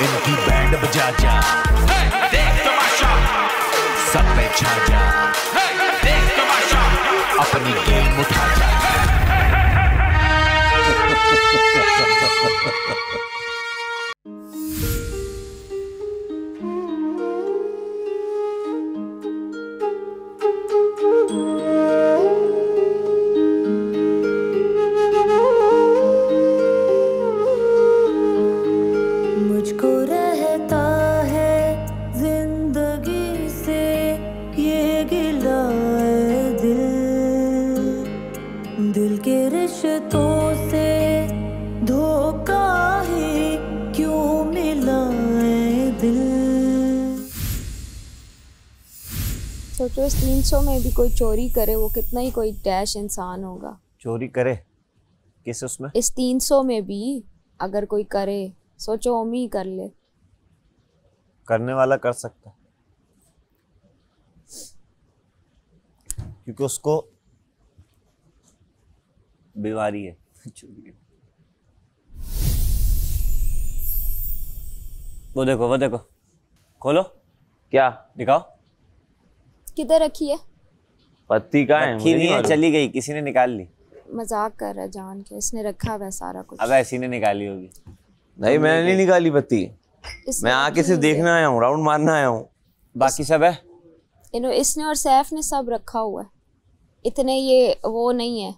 इनकी बैंड बजा जा, देख तमाशा, सब पे छा जा, देख तमाशा, अपनी गेम उठा जा। दिल के रिश्तों से धोखा ही क्यों मिला है दिल। सोचो इस 300 में भी कोई चोरी करे, वो कितना ही कोई डैश इंसान होगा। चोरी करे किस उसमें? इस 300 में भी अगर कोई करे, सोचो ओमी कर ले। करने वाला कर सकता है, क्योंकि उसको बीमारी है चोरी। वो देखो खोलो, क्या दिखाओ। किधर रखी है? पत्ती का है? रखी नहीं है, चली गई, किसी ने निकाल ली। मजाक कर रहा है जान के, इसने रखा हुआ सारा कुछ। अब ऐसी ने निकाली होगी। नहीं मैंने नहीं निकाली पत्ती, मैं आके सिर्फ देखना आया हूँ, राउंड मारना आया हूँ। बाकी सब है इसने और सैफ ने सब रखा हुआ है, इतने ये वो नहीं है।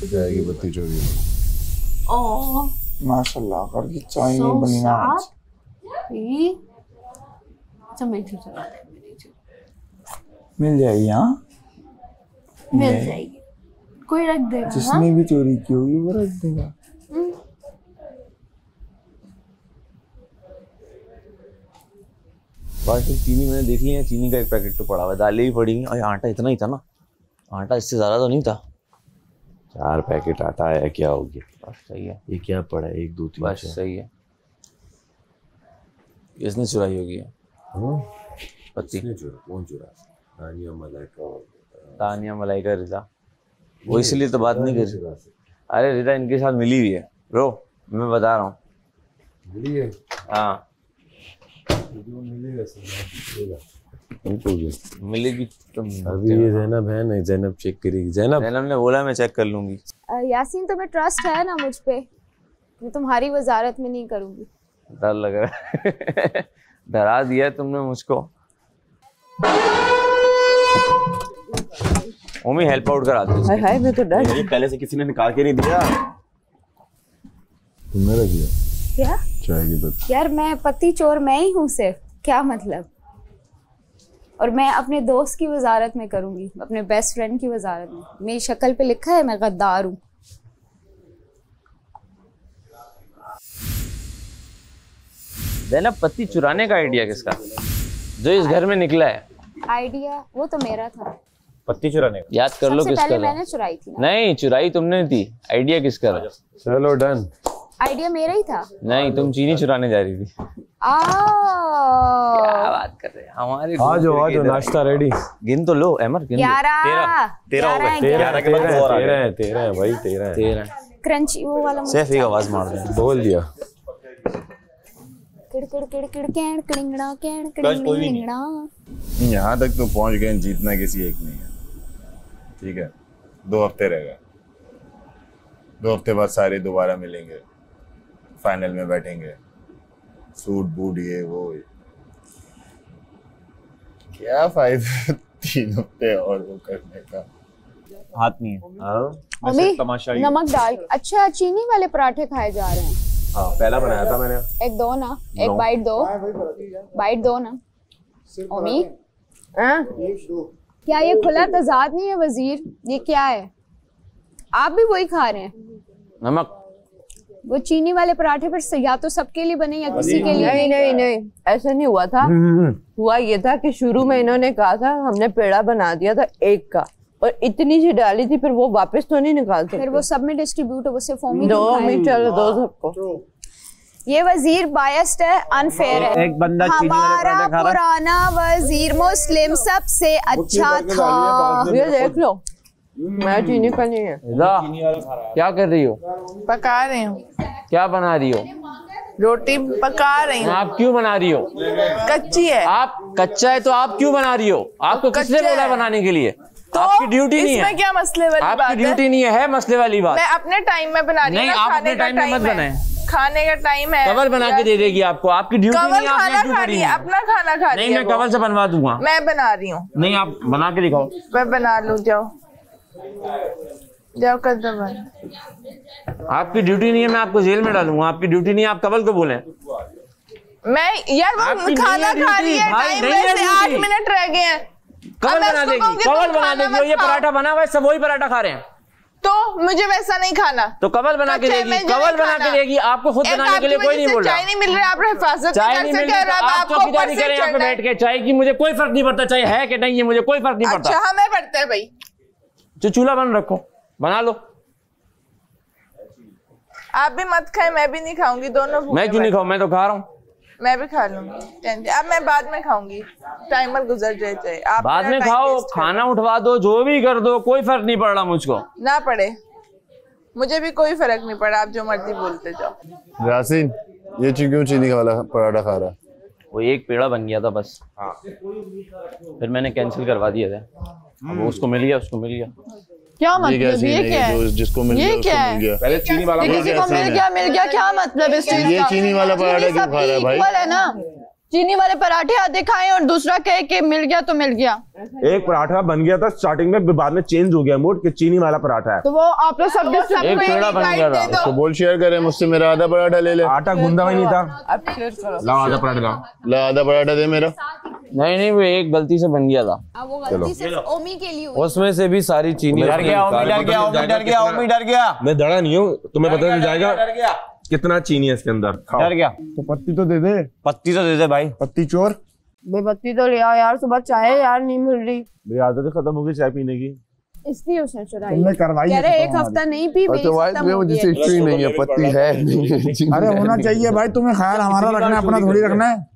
जाएगी बत्ती चोरी। ओह माशाल्लाह, कर की चाय नहीं बनी ना आज। अच्छा मेरी चला मिल जाएगी। हाँ मिल जाएगी, कोई रख देगा। जिसने भी चोरी की होगी वो रख देगा। बाकी चीनी मैंने देख ली है, चीनी का एक पैकेट तो पड़ा हुआ है, दालें ही पड़ी। अरे आटा इतना ही था ना, आटा इससे ज्यादा तो नहीं था। 4 पैकेट आटा है, क्या हो गया? बस सही है। ये क्या पड़ा है? 1 2 3 बस सही है। किसने चुराई होगी पत्ती? कौन चुरा? तानिया मलाइका रिदा, वो इसलिए तो बात नहीं कर रही। अरे रिदा इनके साथ मिली हुई है ब्रो, मैं बता रहा हूँ। मिली है? हाँ मिलेगी तो। अभी ये जैनब है ना, जैनब चेक करेगी। जैनब ने बोला मैं चेक कर लूंगी। यासीन तुम्हें ट्रस्ट है ना मुझ पे? मैं तुम्हारी वजारत में नहीं करूंगी। डर लग रहा है डरा दिया तुमने मुझको। ओमी हेल्प आउट करा दो। हाय हाय मैं तो डर। ये पहले से किसी ने निकाल के नहीं दिया। तुमने रख दिया क्या? चाय की पत्ती। यार मैं पत्ती चोर मैं ही हूँ सिर्फ, क्या मतलब? और मैं अपने दोस्त की वजारत में करूंगी, अपने बेस्ट फ्रेंड की वजारत में। मेरी शक्ल पे लिखा है मैं गद्दार हूँ। ज़ैनब पत्ती चुराने का आइडिया किसका, जो इस घर में निकला है? आइडिया वो तो मेरा था। पत्ती चुराने का याद कर लो किसका था। मैंने चुराई थी ना। नहीं चुराई तुमने थी, आइडिया किसका था? चलो डन। आइडिया मेरा ही था। नहीं तुम चीनी चुराने जा रही थी। क्या बात कर रहे हैं हमारे। आ जाओ नाश्ता रेडी। गिन तो लो अमर, गिन 11 के बाद 13 है भाई, 13 क्रंची वो वाला सिर्फ एक आवाज मार दे। बोल दिया। यहाँ तक तो पहुँच गए, जीतना किसी एक नहीं है। ठीक है 2 हफ्ते रह गए, 2 हफ्ते बाद सारे दोबारा मिलेंगे, फाइनल में बैठेंगे, सूट बूट ये वो। क्या फायदा 3 हफ्ते और वो करने का। हाथ नहीं है। नमक डाल। अच्छा चीनी वाले पराठे खाए जा रहे हैं। हाँ पहला बनाया था मैंने। एक दो ना, एक बाइट दो ना। ओमी क्या ये खुला तजाद नहीं है वजीर? ये क्या है? आप भी वही खा रहे हैं? नमक वो चीनी वाले पराठे पर या तो सबके लिए बने या किसी के लिए। नहीं ऐसा नहीं हुआ था। हुआ ये था कि शुरू में इन्होंने कहा था, हमने पेड़ा बना दिया था 1 का, और इतनी सी डाली थी, फिर वो वापस तो नहीं निकाल सकते। फिर वो सब में डिस्ट्रीब्यूट हो, सिर्फ ओमी चलो 2 सबको। ये वजीर बायस्ड है, अनफेयर है। एक बंदा हमारा पुराना वजीर मुस्लिम सबसे अच्छा था। ये देख लो, मैं चीनी का नहीं है। क्या कर रही हो? पका रही हूँ। क्या बना रही हो? रोटी पका रही हूँ। आप क्यों बना रही हो? कच्ची है। आप कच्चा है तो आप क्यों बना रही हो? आपको किसने बोला बनाने के लिए? तो आपकी ड्यूटी नहीं है। इसमें क्या मसले वाली बात है? आपकी ड्यूटी नहीं है मसले वाली बात। मैं अपने टाइम में बना रही हूँ। नहीं, आप अपने टाइम में मत बनाएं। खाने का टाइम है। कवल बना के दे देगी आपको। आपकी ड्यूटी नहीं है। खाना खा रही है, अपना खाना खा रही है। नहीं, मैं कवल से बनवा दूंगा। मैं बना रही हूँ। नहीं, आप बना के दिखाओ। मैं बना लूँ, जाओ जाओ कर दो बन। आपकी ड्यूटी नहीं है, मैं आपको जेल में डालूंगा। आपकी ड्यूटी नहीं है, आप कवल को बोले। मैं यार वो खाना खा रही है, टाइम वैसे 8 मिनट रह गए हैं। कवल बना देगी, कवल बना देगी। ये पराठा बना हुआ है, सब वही पराठा खा रहे हैं। तो मुझे वैसा नहीं खाना। तो कवल बना के देगी, कवल बना के देगी। आपको खुद बनाने के लिए कोई नहीं बोल रहा। चाय नहीं मिल रहा, आप हिफाजत चाय नहीं मिल रही, आप चौकीदारी करें यहाँ पे बैठ के। चाय की मुझे कोई फर्क नहीं पड़ता, चाय है कि नहीं है मुझे कोई फर्क नहीं पड़ता। अच्छा, हमें पड़ता है भाई। जो चूल्हा बन रखो, बना लो। आप भी मत खाए, मैं भी नहीं खाऊंगी, दोनों। मैं क्यों नहीं खाऊं? मैं तो खा रहा हूँ। मैं भी खा लूंगी। अब मैं बाद में खाऊंगी, टाइमर गुजर जाए। आप बाद में खाओ, खाना उठवा दो, जो भी कर दो, कोई फर्क नहीं पड़ रहा मुझको। ना पड़े, मुझे भी कोई फर्क नहीं पड़ा। आप जो मर्जी बोलते जाओ। यासीन, ये क्यों चीनी वाला पराठा खा रहा है? वो एक पेड़ा बन गया था बस। फिर मैंने कैंसिल करवा दिया था। अब उसको मिल गया, उसको मिल गया। क्या मतलब? ये क्या है? जिसको मिल गया उसको मिल गया। पहले चीनी वाला किसी को मिल गया क्या मतलब इस चीज का? ये चीनी वाला पराठा क्यों खा रहा है भाई? है ना, चीनी वाले पराठे आधे खाए और दूसरा कहे कि मिल गया तो मिल गया। एक पराठा बन गया था स्टार्टिंग में, बाद में चेंज हो गया मूड कि चीनी वाला पराठा है। तो वो आप लोग सब एक पेड़ा बन गया था। तो बोल शेयर करे मुझसे, मेरा आधा पराठा ले ले। आटा गूंदा हुआ नहीं था। अब शेयर करो। लाओ आधा पराठा लाओ। ला आधा पराठा दे मेरा। नहीं, वो एक गलती से बन गया था। वो गलती से ओमी के लिए हुई। उसमें से भी सारी चीनी डर गया। मैं डरा नहीं हूँ, तुम्हें पता चल जाएगा कितना चीनी है इसके अंदर। डर गया तो पत्ती तो दे दे। पत्ती तो दे दे भाई। पत्ती चोर। बेबत्ती तो ले आओ यार, सुबह चाय यार नहीं मिल रही। मेरी आदत खत्म हो गई चाय पीने की। इसलिए उसने चुराई। तुमने करवाई कह है रहे एक हफ्ता नहीं पी, मेरी खत्म हो गई है। हिस्ट्री नहीं है, पत्ती है नहीं। अरे होना चाहिए भाई, तुम्हें ख्याल हमारा रखना है, अपना थोड़ी रखना है।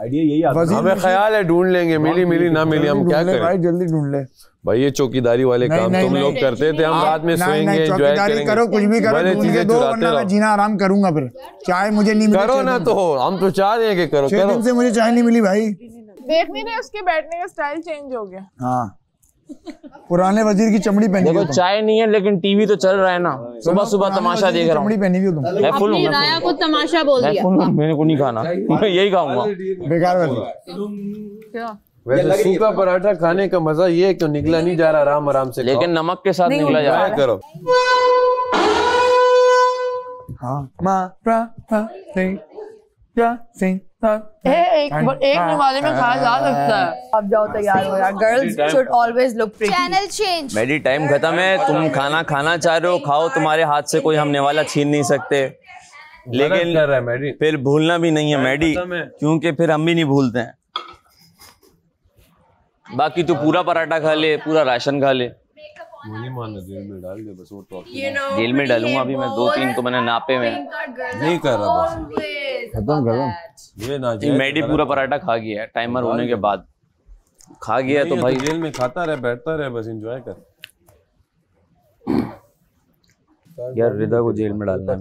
आइडिया यही आता है। हमें ख्याल है, ढूंढ लेंगे, मिली ना मिली हम क्या करें भाई, जल्दी ढूंढ ले भाई। ये चौकीदारी वाले काम तुम लोग करते थे, हम रात में सोएंगे, एंजॉय करेंगे। करो, कुछ भी करो, चीजें चुराते मैं जीना आराम करूंगा। फिर चाय मुझे नहीं मिली, करो ना, तो हम तो चाह रहे हैं कि करो। 6 दिन से मुझे चाय नहीं मिली भाई। देख नहीं रहे, उसके बैठने का स्टाइल चेंज हो गया। हाँ, पुराने वजीर की चमड़ी पहनी देखो, चाय नहीं है लेकिन टीवी तो चल रहा है ना। सुबह सुबह तमाशा देख रहा हूँ। चमड़ी पहनी हुई तुम। मैं फुल हूँ, राया को तमाशा बोल दिया। मेरे को नहीं खाना, मैं यही खाऊंगा। बेकार वाली। वैसे सूखा पराठा खाने का मजा ये है कि निकला नहीं जा रहा, आराम से, लेकिन नमक के साथ निकला जा रहा है। करो। एक निवाले में खाया जा सकता है। अब जाओ, तैयार हो यार। Girls should always look pretty. Channel change. मेरी टाइम खत्म है। तुम खाना खाना चाह रहे हो, खाओ, तुम्हारे हाथ से कोई हम निवाला छीन नहीं सकते। लेकिन कर रहा है मैडी। फिर भूलना भी नहीं है मैडी, क्योंकि फिर हम भी नहीं भूलते हैं। बाकी तू पूरा पराठा खा ले, पूरा राशन खा ले। नहीं मानना, जेल में डाल दे बस। वो तो जेल में डालूंगा अभी मैं, 2-3 तो मैंने नापे में। नहीं कर रहा बस, खत्म करो ये ना। मैडी पूरा पराठा खा गया है, टाइमर होने के बाद खा गया है। तो भाई जेल में खाता रहे, बैठता रहे, बस एंजॉय कर। यार रिदा को जेल में डालना है,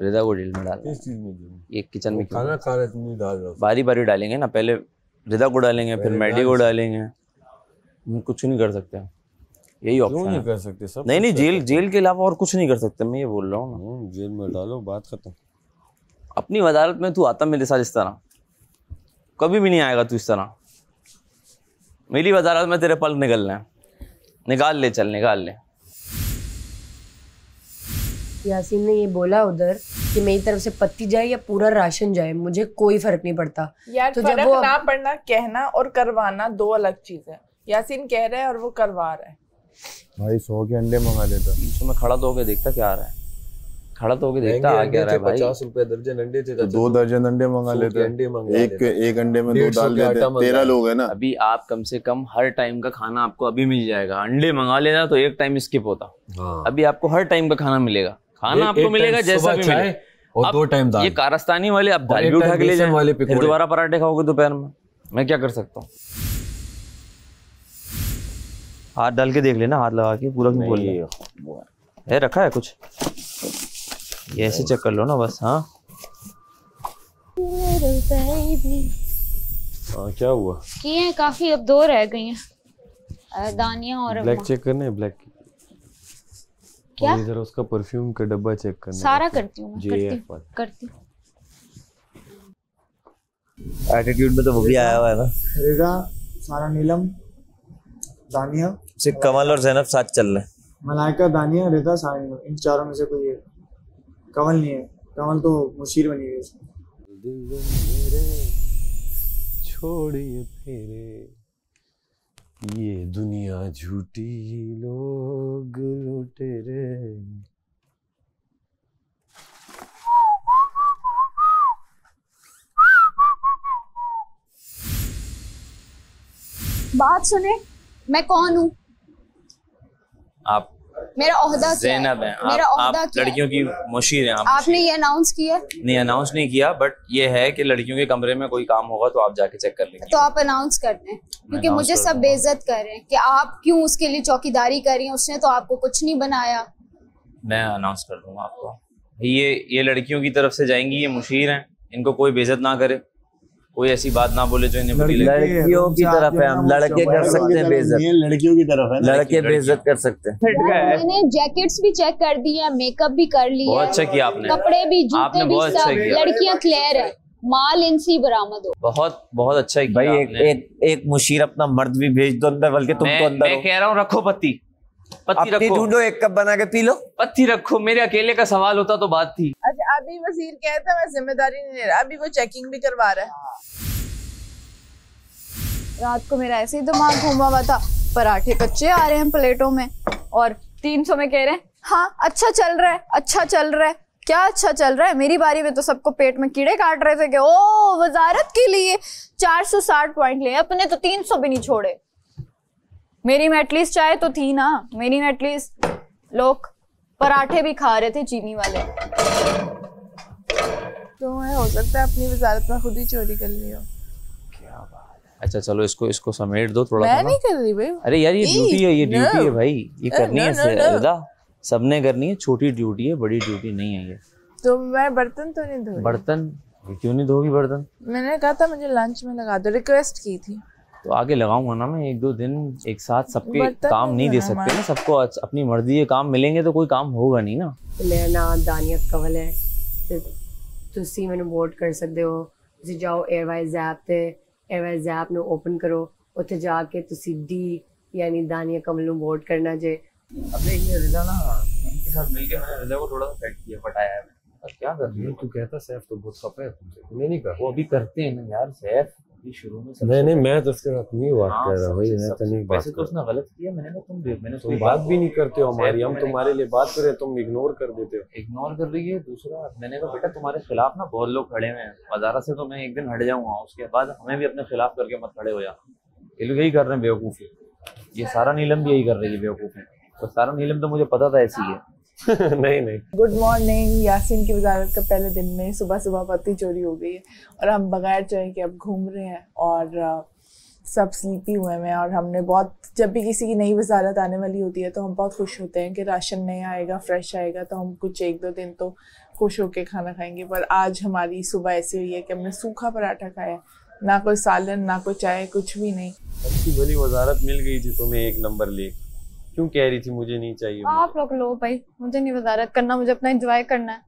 रिदा को जेल में डालना है। किस चीज में? एक किचन में खाना खा रहे तुम नहीं डाल रहे हो। बारी बारी डालेंगे ना, पहले रिदा को डालेंगे, फिर मैडी को डालेंगे। हम कुछ नहीं कर सकते, यही ऑप्शन नहीं है। कर सकते सब। नहीं, जेल के अलावा और कुछ नहीं कर सकते, मैं ये बोल रहा हूँ ना। जेल में डालो, बात खत्म। अपनी वजारत में तू आता मेरे साथ इस तरह, कभी भी नहीं आएगा तू इस तरह। मेरी वजारत में तेरे पल निकलना है, निकाल ले, चल निकाल ले। यासीन ने ये बोला उधर कि मेरी तरफ से पत्ती जाए या पूरा राशन जाए, मुझे कोई फर्क नहीं पड़ता। यार तो फर्क ना पड़ना, कहना और करवाना 2 अलग चीज है। यासीन कह रहा है और वो करवा रहा है। भाई 100 के अंडे मंगा देता। मैं खड़ा तो होके देखता क्या आ रहा है, खड़ा तो होके देखता आ क्या रहा है भाई। 50 रुपए दर्जन अंडे थे, 2 दर्जन अंडे मंगा लेते। एक अंडे में 2 डाल देते। 13 लोग है ना। अभी आप कम से कम हर टाइम का खाना आपको अभी मिल जाएगा। अंडे मंगा लेना तो एक टाइम स्किप होता। अभी आपको हर टाइम का खाना मिलेगा, खाना आपको मिलेगा जैसा भी मिले। और 2 टाइम दाल। ये कारस्तानी वाले अब दाल भी उठा के ले जाएं, फिर दोबारा पराठे खाओगे दोपहर में। मैं क्या कर सकता हूँ? हाथ डाल के देख लेना, हाथ लगा के पूरा क्यों बोल रहे है? रखा है कुछ? ये ऐसे चेक कर लो ना बस। हाँ क्या हुआ? किए हैं काफी, अब 2 रह गई हैं, दानिया और ब्लैक अम्मा। चेक करना है, ब्लैक क्या? इधर उसका परफ्यूम का डब्बा चेक करना है। सारा करती हूँ, करती हूँ। एटीट्यूड में तो वो भी आया हुआ है ना। रिदा, सारा, नीलम, दानिया, सिर्फ कमल और जैनब साथ चल रहे हैं। मलाइका, दानिया, रिदा, सारा, नीलम, इन चारों में से कोई है। कमल नहीं है, कमल तो मुशीर बनी हुई है। छोड़िए फेरे ये दुनिया झूठी, लोग लुटेरे। बात सुने, मैं कौन हूँ? आप मेरा ओहदा क्या है? ज़ैनब हैं। मेरा ओहदा आप क्या है? लड़कियों की मुशीर हैं। आपने ये अनाउंस किया? नहीं, अनाउंस नहीं किया, बट ये है कि लड़कियों के कमरे में कोई काम होगा तो आप जाके चेक कर लेंगे। तो आप अनाउंस कर दें, क्योंकि मुझे सब बेइज्जत कर रहे हैं कि आप क्यों उसके लिए चौकीदारी कर रही हैं, उसने तो आपको कुछ नहीं बनाया। मैं अनाउंस कर दूंगा आपको। ये लड़कियों की तरफ से जाएंगी, ये मुशीर हैं, इनको कोई बेइज्जत ना करे, कोई ऐसी बात ना बोले जो इन्हें बुरी लगे। लड़कियों की तरफ है, हम लड़के कर सकते हैं बेइज्जत, लड़कियों की तरफ है, लड़के बेइज्जत कर सकते हैं। मैंने जैकेट्स भी चेक कर दी है, मेकअप भी कर लिया, बहुत अच्छा किया आपने, कपड़े भी, जूते भी, बहुत अच्छा सब। किया। लड़कियां क्लियर है, माल इनसी बरामद हो। बहुत बहुत अच्छा किया भाई। एक मुशीर अपना मर्द भी भेज दो अंदर, बल्कि तुम तो अंदर। मैं कह रहा हूँ रखो पत्ती रखो, ढूंढो, एक कप बना के पी लो। पत्ती रखो, मेरे अकेले का सवाल होता तो बात थी। अच्छा, अभी वजीर कहता मैं जिम्मेदारी नहीं ले रहा, अभी वो चेकिंग भी करवा रहा है। रात को मेरा ऐसे ही दिमाग घूमा हुआ था, पराठे कच्चे आ रहे हैं प्लेटों में और 300 में कह रहे हैं हाँ अच्छा चल रहा है, अच्छा चल रहा है। क्या अच्छा चल रहा है? मेरी बारी में तो सबको पेट में कीड़े काट रहे थे कि ओ वजारत के लिए 460 पॉइंट ले, अपने तो 300 भी नहीं छोड़े। मेरी में एटलीस्ट चाय तो थी ना, मेरी में एटलीस्ट लोग पराठे भी खा रहे थे चीनी वाले। तो हो सकता है अपनी वजारत में खुद ही चोरी कर ली हो। अच्छा चलो, इसको समेट दो थोड़ा। मैं नहीं कर रही भाई। अरे यार ये ड्यूटी है, ये ड्यूटी है भाई, ये करनी है रिदा, सबने करनी है। छोटी ड्यूटी है, बड़ी ड्यूटी नहीं है ये। तो मैं बर्तन तो नहीं धो रही। बर्तन क्यों नहीं धोगी? बर्तन मैंने कहा था मुझे लंच में लगा दो, रिक्वेस्ट की थी। तो आगे लगाऊंगा ना मैं, 1-2 दिन एक साथ सबके काम नहीं दे सकते ना, सबको अपनी मर्जी के काम मिलेंगे तो कोई काम होगा नहीं ना। मेरा नाम दानिया कवल है, तुसी मैंने वोट कर सकते हो। तुसी जाओ एयरवाइज ऐप ते, एयरवाइज ऐप ਨੂੰ ओपन करो, ਉੱਥੇ ਜਾ ਕੇ ਤੁਸੀਂ डी यानी दानिया कमल ਨੂੰ वोट करना जे। अबे ये रिदा ना इनके साथ मिलके मैंने रिदा को थोड़ा सा सेट किया, पटाया है। क्या कर रही है तू? कहता सैफ तो बहुत खफा है तुमसे, तूने नहीं कहा? वो अभी करते हैं ना यार सैफ, अभी शुरू में नहीं मैं तो उसके साथ नहीं बात कर रहा भाई, मैं तो नहीं बात। वैसे तो उसने गलत किया, मैंने कहा तुम बात भी नहीं करते हो हमारी, हम तुम्हारे लिए बात करें तुम इग्नोर कर देते हो। इग्नोर कर रही है। दूसरा मैंने कहा बेटा तुम्हारे खिलाफ ना बहुत लोग खड़े हुए हैं, बाजारा से तो मैं एक दिन हट जाऊंगा, उसके बाद हमें भी अपने खिलाफ करके मत खड़े हो जा। ये लोग यही कर रहे हैं बेवकूफ़ी, ये सारा नीलम भी यही कर रही है बेवकूफ़ी। तो सारा नीलम तो मुझे पता था ऐसी है। नहीं। Good morning. यासीन की वजारत का पहले दिन में सुबह सुबह पत्ती चोरी हो गई है और हम बगैर चाय के अब घूम रहे हैं और सब स्लीपी हुए हैं। और हमने बहुत, जब भी किसी की नई वजारत आने वाली होती है तो हम बहुत खुश होते हैं कि राशन नया आएगा, फ्रेश आएगा, तो हम कुछ 1-2 दिन तो खुश होकर खाना खाएंगे। पर आज हमारी सुबह ऐसी हुई है कि हमने सूखा पराठा खाया, ना कोई सालन, ना कोई चाय, कुछ भी नहीं। अच्छी भली वजारत मिल गई थी तुम्हें 1 नंबर ले, क्यों कह रही थी मुझे नहीं चाहिए? आप लोग लो भाई, मुझे नहीं वजारत करना, मुझे अपना एंजॉय करना है।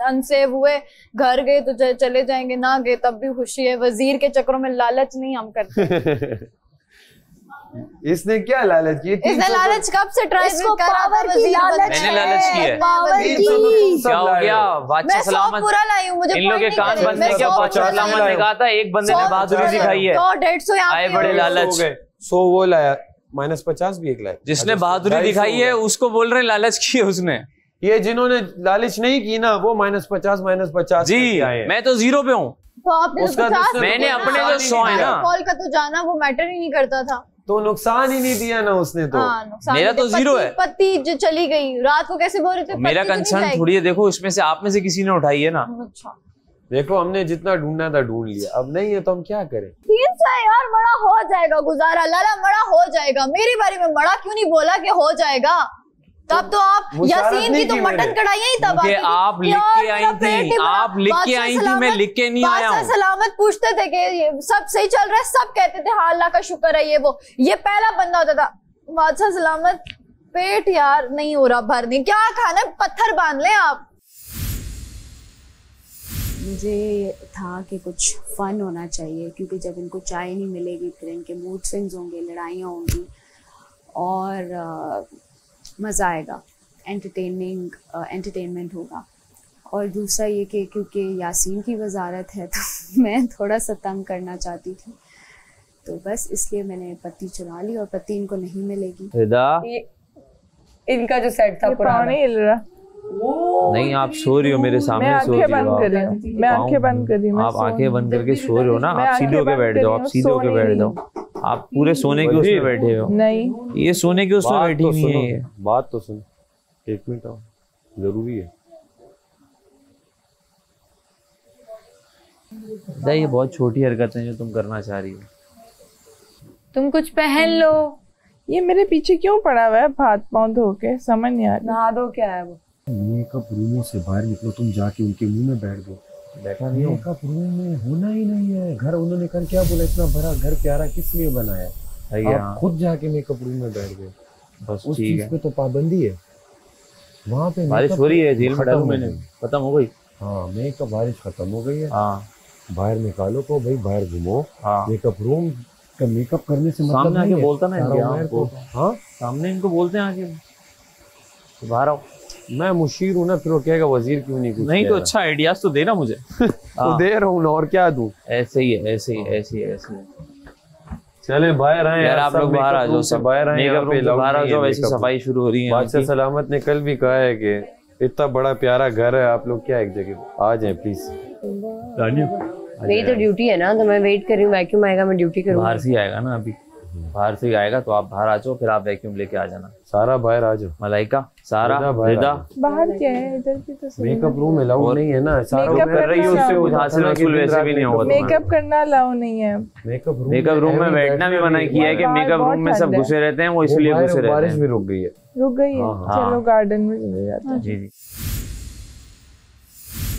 अनसेव हुए, घर गए तो चले जाएंगे, ना गए तब भी खुशी है। वजीर के चक्करों में लालच नहीं हम करते। इसने क्या लालच की? इसने लालच कब से ट्राई कर रहा था? वजीर मैंने लालच की है। पावर की क्या हो गया? बादशाह सलामत पूरा लाई हूं, मुझे इन लोगों के कान बंद है क्या? बादशाह सलामत ने कहा था, एक बंदे ने बहादुरी दिखाई है। 100-150 यहाँ आए बड़े लालच। 100 वो लाया, -50 भी एक लाया। जिसने बहादुरी दिखाई है उसको बोल रहे हैं लालच की है उसने। ये जिन्होंने लालच नहीं की ना वो -50 जी, मैं तो 0 पे हूँ। तो आपने तो 50, मैंने अपने जो 100 है ना, कॉल का तो जाना वो मैटर ही नहीं करता था। तो नुकसान ही नहीं दिया ना उसने तो। मेरा तो 0 है। पत्ती जो चली गई रात को कैसे बोल रहे थे? मेरा कंसर्न थोड़ी है, देखो इसमें से आप में से किसी ने उठाई है ना। अच्छा देखो हमने जितना ढूंढना था ढूंढ लिया, अब नहीं है तो हम क्या करें? 300 यार, बड़ा हो जाएगा गुजारा। लाला बड़ा हो जाएगा। मेरी बारी में बड़ा क्यों नहीं बोला कि हो जाएगा? तब तो आप यासीन की तो मटन कढ़ाइयाँ ही तब कि आप लिख के आई थी, आप लिख के आई थी, मैं लिख के नहीं आया हूँ। सलामत पूछते थे कि ये सब सही चल रहा है, सब कहते थे हाँ अल्लाह का शुक्र है, ये पहला बंदा होता था बादशाह सलामत पेट यार नहीं हो रहा भर नहीं, क्या खाना है पत्थर बांध ले आप। मुझे था कि कुछ फन होना चाहिए क्योंकि जब इनको चाय नहीं मिलेगी फिर इनके मूड स्विंग्स होंगे, लड़ाइयाँ होंगी और मज़ा आएगा, एंटरटेनमेंट होगा। और दूसरा ये कि क्योंकि यासीन की वजारत है तो मैं थोड़ा सा तंग करना चाहती थी, तो बस इसलिए मैंने पत्ती चुरा ली और पत्ती इनको नहीं मिलेगी। इनका जो सेट था पुराना हिल रहा नहीं, आप सो रही हो मेरे सामने, सो रही हो, मैं आंखें बंद कर रही हूँ, आप आंखें बंद करके सो रहे हो ना, आप सीधे होके बैठ जाओ, आप सीधे होके बैठ जाओ, आप पूरे सोने के उसमें बैठे हो। नहीं ये सोने के उसमें बैठी हुई है। ये बात तो सुन, एक मिनट आओ, जरूरी है। ये बहुत छोटी हरकतें जो तुम करना चाह रही हो। तुम कुछ पहन लो। ये मेरे पीछे क्यों पड़ा हुआ है हाथ पाँव धो के, समझ नहीं आ रही। नहा दो क्या है वो। मेकअप रूमों से बाहर निकलो, तुम जाके उनके मुंह में बैठ दो। बैठा नहीं, मेकअप रूम में होना ही नहीं है। घर उन्होंने कल क्या बोला, इतना बड़ा घर प्यारा किस लिए बनाया, आप खुद जाके मेकअप रूम में बैठ गए। बस उस ठीक चीज है, पे तो पाबंदी है। वहाँ पे बारिश हो रही है, झील में डालूं मैंने, खत्म हो गई। हाँ मेकअप, बारिश खत्म हो गई है। हाँ बाहर निकालो को भाई, बाहर घूमो। हाँ मेकअप रूम का मेकअप करने से मतलब सामने नहीं आके है। बोलता ना इनको, हाँ सामने इनको बोलते हैं आके बाहर आओ। मैं मुशीर हूँ ना, फिर वो कहेगा वजीर क्यों नहीं कुछ नहीं तो कह अच्छा आइडियाज तो देना मुझे। तो दे रहा हूँ ना, और क्या दूँ। ऐसे ही है, ऐसे ही ऐसे ही ऐसे ही। चले बाहर आए यार, आप लोग बाहर आ जाओ, सब बाहर आए, मेकअप रूम से बाहर आ जाओ, वैसे सफाई शुरू हो रही है। बादशाह सलामत ने कल भी कहा है कि इतना बड़ा प्यारा घर है, आप लोग क्या एक जगह आ जाए प्लीज। मेरी तो ड्यूटी है ना, तो मैं वेट कर रही हूँ, वैक्यूम आएगा मैं ड्यूटी करूँगी। बाहर से आएगा ना, अभी बाहर से आएगा तो आप बाहर आ जाओ, फिर आप वैक्यूम लेके आ जाना। सारा बाहर आ जाओ, मलाइका, सारा, रिदा। बाहर क्या है, इधर भी तो मेकअप रूम अलाउड नहीं है ना, सारा कर रही हो, उससे कुछ हासिल वैसे भी नहीं होगा। मेकअप करना अलाउ नहीं है। मेकअप रूम में बैठना भी मना किया है कि मेकअप रूम में सब घुसे रहते हैं, वो इसलिए घुसे रहते हैं। बारिश भी रुक गई है, चलो गार्डन में चले जाते हैं। जी।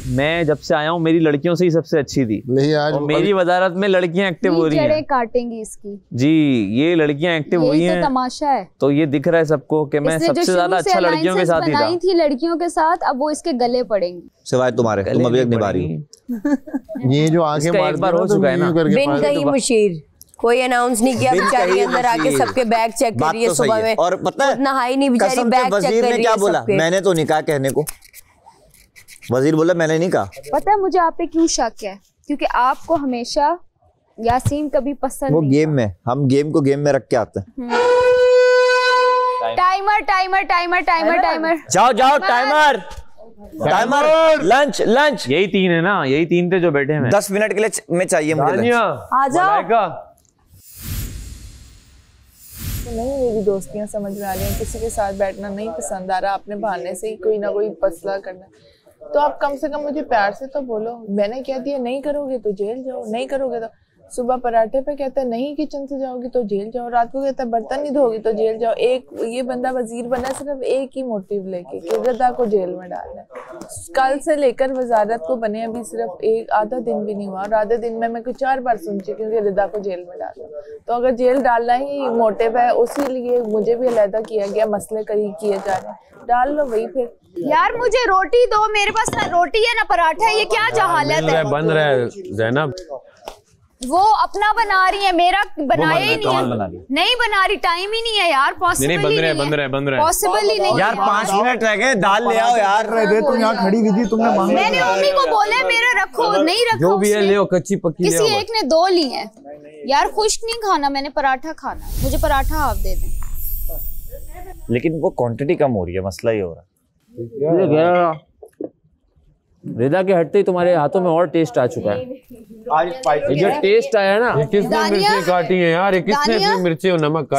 मैं जब से आया हूँ मेरी लड़कियों से ही सबसे अच्छी थी। नहीं आज मेरी वजारत में लड़कियां एक्टिव हो रही हैं। काटेंगी इसकी। जी, ये लड़कियां एक्टिव हुई हैं। तो तमाशा है। तो ये दिख रहा है सबको कि मैं सबसे ज्यादा अच्छा लड़कियों के साथ ही था। थी लड़कियों के साथ, अब वो इसके गले पड़ेंगी। सिवाय तुम्हारे, तुम अभी तक निभा रही हो। ये जो आगे एक बार हो चुका है ना। बिन गई मुशीर, कोई अनाउंस नहीं किया, बेचारी अंदर आके सबके बैग चेक कर रही है सुबह में। और पता है नहाई नहीं बेचारी, बैग चेक कर रही है। क्या बोला, मैंने तो नहीं कहा कहने को, वजीर बोला मैंने नहीं कहा। पता है मुझे आप पे क्यों शक है, क्योंकि आपको हमेशा यासीन कभी पसंद वो नहीं। गेम में, हम गेम को गेम में रख के आते हैं। Timer timer timer timer timer, जाओ जाओ टाइमर टाइमर, लंच लंच। यही तीन है ना, यही तीन थे जो बैठे हैं। 10 मिनट के लिए मैं चाहिए मुझे। आ जाओ। तो नहीं मेरी दोस्तियां समझ में आ रही हैं, किसी के साथ बैठना नहीं पसंद आ रहा, अपने बहाने से ही कोई ना कोई फैसला करना। तो आप कम से कम मुझे प्यार से तो बोलो। मैंने कह दिया नहीं करोगे तो जेल जाओ, नहीं करोगे तो सुबह पराठे पे कहता है नहीं किचन से जाओगी तो जेल जाओ, रात को कहता है बर्तन नहीं धोगी तो जेल जाओ। एक ये बंदा वजीर बना सिर्फ एक ही मोटिव लेके कि रिदा को जेल में डालना है। कल से लेकर वजारत को बने अभी सिर्फ एक आधा दिन भी नहीं हुआ, और आधे दिन में मैं कुछ 4 बार सुन चुकी हूँ कि रिदा को जेल में डालना। तो अगर जेल डालना ही मोटिव है, उसी लिए मुझे भी अलहदा किया गया, मसले करीब किए जा रहे हैं, डाल लो वही। फिर यार मुझे रोटी दो, मेरे पास ना रोटी है ना पराठा है, ये क्या जहालत है। बन रहा है जैनब, वो अपना बना रही है, मेरा बनाया ही नहीं है। नहीं बना रही, टाइम ही नहीं है यार, पॉसिबल ही नहीं है, पॉसिबल ही नहीं यार 5 मिनट रह गए, दाल ले आओ यार। तुम यहाँ खड़ी हुई थी, तुमने मांगा। मैंने मम्मी को बोला मेरा रखो, नहीं रखो, जो भी है ले आओ, कच्ची पक्की ले आओ। किसी एक ने 2 ली है यार, खुश्क नहीं खाना, मैंने पराठा खाना, मुझे पराठा आप दे दें। लेकिन वो क्वांटिटी कम हो रही है, मसला ये हो रहा है। रिदा के हटते ही तुम्हारे हाथों में और टेस्ट आ चुका है। ये जो टेस्ट आया ना, किसने मिर्ची काटी है यार, किसने मिर्ची और नमक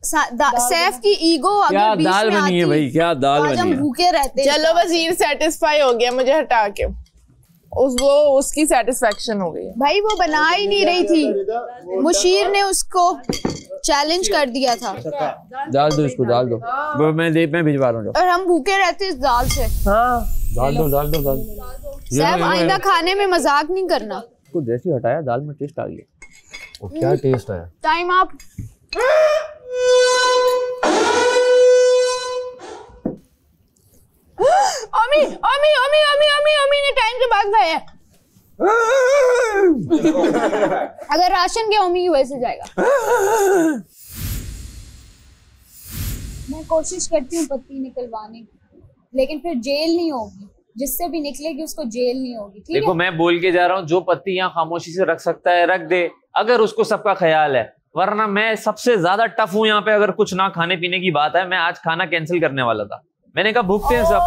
सैफ की ईगो क्या दाल बनी है भाई, क्या दाल बनी है। भूखे रहते। चलो वजीर सेटिस्फाई हो गया मुझे हटा के। वो उसकी सेटिस्फेक्शन हो गई। भाई वो बना ही नहीं रही थी, मुशीर ने उसको चैलेंज कर दिया था। डाल दो इसको, डाल दो, वो मैं भिजवा रहा हूँ। और हम भूखे रहते इस दाल से। हाँ डाल दो डाल दो डाल दो। साहब आइंदा खाने में मजाक नहीं करना। को जैसे ही हटाया दाल में टेस्ट आ गया। क्या टेस्ट आया? टाइम आप अमी अमी अमी अमी अमी अमी ने टाइम से भाग गए। अगर राशन के अमी वैसे जाएगा। मैं कोशिश करती हूँ पत्ती निकलवाने की, लेकिन फिर जेल नहीं होगी, जिससे भी निकलेगी उसको जेल नहीं होगी। ठीक है? देखो मैं बोल के जा रहा हूँ, जो पत्ती यहाँ खामोशी से रख सकता है रख दे, अगर उसको सबका ख्याल है, वरना मैं सबसे ज्यादा टफ हूँ यहाँ पे। अगर कुछ ना खाने पीने की बात है, मैं आज खाना कैंसिल करने वाला था। मैंने कहा भूखते हैं सब,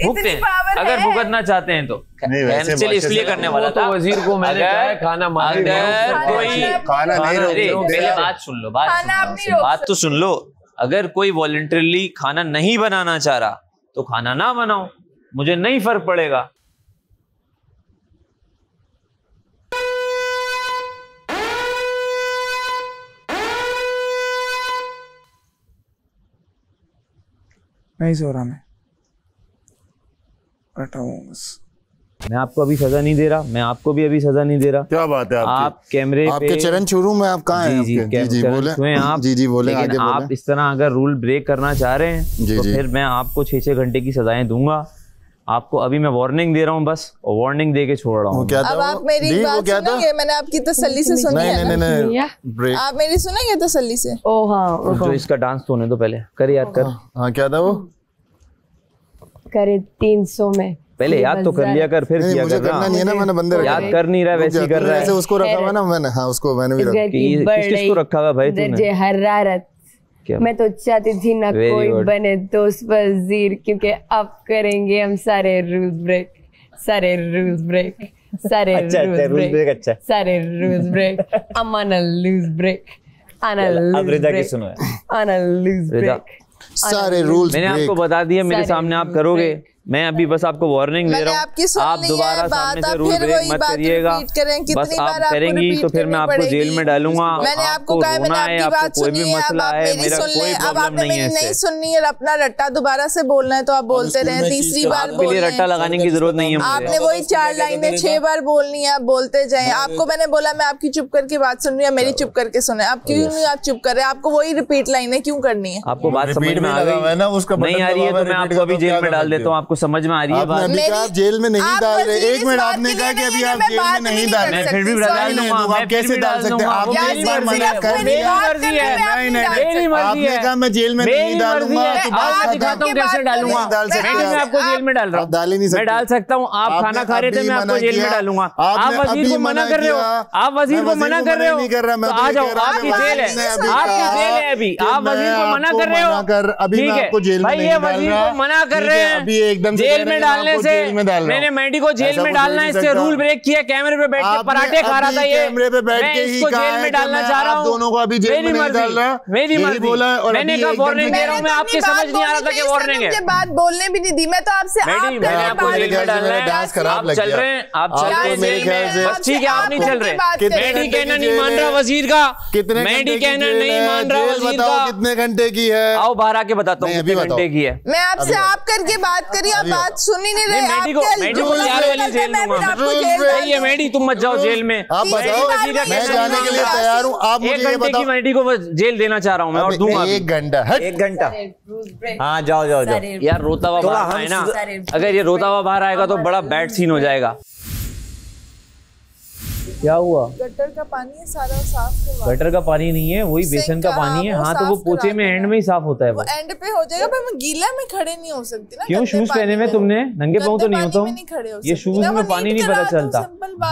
भूखते हैं, अगर भुगतना चाहते हैं तो कैंसिल इसलिए करने वाला था। वजीर को मैंने कहा खाना अगर कोई खाना नहीं पहले बात सुन लो, बात तो सुन लो। अगर कोई वॉलंटरली खाना नहीं बनाना चाह रहा तो खाना ना बनाओ, मुझे नहीं फर्क पड़ेगा। नहीं सो रहा मैं, बैठा हूँ बस। मैं आपको अभी सजा नहीं दे रहा, मैं आपको भी अभी सजा नहीं दे रहा। क्या बात है आपकी? आप कैमरे आपके चरण छू रहा हूं मैं। आप कहाँ हैं? जी बोले आप। जी बोले, आगे बोले। आप इस तरह अगर रूल ब्रेक करना चाह रहे हैं तो फिर मैं आपको 6-6 घंटे की सजाएं दूंगा। आपको अभी मैं वार्निंग दे रहा हूँ बस, और वार्निंग दे के छोड़ रहा हूँ। अब आप मेरी बात सुनेंगे? मैंने आपकी तसल्ली से सुनी है ना? आप मेरी सुनेंगे तसल्ली से? ओ हाँ, जो इसका डांस तो होने दो पहले। कर याद कर। हाँ क्या था वो? करे 300 में पहले याद तो कर लिया कर, फिर किया मुझे करना नहीं है ना, मैंने बंदे याद कर नहीं रहा, वैसे ही कर रहा है। उसको रखा हुआ ना मैंने। हाँ उसको मैंने भी रखा। किसको रखा हुआ भाई तूने? हरारत। मैं तो चाहती थी ना कोई बने दोस्त वजीर, क्योंकि अब करेंगे हम सारे रूल ब्रेक, सारे रूल ब्रेक, सारे रूल ब्रेक, अच्छा सारे rule break. I'm on a lose break, on a lose break, on a lose break। सारे रूल्स मैंने आपको बता दिया, मेरे सामने आप करोगे। मैं अभी बस आपको वार्निंग दे रहा हूँ, आप दोबारा सामने से रूल ब्रेक मत करिएगा। बस आप करेंगी तो फिर मैं आपको जेल में डालूंगा। मैंने आपको कहा, मैंने आपकी बात सुनी है, अब आप मेरी सुन लें। अब आपने मेरी नहीं सुननी है, अपना रट्टा दोबारा से बोलना है तो आप बोलते रहे। तीसरी बार बोल रहे हैं, रट्टा लगाने की जरूरत नहीं है। आपने वही 4 लाइनें 6 बार बोलनी है, आप बोलते जाए। आपको मैंने बोला मैं आपकी चुप करके बात सुन रही हूँ, मेरी चुप करके सुने। आप क्यों नहीं आप चुप कर रहे? आपको वही रिपीट लाइनें क्यों करनी है? आपको बात समझ में आ गई ना? नहीं आ रही है तो मैं आपको अभी जेल में डाल देता हूँ। आपको समझ में आ रही है बात? अभी कहा जेल में नहीं डाल रहे। 1 मिनट आपने कहा कि अभी आप जेल में नहीं डाल रहे। फिर भी डाल दूंगा। आप कैसे डाल सकते हैं? आपने एक बार मना कर दिया। नहीं आपने कहा मैं जेल में नहीं डालूंगा, तो बात दिखाता हूँ कैसे डालूंगा। मैं आपको जेल में डाल रहा हूँ, डाल ही नहीं सकते। मैं डाल सकता हूँ। आप खाना खा रहे थे, मैं आपको जेल में डालूंगा। आप वजीर को मना कर रहे हो, आप वजीर को मना कर रहे हो तो आ जाओ, आपकी जेल है, आपकी जेल है अभी। आप वजीर को मना कर रहे हो, अभी मैं आपको जेल में भाई। ये वजीर को मना कर रहे हैं अभी एकदम जेल में डालने से। मैंने मैडी को जेल में डालना है, इससे रूल ब्रेक किया। कैमरे पे बैठ के पराठे खा रहा था ये, कैमरे पे बैठ के ही जेल में डालना चाह रहा हूँ। दोनों को अभी जेल में नहीं डाल रहा, मेरी मर्जी बोला। मैंने कहा वार्निंग दे रहा हूँ मैं, आपकी समझ नहीं आ रहा था कि वार्निंग है। बात बोलने भी नहीं दी मैं तो आपसे। मैंने आपको जेल में डालना है। आप चल रहे हैं, आप चल रहे हैं मेरे ख्याल से। बस ठीक है, आप नहीं चल रहे। मैडी कहना नहीं मान रहा वजीर का, मैडी कहना नहीं मान रहा वजीर का। कितने घंटे की है? आओ बाहर आके बताता हूँ कितने घंटे की है। मैं आपसे आप करके बात करिए, आप बात सुन ही नहीं रहे। मैडी को यार वाली जेल दूंगा। मैडी तुम मत जाओ जेल में। आप बताओ, मैं जाने के लिए तैयार हूँ। आप मुझे ये बताओ। मैडी को जेल देना चाह रहा हूँ मैं, और दूंगा 1 घंटा। 1 घंटा। हाँ जाओ जाओ जाओ। यार रोता हुआ बाहर आए ना, अगर ये रोता हुआ बाहर आएगा तो बड़ा बैड सीन हो जाएगा। क्या हुआ? गटर का पानी है सारा साफ करवा। गटर का पानी नहीं है, वही बेसन का पानी है। हाँ तो वो पोछे में एंड में ही साफ होता है। वो एंड पे हो जाएगा, पर मैं गीला में खड़े नहीं हो सकती ना। क्यों? शूज पहने में तुमने? नंगे पाँव तो नहीं होता हूँ ये शूज में, पानी नहीं पता चलता।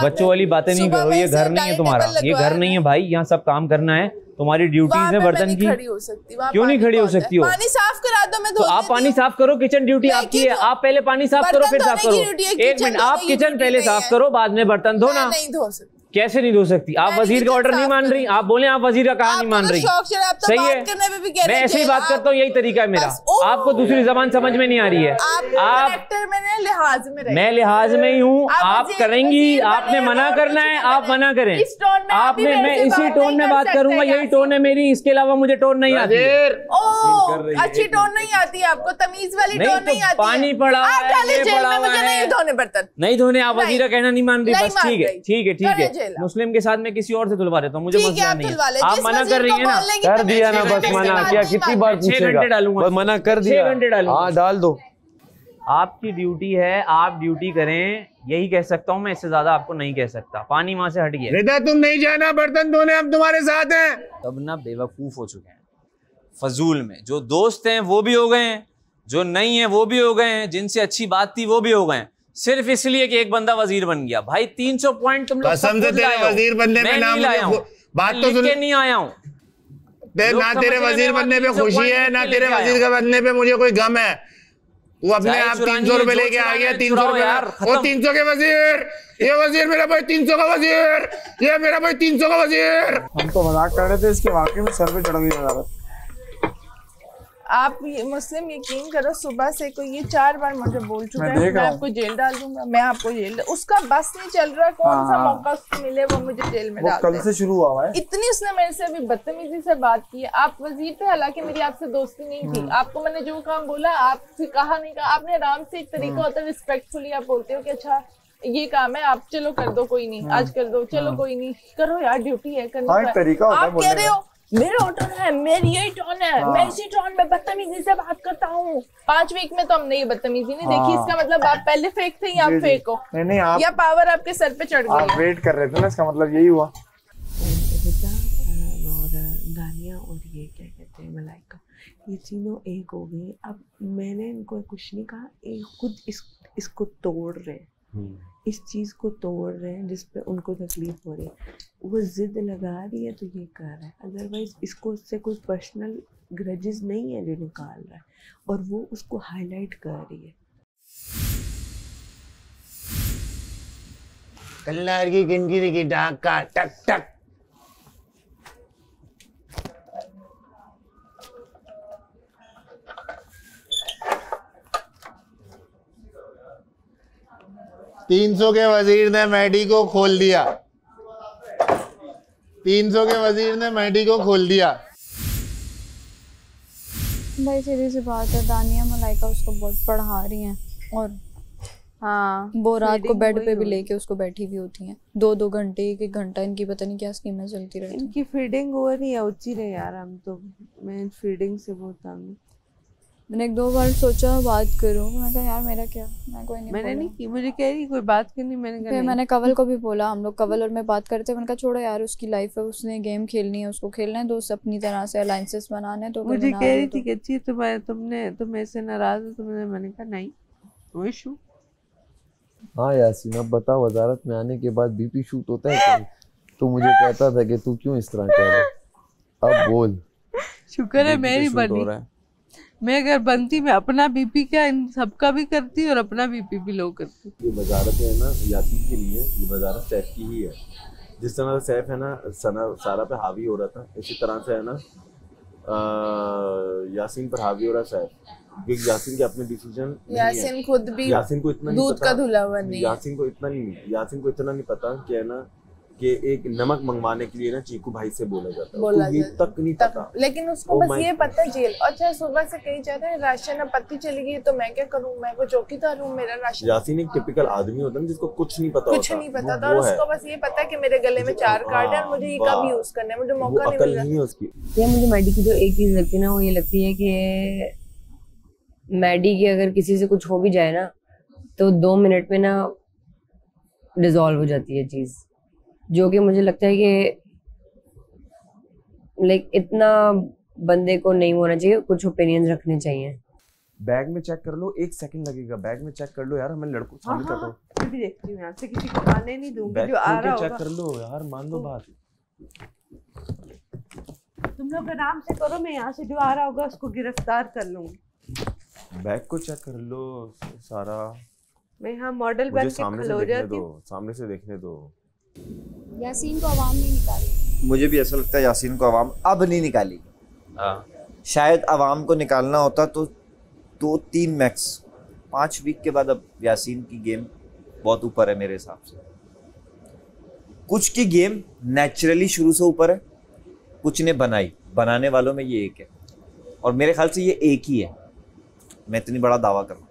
बच्चों वाली बातें नहीं करो, ये घर नहीं है तुम्हारा, ये घर नहीं है भाई। यहाँ सब काम करना है, तुम्हारी ड्यूटीज है बर्तन की। क्यों नहीं खड़ी हो सकती हो? पानी साफ करा दो, मैं तो आप पानी साफ करो, किचन ड्यूटी आपकी है। आप पहले पानी साफ करो फिर साफ करो। 1 मिनट, आप किचन पहले साफ करो, बाद में बर्तन धोना। नहीं धो सकती। कैसे नहीं धो सकती? आप वजीर का ऑर्डर नहीं मान रही, आप बोले आप वजीर का कहा नहीं मान रही। सही है, मैं ऐसे ही बात करता हूँ, यही तरीका है मेरा। आपको दूसरी जबान समझ में नहीं आ रही है। आप मैं लिहाज में ही हूँ, आप करेंगी, आपने मना करना है, आप मना करें। आपने मैं इसी टोन में बात करूंगा, यही टोन है मेरी, इसके अलावा मुझे टोन नहीं आती। अच्छी टोन नहीं आती आपको, तमीज वाली टोन नहीं आती। पानी पड़ा है, मुझे नहीं धोने बर्तन, नहीं धोने। आप वजीर का कहना नहीं मान रही, बस ठीक है ठीक है ठीक है। मुस्लिम के साथ मैं किसी और से धुलवा देता हूँ, मुझे मसला नहीं है। आप मना कर रही है ना, कर दिया ना, बस मना किया। कितनी बार पूछेगा? 6 घंटे डालूंगा, मना कर दिया। 6 घंटे डालूंगा। हाँ डाल दो। आपकी ड्यूटी है, आप ड्यूटी करें, यही कह सकता हूँ मैं, इससे ज्यादा आपको नहीं कह सकता। पानी वहां से हट गया। रिदा तुम नहीं जाना बर्तन धोने, हम तुम्हारे साथ हैं। तब ना बेवकूफ हो चुके हैं फजूल में। जो दोस्त हैं वो भी हो गए हैं, जो नहीं है वो भी हो गए हैं, जिनसे अच्छी बात थी वो भी हो गए हैं, सिर्फ इसलिए कि एक बंदा वजीर बन गया। भाई 300 पॉइंट तुम लोग कसम से तेरे वजीर बनने में नाम बात तो सुन नहीं आया हूँ। ना तेरे वजीर बनने पे खुशी है, ना तेरे वजीर का बनने पे मुझे कोई गम है। वो अपने आप 300 रुपए लेके आ गया। 300 रुपए, वो 300 के वजीर, ये वजीर मेरा भाई 300 का वजीर, ये मेरा भाई 300 का वजीर। हम तो मजाक कर रहे थे, इसके वाकई में सर पे चढ़ गई नजारत। आप ये मुस्लिम यकीन करो, सुबह से कोई ये 4 बार मुझे बोल चुका है मैं आपको जेल डाल दूंगा, मैं आपको जेल। उसका बस नहीं चल रहा, कौन सा मौका उसको मिले वो मुझे जेल में डाल दे। कल से शुरू हुआ है। इतनी उसने मेरे से अभी बदतमीजी से बात की है। आप वजीर थे, हालांकि मेरी आपसे दोस्ती नहीं थी। आपको मैंने जो काम बोला, आपसे कहा नहीं कहा, आपने आराम से एक तरीका होता है रिस्पेक्टफुली आप बोलते हो कि अच्छा ये काम है, आप चलो कर दो, कोई नहीं, आज कर दो, चलो कोई नहीं, करो यार, ड्यूटी है करनी। आप कह रहे हो मेरा टोन है, मेरी यही टोन है, मैं इसी टोन में बदतमीजी से बात करता हूँ। 5 वीक में तो हमने ये बदतमीजी नहीं देखी। इसका मतलब आप पहले फेक थे या आप फेक हो? नहीं आप, या पावर आपके सर पे चढ़ गई? आप वेट कर रहे थे ना, इसका मतलब यही हुआ। और दानिया और ये क्या कहते हैं मलाइका, ये तीनों एक हो गए। अब मैंने इनको कुछ नहीं कहा, खुद इसको तोड़ रहे हैं, इस चीज को तोड़ रहे हैं जिस पे उनको तकलीफ हो रही है। वो जिद लगा रही है तो ये कर रहा है, अदरवाइज इसको उससे कोई पर्सनल ग्रजेस नहीं है जो निकाल रहा है, और वो उसको हाईलाइट कर रही है। कल्लार की किनकिरी की डाक का टक टक। $300 के वजीर ने मैडी को खोल दिया। 300 के वजीर ने मैडी को खोल दिया। भाई सीधी सी बात है, दानिया मलाइका उसको बहुत पढ़ा रही हैं, और हाँ वो रात को बेड पे भी लेके उसको बैठी हुई होती हैं 2-2 घंटे 1-1 घंटा। इनकी पता नहीं क्या स्कीमें चलती रहती हैं। इनकी फीडिंग हो रही है, उच्ची रहे यार, हम तो मैं फीडिंग से बहुत तंग। मैंने 1-2 बार सोचा बात करूं, मैं कहा यार मेरा क्या, मैं कोई नहीं, मैंने नहीं की, मुझे कह रही कोई बात करनी, मैंने कहा मैंने कवल को भी बोला, हम लोग कवल और मैं बात करते, मैंने कहा छोड़ो यार, उसकी लाइफ है, उसने गेम खेलनी है, उसको खेलना है, दोस्त अपनी तरह से अलायंसेस बनाने। तो मुझे कह रही थी कि अच्छी तुम ऐसे नाराज हो, तो मैंने कहा नहीं, नो इशू। हाँ यासीन, अब बता, वजारत में आने के बाद बीपी शूट होता है? तो मुझे कहता था कि तू क्यों इस तरह कह रहा है, अब बोल। शुक्र है मेरी बनी, मैं अगर बनती मैं अपना बीपी क्या इन सबका भी करती और अपना बीपी भी लो करती। ये वजारत है ना यासीन के लिए, ये वजारत सैफ की ही है। जिस तरह से सैफ है ना सारा पे हावी हो रहा था, इसी तरह से है ना यासीन पर हावी हो रहा है सैफ, क्योंकि यासीन के अपने डिसीजन, यासीन खुद भी यासीन को इतना दूध का धुला हुआ नहीं, यासीन को इतना नहीं पता कि है ना कि एक नमक मंगवाने के लिए ना चीकू भाई से बोला जाता है, ये तक नहीं पता। लेकिन उसको बस ये पता है जेल। अच्छा सुबह से कहीं जाते हैं राशन अब पत्ती चली गई तो मैं क्या करूं, मैं को चौकीदार हूं, मेरा राशन। यासीन एक टिपिकल आदमी होता है जिसको कुछ नहीं पता, कुछ नहीं पता था, और उसको बस ये पता है कि मेरे गले में 4 कार्ड है और मुझे ये कब यूज करना है, मुझे मौका नहीं मिल रहा उसकी। ये मुझे मैडी की जो एक चीज लगती है ना, वो ये लगती है कि मैडी की अगर किसी से कुछ हो भी जाए ना तो 2 मिनट में ना डिसॉल्व हो जाती है चीज, जो कि मुझे लगता है कि लाइक इतना बंदे को नहीं होना चाहिए, कुछ ओपिनियन रखने चाहिए। बैग में चेक कर लो, 1 सेकंड लगेगा, बैग में चेक कर लो यार, हमें लड़कों सामने करता हूं, मैं भी देखती हूं, यहां से किसी को आने नहीं दूंगी, जो आ रहा होगा चेक कर लो यार, मान लो बात। तुम लोग आराम से करो, मैं यहां से जो आ रहा होगा उसको गिरफ्तार कर लूंगी। बैग को चेक कर लो सारा, मैं यहां मॉडल बैग के खलो जाती हूं, सामने से देखने दो। यासीन को आवाम नहीं निकाली। मुझे भी ऐसा लगता है यासीन को आवाम अब नहीं निकाली। शायद आवाम को निकालना होता तो 2-3 मैक्स 5 वीक के बाद। अब यासीन की गेम बहुत ऊपर है मेरे हिसाब से। कुछ की गेम नेचुरली शुरू से ऊपर है, कुछ ने बनाई, बनाने वालों में ये एक है और मेरे ख्याल से ये एक ही है। मैं इतनी बड़ा दावा कर रहा हूँ।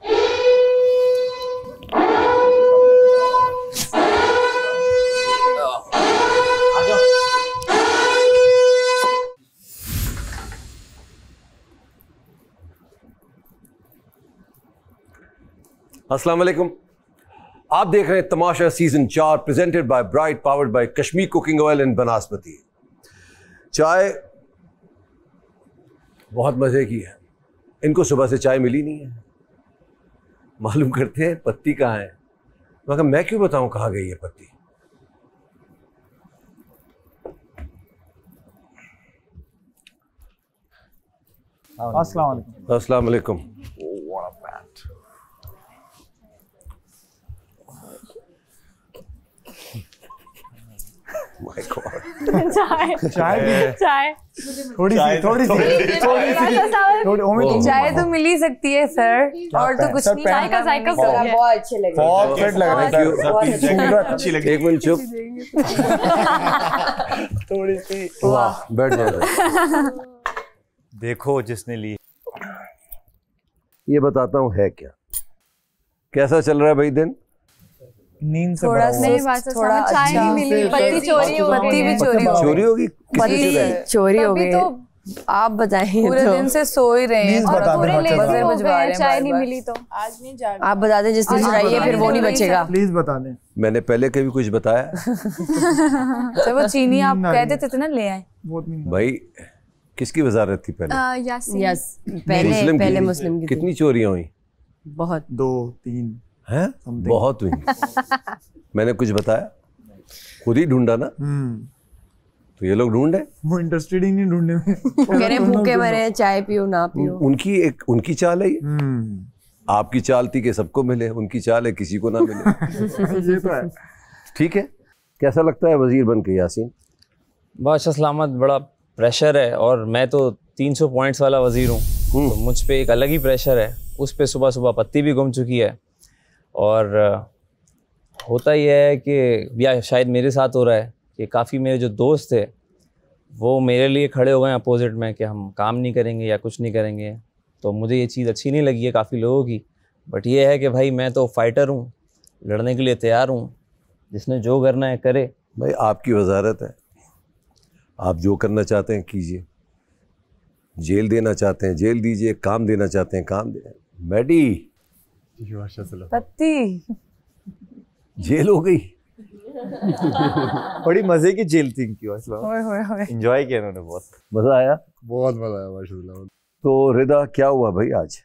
अस्सलाम वालेकुम, आप देख रहे हैं Tamasha season 4 presented by Bright, powered by Kashmir cooking oil and Banaspati. चाय बहुत मजे की है। इनको सुबह से चाय मिली नहीं है, मालूम करते हैं पत्ती कहाँ है। मगर मैं क्यों बताऊं कहाँ गई है पत्ती। अस्सलाम वालेकुम। चाय थोड़ी चाय तो मिल ही सकती है सर, और तो कुछ नहीं। चाय का जायका बहुत अच्छे लग रहे हैं। एक मिनट चुप। थोड़ी सी वाह, बैठ जाओ। देखो जिसने ली। ये बताता हूँ है क्या, कैसा चल रहा है भाई दिन। नींद से थोड़ा थोड़ा चाय नहीं मिली, पत्ती चोरी हो गई। पत्ती भी चोरी होगी, पत्ती चोरी हो गई। तो आप बताइए, पूरे दिन से सो ही रहे हैं और पूरे लेटे हो गए, चाय नहीं मिली। तो आज नहीं जाग, आप बता दें जिस दिन चुराइए फिर वो नहीं बचेगा। प्लीज बता दें। मैंने पहले कभी कुछ बताया? तो वो चीनी आप कहते थे ना ले आए। भाई किसकी वजारत थी पहले? यस, पहले मुस्लिम की। कितनी चोरियां हुई? बहुत। 2-3 हैं? बहुत हुई। मैंने कुछ बताया? खुद ही ढूंढा ना। तो ये लोग ढूंढे, वो इंटरेस्टेड ही नहीं ढूंढने में। कह रहे भूखे मरे, चाय पियो ना पियो। उनकी चाल है। आपकी चाल थी कि सबको मिले, उनकी चाल है किसी को ना मिले। ये तो है। ठीक है, कैसा लगता है वजीर बन के यासीन? बादशाह सलामत, बड़ा प्रेशर है और मैं तो 300 पॉइंट्स वाला वजीर हूँ, तो मुझ पे एक अलग ही प्रेशर है। उस पे सुबह सुबह पत्ती भी गुम चुकी है और होता ही है कि या शायद मेरे साथ हो रहा है कि काफ़ी मेरे जो दोस्त थे वो मेरे लिए खड़े हो गए अपोजिट में कि हम काम नहीं करेंगे या कुछ नहीं करेंगे। तो मुझे ये चीज़ अच्छी नहीं लगी है काफ़ी लोगों की, बट ये है कि भाई मैं तो फाइटर हूँ, लड़ने के लिए तैयार हूँ, जिसने जो करना है करे। भाई आपकी वजारत है, आप जो करना चाहते हैं कीजिए। जेल देना चाहते हैं जेल दीजिए, काम देना चाहते हैं काम दें। मैडी पत्ती जेल हो गई। बड़ी मजे की जेल थी इनकी। एंजॉय किया इन्होंने, बहुत मजा आया। बहुत मजा आया माशाल्लाह। तो रिदा क्या हुआ भाई आज?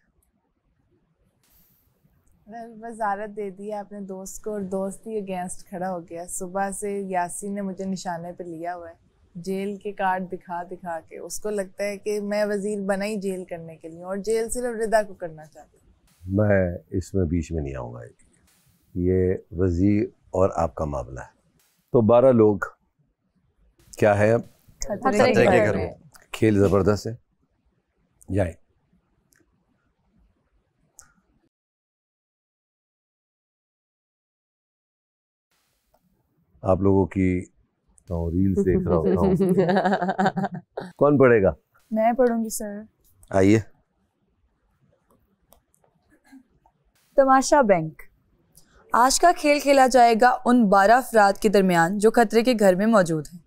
वजारत दे दी अपने दोस्त को और दोस्त ही अगेंस्ट खड़ा हो गया। सुबह से यासीन ने मुझे निशाने पे लिया हुआ है, जेल के कार्ड दिखा दिखा के। उसको लगता है कि मैं वजीर बना ही जेल करने के लिए, और जेल सिर्फ रिदा को करना चाहता है। मैं इसमें बीच में नहीं आऊँगा, ये वजीर और आपका मामला है। तो 12 लोग क्या है अब? खतरे के घर में। खेल जबरदस्त है, जाए। आप लोगों की तो रील्स देख रहा होता हूँ। कौन पढ़ेगा? मैं पढ़ूंगी सर। आइए। तमाशा बैंक। आज का खेल खेला जाएगा उन 12 अफराद के दरमियान जो खतरे के घर में मौजूद हैं।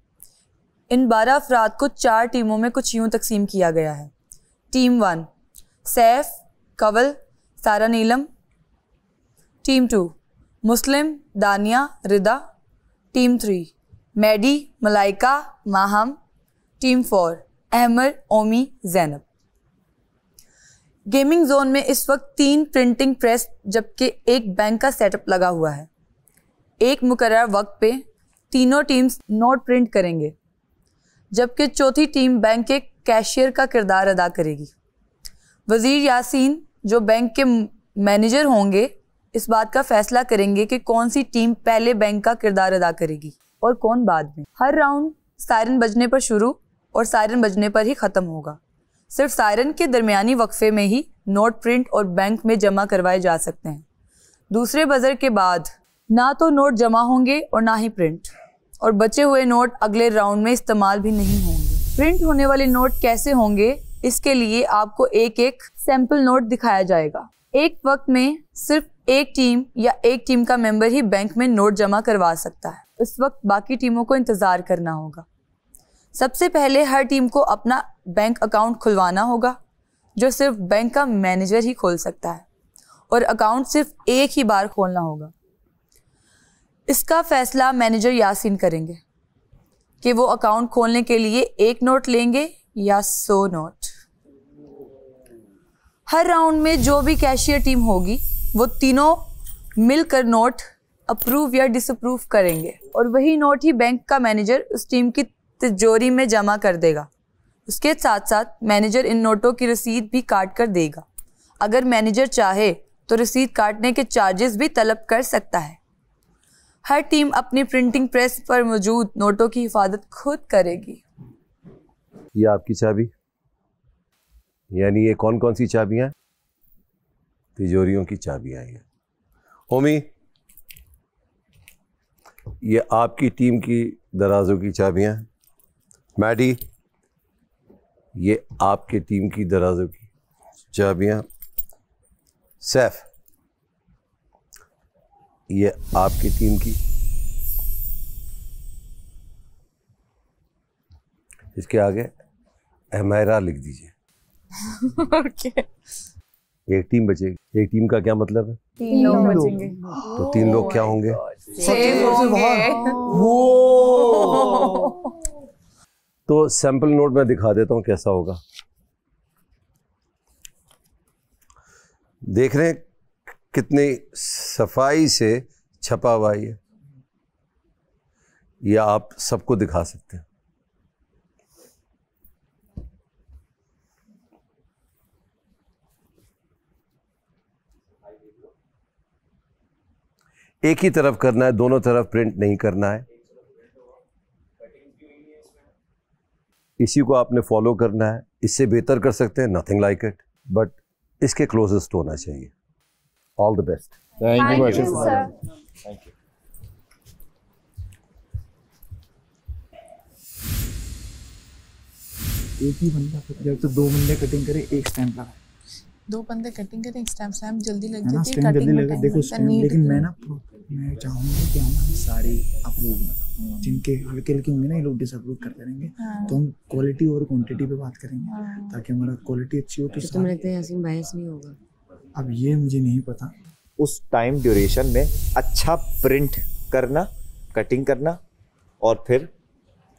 इन 12 अफराद को 4 टीमों में कुछ यूं तकसीम किया गया है। टीम 1 सैफ, कंवल, सारा नीलम। Team 2 Muslim, Dania, Rida. Team 3 Maddy, Malaika, Maham. Team 4 Ahmad, Omi, Zainab. Gaming zone में इस वक्त 3 प्रिंटिंग प्रेस जबकि एक बैंक का सेटअप लगा हुआ है। एक मुकर्रर वक्त पे तीनों टीम्स नोट प्रिंट करेंगे, जबकि चौथी टीम बैंक के कैशियर का किरदार अदा करेगी। वजीर यासीन जो बैंक के मैनेजर होंगे इस बात का फैसला करेंगे कि कौन सी टीम पहले बैंक का किरदार अदा करेगी। और कौन बाद में। हर राउंड सायरन बजने पर शुरू और सायरन बजने पर ही ख़त्म होगा। सिर्फ सायरन के दरमियानी वक्फे में ही नोट प्रिंट और बैंक में जमा करवाए जा सकते हैं। दूसरे बजर के बाद ना तो नोट जमा होंगे और ना ही प्रिंट, और बचे हुए नोट अगले राउंड में इस्तेमाल भी नहीं होंगे। प्रिंट होने वाले नोट कैसे होंगे, इसके लिए आपको एक एक सैंपल नोट दिखाया जाएगा। एक वक्त में सिर्फ एक टीम या एक टीम का मेंबर ही बैंक में नोट जमा करवा सकता है। इस वक्त बाकी टीमों को इंतज़ार करना होगा। सबसे पहले हर टीम को अपना बैंक अकाउंट खुलवाना होगा, जो सिर्फ बैंक का मैनेजर ही खोल सकता है, और अकाउंट सिर्फ एक ही बार खोलना होगा। इसका फैसला मैनेजर यासीन करेंगे कि वो अकाउंट खोलने के लिए 1 नोट लेंगे या 100 नोट। हर राउंड में जो भी कैशियर टीम होगी वो तीनों मिलकर नोट अप्रूव या डिसअप्रूव करेंगे, और वही नोट ही बैंक का मैनेजर उस टीम की तिजोरी में जमा कर देगा। उसके साथ साथ मैनेजर इन नोटों की रसीद भी काट कर देगा। अगर मैनेजर चाहे तो रसीद काटने के चार्जेस भी तलब कर सकता है। हर टीम अपनी प्रिंटिंग प्रेस पर मौजूद नोटों की हिफाजत खुद करेगी। ये आपकी चाबी, यानी ये कौन कौन सी चाबियां? तिजोरियों की चाबियां हैं। होमी, ये आपकी टीम की दराजों की चाबियां हैं। मैडी, ये आपके टीम की दराजों की चाबियां। सैफ, ये आपकी टीम की। इसके आगे अहमैरा लिख दीजिए। ओके। एक टीम बचेगी। एक टीम का क्या मतलब है? 3 लोग बचेंगे। तो 3 लोग क्या होंगे? सेव होंगे। तो सैंपल नोट मैं दिखा देता हूं कैसा होगा। देख रहे हैं कितनी सफाई से छपा हुआ है। ये आप सबको दिखा सकते हैं। एक ही तरफ करना है, दोनों तरफ प्रिंट नहीं करना है। इसी को आपने फॉलो करना है। इससे बेहतर कर सकते हैं, नथिंग लाइक इट, बट इसके क्लोजेस्ट होना चाहिए। All the best. Thank you sir. Thank you. एक ही बंदा जब तो 2 बंदे कटिंग करे, एक स्टैंप लगाए। 2 बंदे कटिंग करें, एक स्टैम्प जल्दी लग है ना, जाती है। स्टैंप जल्दी कटिंग में लगा। टाइम देखो लगता है, स्टैंप, नीट लेकिन मैं करना। ना मैं चाहूंगा कि हमारे सारे अप्रूव हों। जिनके हल्के हल्के होंगे ना, ये लोग डिसअप्रूव करते रहेंगे। हाँ। तो हम क्वालिटी और क्वांटिटी पे बात करेंगे, ताकि हमारा क्वालिटी अच्छी हो। तो तो तुम्हें लगता है यासीन बायस नहीं होगा? अब ये मुझे नहीं पता। उस टाइम ड्यूरेशन में अच्छा प्रिंट करना, कटिंग करना, और फिर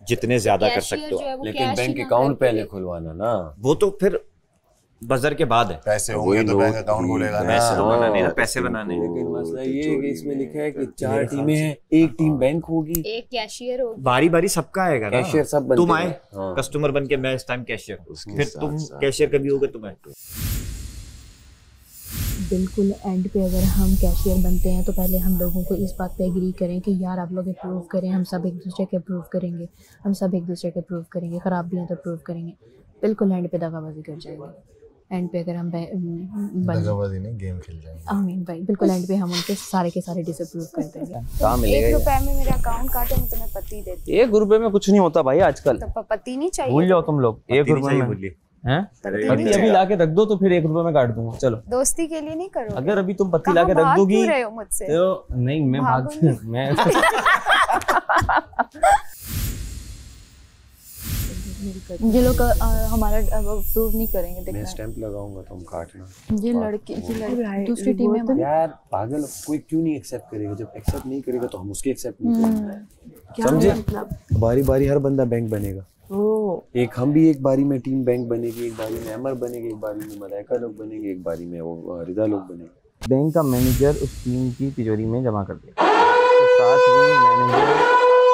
जितने ज्यादा कर सकते हो। लेकिन बैंक अकाउंट पहले खुलवाना ना, वो तो फिर बजर के बाद है। पैसे होंगे तो बैंक अकाउंट खुलेगा ना। पैसे तो बनाने हैं, पैसे बनाने हैं। लेकिन मसला ये है कि इसमें लिखा है कि 4 टीमें हैं, एक टीम बैंक होगी, एक कैशियर होगी। बारी बारी सबका आएगा ना। कैशियर सब बनते तुम हैं। आए हाँ। कस्टमर बन के, मैं इस टाइम कैशियर, फिर तुम कैशियर कभी होगे, तुम आए। बिल्कुल एंड पे अगर हम कैशियर बनते हैं तो पहले हम लोगों को इस बात पे एग्री करें कि यार आप लोग अप्रूव करें, हम सब एक दूसरे के अप्रूव करेंगे, हम सब एक दूसरे के अप्रूव करेंगे, ख़राब भी हैं तो अप्रूव करेंगे। बिल्कुल एंड पे दगाबाजी कर जाएंगे। एंड पे अगर हम दगाबाजी नहीं, गेम खेल जाएंगे। आमीन भाई, बिल्कुल एंड पे हम उनके सारे के सारे डिसअप्रूव कर देंगे। कहाँ मिलेगा 1 रुपए में मेरा अकाउंट काटे, मैं तुम्हें पति देती 1 रुपए में कुछ नहीं होता भाई आजकल। तो पति नहीं चाहिए? भूल जाओ तुम लोग। 1 रुपए में हैं? पति अभी ला के रख दो तो फिर 1 रुपए में काट दूंगा। चलो, दोस्ती के लिए नहीं करो। अगर अभी तुम पति ला के रख दोगी क्यों रहे हो मुझसे? तो नहीं, मैं भाग मैं ये लोग हमारा अप्रूव नहीं करेंगे। मैं देखना स्टैंप लगाऊंगा, तुम काटना। ये लड़की दूसरी टीम में हमारी। यार पागल, कोई क्यों नहीं एक्सेप्ट करेगा? जब एक्सेप्ट नहीं करेगा तो हम उसके एक्सेप्ट नहीं करेंगे। क्या समझे? मतलब? बारी बारी हर बंदा बैंक बनेगा। एक हम भी एक बारी में टीम बैंक बनेगी, एक बारी में अमर बनेगी, एक बारी में मलाइका लोग बनेंगे, एक बारी में वो रिदा लोग बनेंगे। बैंक का मैनेजर उस टीम की तिजोरी में जमा कर देगा। तो साथ में मैनेजर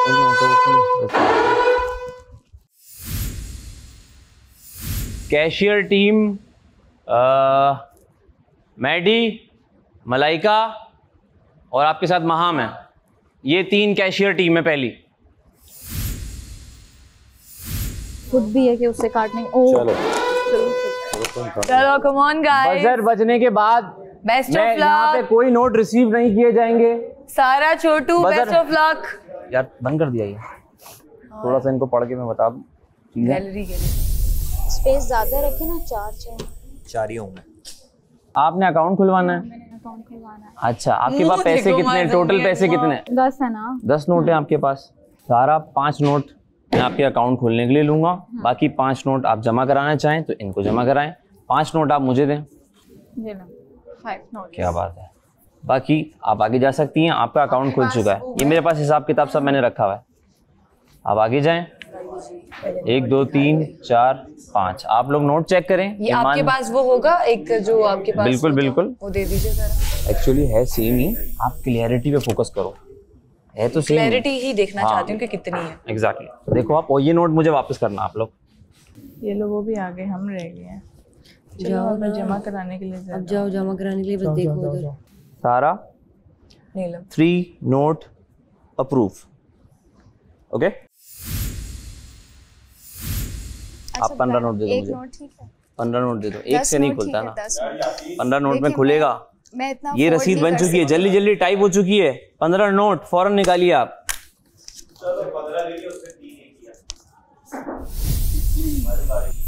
इन नोटों की रसीद। कैशियर टीम मैडी, मलाइका और आपके साथ महाम है। ये 3 कैशियर टीम है पहली। खुद भी है कि उससे काटने चलो चलो कम ऑन गाइस, बजर बजने के बाद बेस्ट मैं ऑफ यहाँ पे लक। कोई नोट रिसीव नहीं किए जाएंगे। सारा छोटू बजर- बेस्ट ऑफ लक। यार बंद कर दिया ये, थोड़ा सा इनको पढ़ के मैं बता दूं चीजें। गैलरी स्पेस ज्यादा रखे ना, 4 चाहिए। 4 ही होंगे। आपने अकाउंट खुलवाना है? अकाउंट खुलवाना है। अच्छा, आपके पास पैसे कितने, टोटल पैसे कितने? 10 है ना। 10 नोट है आपके पास। सारा 5 नोट मैं आपके अकाउंट खोलने के लिए लूंगा, बाकी 5 नोट आप जमा कराना चाहें तो इनको जमा कराएं, 5 नोट आप मुझे दें। ये लो 5 नोट। क्या बात है। बाकी आप आगे जा सकती हैं, आपका अकाउंट खुल चुका है। ये मेरे पास हिसाब किताब सब मैंने रखा हुआ है। आप आगे जाएं। 1 2 3 4 5 आप लोग नोट चेक करें। ये आपके पास वो होगा एक जो आपके पास बिल्कुल बिल्कुल, वो दे दीजिए जरा। एक्चुअली है सेम ही, आप क्लियरिटी पे फोकस करो, है तो सेम। क्लैरिटी ही देखना हाँ। चाहती हूँ कि कितनी है। एग्जैक्टली देखो आप, और ये नोट मुझे वापस करना आप लोग। ये लोग वो भी आ गए, हम रह गए हैं। चलो जाओ मैं ना। जमा कराने के लिए अब जाओ जमा कराने के लिए, बस देखो उधर। सारा नीलम 3 नोट अप्रूव। ओके, आप 15 नोट दे दो एक मुझे। नोट ठीक है। 15 नोट दे दो, एक 10 से नहीं नोट खुलता ठीक ना। है, 10 नोट। 15 नोट में देखिए, खुलेगा। मैं इतना ये afford रसीद नहीं बन कर चुकी है, सकती। जल्दी जल्दी टाइप हो चुकी है। 15 नोट फौरन निकालिए आप।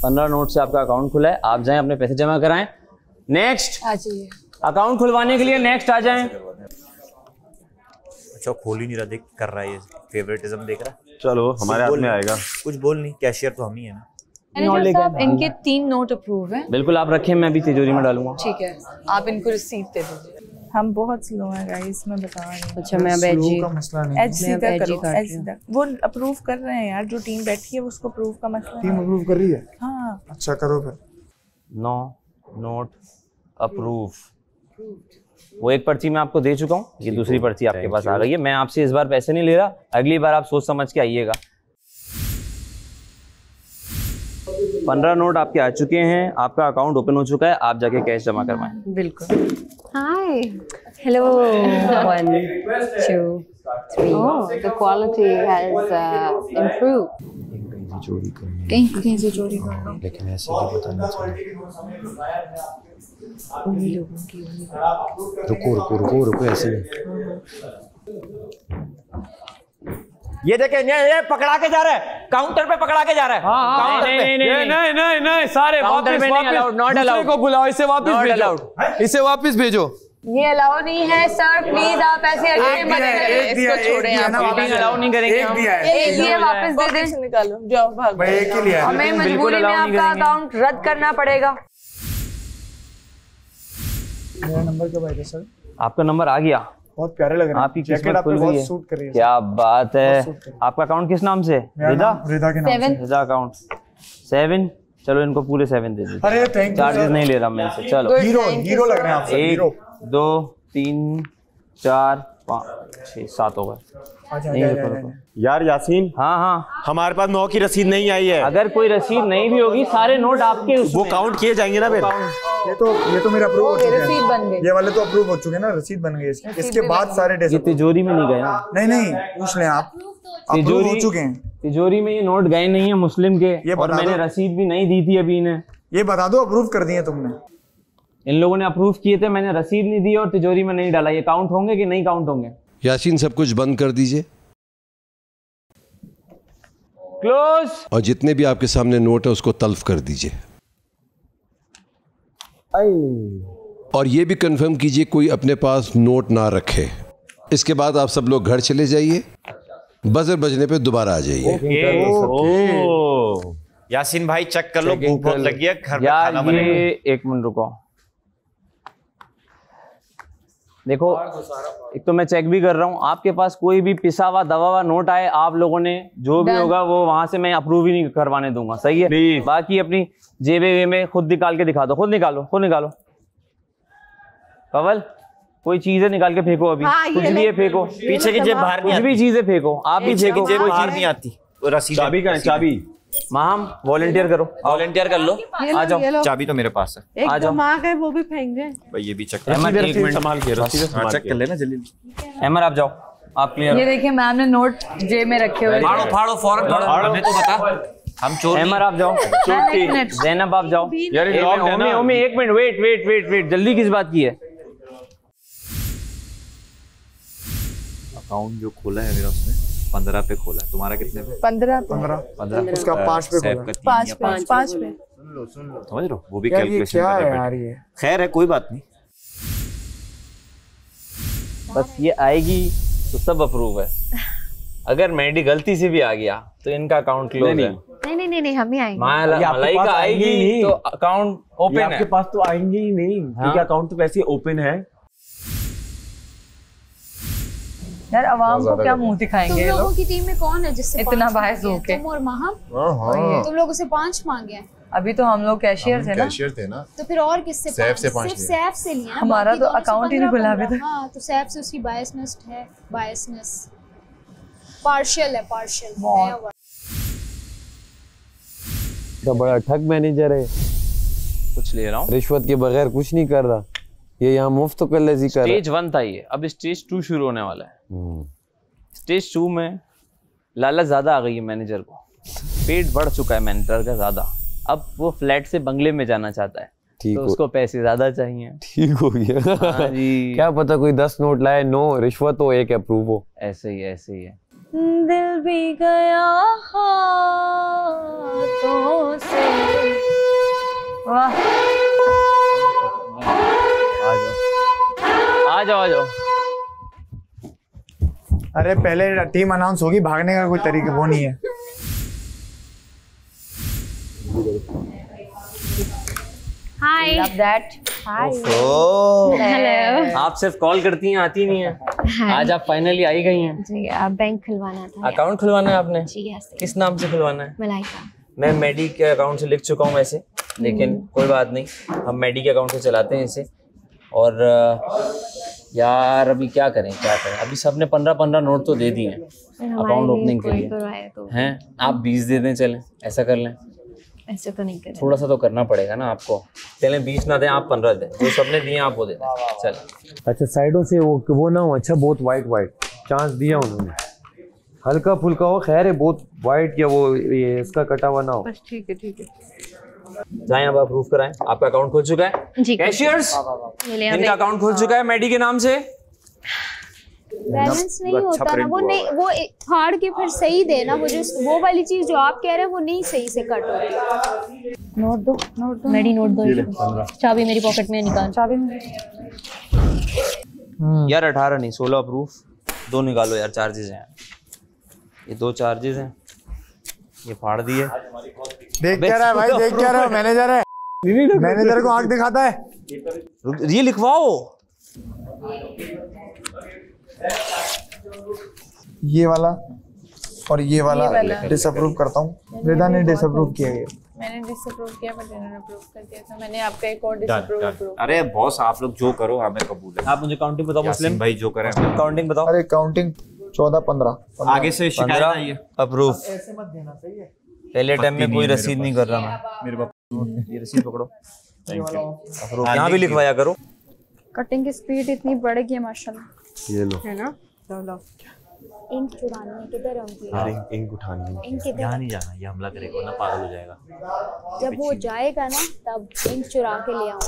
15 नोट से आपका अकाउंट खुला है, आप जाएं अपने पैसे जमा कराएं। नेक्स्ट आ जाइए। अकाउंट खुलवाने के लिए नेक्स्ट आ जाएं। अच्छा खोल ही नहीं रहा, देख कर रहा है ये फेवरेटिज्म देख रहा है। चलो हमारे हाथ में आएगा। कुछ बोल नहीं, कैशियर तो हम ही है ना। मैनेजर साहब इनके 3 नोट अप्रूव हैं। बिल्कुल आप रखें, मैं भी तिजोरी में डालूंगा। ठीक है, आप इनको रिसीव दे दीजिए। हम बहुत स्लो हैं गाइस, मैं बता रही हूँ। अच्छा, मैं अब स्लो एजी का मसला नहीं एज है। सीधा मैं करो, काट एज रही सीधा। वो अप्रूव कर रहे हैं यार, जो टीम बैठी है उसको अप्रूव का मसला टीम नहीं। अप्रूव कर रही है। हाँ अच्छा करो फिर। 9 नोट अप्रूव। वो एक पर्ची मैं आपको दे चुका हूँ, ये दूसरी पर्ची आपके पास आ गई है। मैं आपसे इस बार पैसे नहीं ले रहा, अगली बार आप सोच समझ के आइएगा। 15 नोट आपके आ चुके हैं, आपका अकाउंट ओपन हो चुका है, आप जाके कैश जमा करवाएं। बिल्कुल। Hi. Hello 1 2 3 Oh, the quality has improved. कहीं से चोरी कर लो। लेकिन ऐसे तो पता नहीं चला। उन्हीं लोगों की रुको रुको रुको रुको, ऐसे नहीं। ये देखें, ये पकड़ा के जा रहा है, काउंटर पे पकड़ा के जा रहा है। काउंटर पे। नहीं, सारे काउंटर पे नहीं अलाउड, नॉट अलाउड। को बुलाओ, इसे वापस भेजो, इसे वापस भेजो। ये अलाउ नहीं है सर, प्लीज आप ऐसे अकेले मत करिए, इसको छोड़ें आप। मीटिंग अलाउ नहीं करेंगे हम। एक दिए वापस दे दें। निकालो, जाओ भाग। एक ही लिया। हमें मजबूरी में आपका अकाउंट रद्द करना पड़ेगा। मेरा नंबर कब आएगा सर? आपका नंबर आ गया, बहुत प्यारे लग रहे हैं। आपकी जैकेट किस्मत आप पे खुल बहुत गई है। सूट कर रही है। क्या बात है। बहुत सूट कर रही आपका अकाउंट किस नाम से? मेरा रिदा? नाम रिदा के नाम से। रिदा अकाउंट 7। चलो इनको पूरे 7 दे दीजिए। अरे थैंक यू। चार्जेस नहीं ले रहा मैं इनसे। चलो हीरो हीरो लग रहे हैं आप सर, 1 हीरो। 2 3 4 5 6 7 हो गए। नहीं, रुको, रुको। यार यासीन, हाँ हमारे पास 9 की रसीद नहीं आई है। अगर कोई रसीद नहीं भी होगी, सारे नोट आपके वो उसमें। काउंट किए जाएंगे ना फिर। ये तो मेरा अप्रूव हो चुके रसीद बन गई। हैं। ये वाले तो अप्रूव हो चुके हैं ना, रसीद बन गई इसकी। इसके बाद सारे ये डेज तिजोरी में नहीं गए ना। नहीं पूछ लें आप, अप्रूव हो चुके हैं। तिजोरी में ये नोट गए नहीं है मुस्लिम के, ये और बता मैंने दो। रसीद भी नहीं दी थी अभी इन्हें। ये बता दो अप्रूव कर दिए तुमने। इन लोगों ने अप्रूव किए थे, मैंने रसीद नहीं दी और तिजोरी में नहीं डाला। ये काउंट होंगे कि नहीं काउंट होंगे? यासीन सब कुछ बंद कर दीजिए, क्लोज। और जितने भी आपके सामने नोट है उसको तल्फ कर दीजिए। और ये भी कंफर्म कीजिए कोई अपने पास नोट ना रखे। इसके बाद आप सब लोग घर चले जाइए, बजर बजने पे दोबारा आ जाइए। यासीन भाई चेक कर लो, भूख बहुत लगी है, घर में यार खाना बनेगा। ये 1 मिनट रुको, देखो एक तो मैं चेक भी कर रहा हूँ, आपके पास कोई भी पिसा हुआ दबा हुआ नोट आए, आप लोगों ने जो भी होगा वो वहां से मैं अप्रूव ही नहीं करवाने दूंगा। सही है? बाकी अपनी जेबे में खुद निकाल के दिखा दो, खुद निकालो। पवल कोई चीजें निकाल के फेंको अभी। कुछ भी है फेंको, पीछे की जेब बाहर नहीं कुछ भी आती। चीजें फेंको, आप भी फेंको। जेब कोई बाहर चीज नहीं आती। वो रसीद चाबी कहाँ है? चाबी माम वॉलंटियर करो, वॉलंटियर कर लो। आ जाओ। चाबी तो मेरे पास है। आ जाओ। दिमाग है वो भी फेंक दे। भाई ये भी चेक अहमद, एक मिनट संभाल के, रसीद संभाल चेक के। कर लेना जल्दी। अहमद आप जाओ, आप क्लियर। ये देखिए मैम ने नोट जेब में रखे हुए। फाड़ो फौरन फाड़ो, हमें तो बता। हम चोर एमर आप जाओ, जैनब आप जाओ। यार ये लॉक है ना। ओमी एक मिनट, वेट, जल्दी किस बात की है? अकाउंट जो खोला है मेरा उसने 15 पे खोला है, तुम्हारा कितने पे? 15 उसका 5 पे खोला। 5 पे सुन लो समझ रहे हो, वो भी यार ये कैलकुलेशन क्या करना है यार पड़ेगा। ये? खैर है, कोई बात नहीं। बस ये आएगी तो सब अप्रूव है। अगर मैडी गलती से भी आ गया तो इनका अकाउंट क्लोज है। नहीं हम ही आएंगे। मलाइका आएगी तो अकाउंट ओपन है। आपके पास तो आएंगे ही नहीं, क्योंकि अकाउंट तो वैसे ही ओपन है। यार अवाम को क्या मुंह दिखाएंगे तुम ये लोगों लोग? की टीम में कौन है जिससे इतना 5 बायस मांगे हैं? होके। तुम और महम, हाँ। तुम लोगों से 5 मांगे हैं। अभी तो हम लोग कैशियर थे ना। कैशियर थे ना। तो फिर और किससे? सैफ से 5 सिर्फ लिए। सैफ से लिए ना। हमारा बाकी तो दोनों से अकाउंट ही नहीं 15, खुला अभी 15। तक। हाँ, तो सैफ से उसकी बायसनेस है, पार्शियल है, पार्शियल। तो बड़ा ठग मैनेजर है, कुछ ले रहा हूँ। रिश्वत के बगैर कुछ नहीं कर रहा। ये यहाँ मुफ्त कल्लेजी कर रहा है। स्टेज 1 था ये, अब स्टेज 2 शुरू होने वाला है। स्टेज 2 में लालच ज्यादा आ गई है मैनेजर को, पेट बढ़ चुका है मैनेजर का ज्यादा। अब वो फ्लैट से बंगले में जाना चाहता है, ठीक तो हो- उसको पैसे ज्यादा चाहिए। ठीक हो गया। हाँ जी। क्या पता कोई 10 नोट लाए, 9 रिश्वत हो, 1 अप्रूव हो। ऐसे ही है। दिल भी गया हाथों से। वाह, आ जाओ। अरे पहले टीम अनाउंस होगी, भागने का कोई तरीका वो नहीं है। Hi. Love that. Hi. Hello. आप सिर्फ कॉल करती हैं, आती नहीं है। आज आप फाइनली आई गई हैं। जी, आप बैंक खुलवाना था। अकाउंट खुलवाना है आपने? जी यस। किस नाम से खुलवाना है? मलाइका। मैं मैडी के अकाउंट से लिख चुका हूँ वैसे, लेकिन कोई बात नहीं, हम मैडी के अकाउंट से चलाते हैं इसे। और यार अभी क्या करें। अभी सबने 15 नोट तो दे दिए हैं अकाउंट ओपनिंग के लिए हैं। आप 20 दे दें, चलें ऐसा कर लें। ऐसे तो नहीं करें। थोड़ा सा तो करना पड़ेगा ना आपको। चलें 20 ना दें, आप 15 दें। जो सबने दिए आप वो दे दें। चलें। अच्छा साइडों से वो ना हो, अच्छा बहुत वाइट चांस दिया उन्होंने, हल्का फुल्का हो। खैर है, बहुत वाइट या वो ये इसका कटा हुआ ना हो। बस ठीक है। जाएं अब अप्रूव कराएं। आपका अकाउंट खुल चुका है जी। कैशियर्स, ये ले इनका अकाउंट खुल चुका है मैडी के नाम से। बैलेंस नहीं होता ना, वो नहीं, वो फाड़ के फिर सही देना। वो वाली चीज जो आप कह रहे हैं वो नहीं सही से कट होती। नोट दो मेरी, नोट दो। चाबी मेरी पॉकेट में निकाल। चाबी यार 18 नहीं 16 अप्रूव। 2 निकालो यार, चार्जेस हैं ये 2 चार्जेस हैं, ये फाड़ दिए। देख क्या रहा है भाई, देख क्या रहा है? मैनेजर है, मैनेजर को आंख दिखाता है। ये लिखवाओ। ये वाला और ये वाला डिसअप्रूव करता हूँ। रिदा ने डिसअप्रूव किया है। मैंने डिसअप्रूव किया, बट इन्होंने अप्रूव कर दिया था। मैंने आपका एक और डिसअप्रूव अप्रूव। अरे बॉस, आप लोग जो करो हमें कबूल है। आप मुझे काउंटिंग बताओ मुस्लिम भाई, जो करें काउंटिंग बताओ। अरे काउंटिंग 14-15 आगे से शिकायत आई है। अप्रूव। ऐसे मत देना, सही है? पहले टाइम में कोई रसीद नहीं कर रहा मैं। मेरे पास ये रसीद पकड़ो। Thank you. अप्रूव यहाँ भी लिखवाया करो। कटिंग की स्पीड इतनी बढ़ गई है माशाल्लाह। ये लो, है ना? चलो इंक चुरानी है, किधर है उनकी? अरे इंक उठानी है। इंक किधर? यहाँ नहीं जाना, ये हमला करेगा वरना पागल हो जाएगा। जब वो जाएगा ना तब इंक चुरा के ले आऊँ।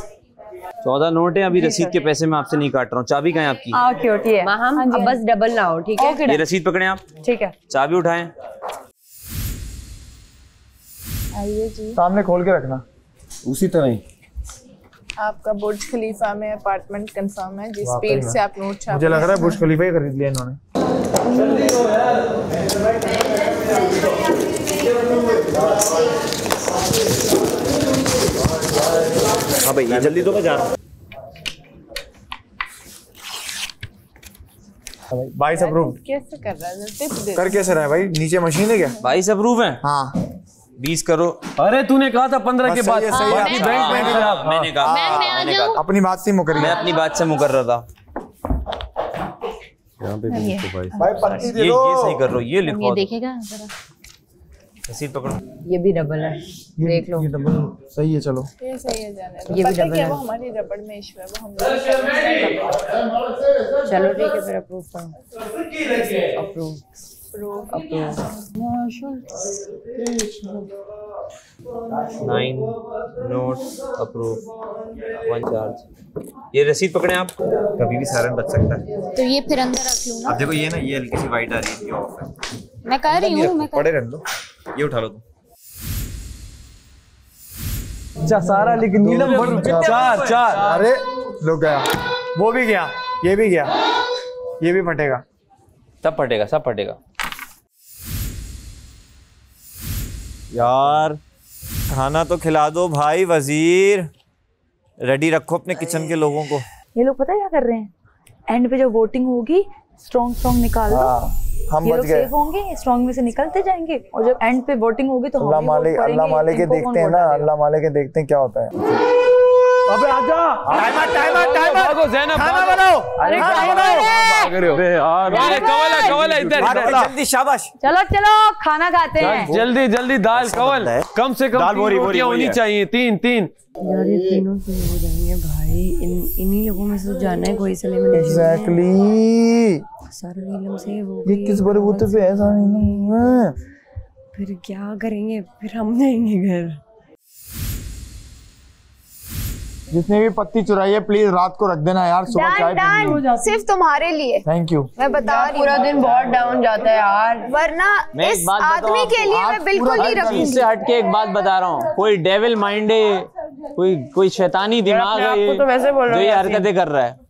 14 नोट है। अभी रसीद के पैसे मैं आपसे नहीं काट रहा हूँ। चाबी कहाँ है आपकी? क्यूट है। हम अब बस डबल ना हो, ठीक है? ये रसीद पकड़े आप, ठीक है। चाबी उठाएं। आइए जी। सामने खोल के रखना उसी तरह ही। आपका बुर्ज खलीफा में अपार्टमेंट कंफर्म है, जिस स्पीड से आप नोट छाप मुझे लग रहा है बुर्ज खलीफा ही खरीद लिया इन्होंने। हाँ भाई, जल्दी तो मैं जा रहा हूँ। 22 अप्रूव कैसे कर रहा है? टिप दे। कर कैसे रहा है भाई? नीचे मशीन है क्या? 22 अप्रूव है। हाँ 20 करो। अरे तूने कहा था 15 के बस बाद। सही है, सही है। बाकी बैंक मैंने कहा अपनी बात से मुकर मैं अपनी बात से मुकर रहा था। यहाँ पे भी इसको 22। भाई पत्ती दे ये दो। सही कर रहे हो, ये लिखवा दो। देखेगा जरा। रसीद पकड़ो। ये भी डबल है, देख लो। ये डबल सही है, चलो। ये सही है, जाने दो। ये भी पता डबल क्या, है। वो हमारी रबड़ में इशू है, वो हम चलो ठीक है, फिर अप्रूव करो। Approve. Nine notes approve 1 charge. ये रसीद पकड़े आप। कभी भी सायरन बच सकता है। तो ये फिर अंदर रख लूँ ना? अब देखो ये ना, ये हल्की सी वाइट आ रही है, ये ऑफ है। मैं कर रही हूँ, मैं पड़े रख लो, ये उठा लो तुम। सारा लेकिन नीलम भर 4 अरे लोग गया, वो भी गया, ये भी गया, ये भी फटेगा। सब फटेगा, सब फटेगा। यार खाना तो खिला दो भाई वजीर, रेडी रखो अपने किचन के लोगों को। ये लोग पता है क्या कर रहे हैं? एंड पे जब वोटिंग होगी स्ट्रॉन्ग निकाल दो, हम ये बच लोग गए। सेफ होंगे, स्ट्रॉन्ग में से निकलते जाएंगे, और जब एंड पे वोटिंग होगी तो अल्लाह मालिक के देखते हैं ना, अल्लाह मालिक के देखते हैं क्या होता है। अबे आजा, टाइमर भागो ज़ैनब, खाना बनाओ, अरे खाना बनाओ। भाग रहे हो यार, कवल है इधर जल्दी, शाबाश। चलो खाना खाते हैं। जल्दी दाल कवल, कम से कम दाल 3 बोरी रोटियां होनी चाहिए, 3। यार ये तीनों से हो जाएंगे भाई, इन्हीं लोगों में से तो जाना है कोई सले में। एग्जैक्टली, सारा नीलम से वो ये किस बलबूते पे ऐसा नहीं है। फिर क्या करेंगे, फिर हम जाएंगे घर। जिसने भी पत्ती चुराई है प्लीज रात को रख देना यार, सुबह चाय पीनी है। सिर्फ तुम्हारे लिए। Thank you. मैं बता रही हूँ, पूरा दिन बहुत डाउन जाता है यार, वरना मैं एक इस बात बताऊं आदमी के लिए मैं बिल्कुल नहीं चीज रखूंगी। से हट के एक बात बता रहा हूँ, कोई डेविल माइंड है, कोई शैतानी दिमाग है ये, तो वैसे बोल रहा जो ये हूँ हरकतें कर रहा है।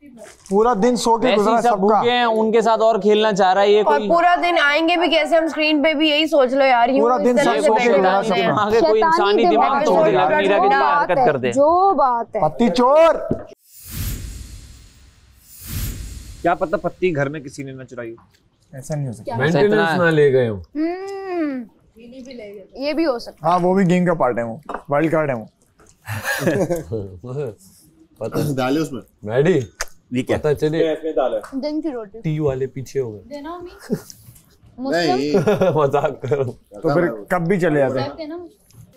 पूरा दिन सो के गुजरा सब सबका। भूखे हैं, उनके साथ और खेलना चाह रहा है ये और कोई। पूरा दिन आएंगे भी कैसे हम स्क्रीन पे भी, यही सोच लो यार। पूरा दिन इस तरह से सो के बैठे गुजरा रहते हैं। दिमाग है, कोई इंसानी दिमाग तोड़ दे यार, मीरा की तरह हरकत कर दे। जो बात है, पत्ती चोर। क्या पता पत्ती घर में किसी ने न चुराई हो। ऐसा नहीं हो सकता, मेंटेनेंस ना ले गए हो। ये भी हो सकता हाँ वो भी गेम का पार्ट है, वो वाइल्ड कार्ड है वो। पता डाले उसमें मैडी, ये क्या पता चले है। दिन की रोटी टी वाले पीछे हो गए। देना अम्मी। मुस्लिम मजाक करो। तो फिर कब भी चले जाते हैं। देना।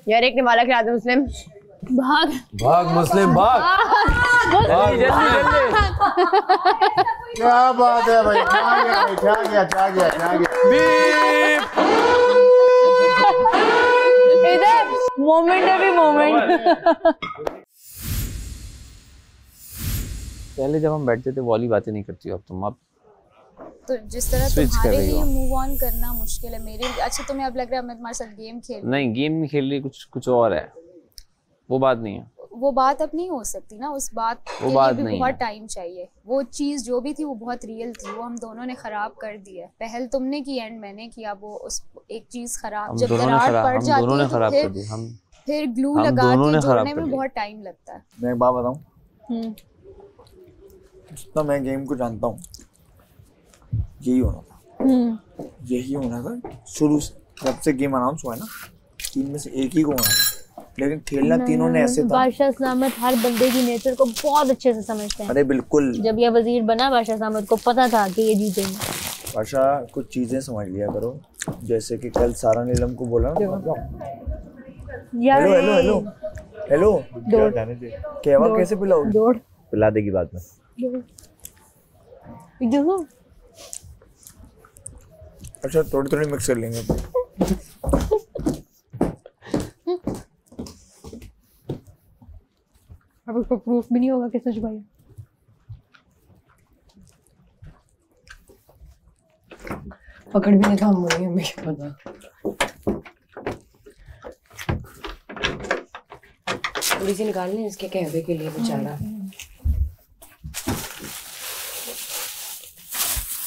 यार एक निवाला खिला दे मुस्लिम। भाग मुस्लिम भाग। जल्दी क्या बात है भाई, क्या गया। इधर मोमेंट है भी मोमेंट। पहले जब हम बैठते थे वाली बातें नहीं करती हो अब तुम। अब तो जिस तरह Switch कर तुम्हारे रही लिए हो। मूव ऑन करना मुश्किल है, मेरे लिए अच्छा तुम्हें अब लग रहा है मैं तुम्हारे साथ गेम खेल नहीं, गेम नहीं खेल रही, कुछ और है, वो बात नहीं है। वो बात अब नहीं हो सकती ना, उस बात वो के बात लिए भी नहीं बहुत है। टाइम चाहिए। वो चीज जो भी थी वो बहुत रियल थी, वो हम दोनों ने खराब कर दी है। पहल तुमने की, एंड मैंने किया। वो उस एक चीज खराब हम जब दोनों ने दरार खराब पड़ हम जाती दोनों ने है खराब तो कर दी। फिर ग्लू हम लगा दोनों के ने खराब जोड़ने कर में दी। बहुत टाइम लगता है। मैं एक बात बताऊं, जितना मैं गेम को जानता हूँ यही होना था शुरू से, जब से गेम अनाउंस हुआ है ना, 3 में से एक ही को होना था, लेकिन खेलना तीनों ने ऐसे था। बादशाह सलामत हर बंदे की नेचर को बहुत अच्छे से समझते हैं। अरे बिल्कुल, जब ये वजीर बना बादशाह सलामत को पता था कि ये जीतेंगे। बादशाह कुछ चीजें समझ लिया करो, जैसे कि कल सारा नीलम को बोला ना, हेलो कहवा कैसे पिलाओगे? पिला देगी बाद में। अच्छा थोड़ी मिक्स कर लेंगे। अब उसको प्रूफ भी नहीं होगा कि सच भाई। पकड़ भी नहीं था हम बोलेंगे, हमें क्या पता। थोड़ी सी निकाल लें इसके कहवे के लिए बेचारा।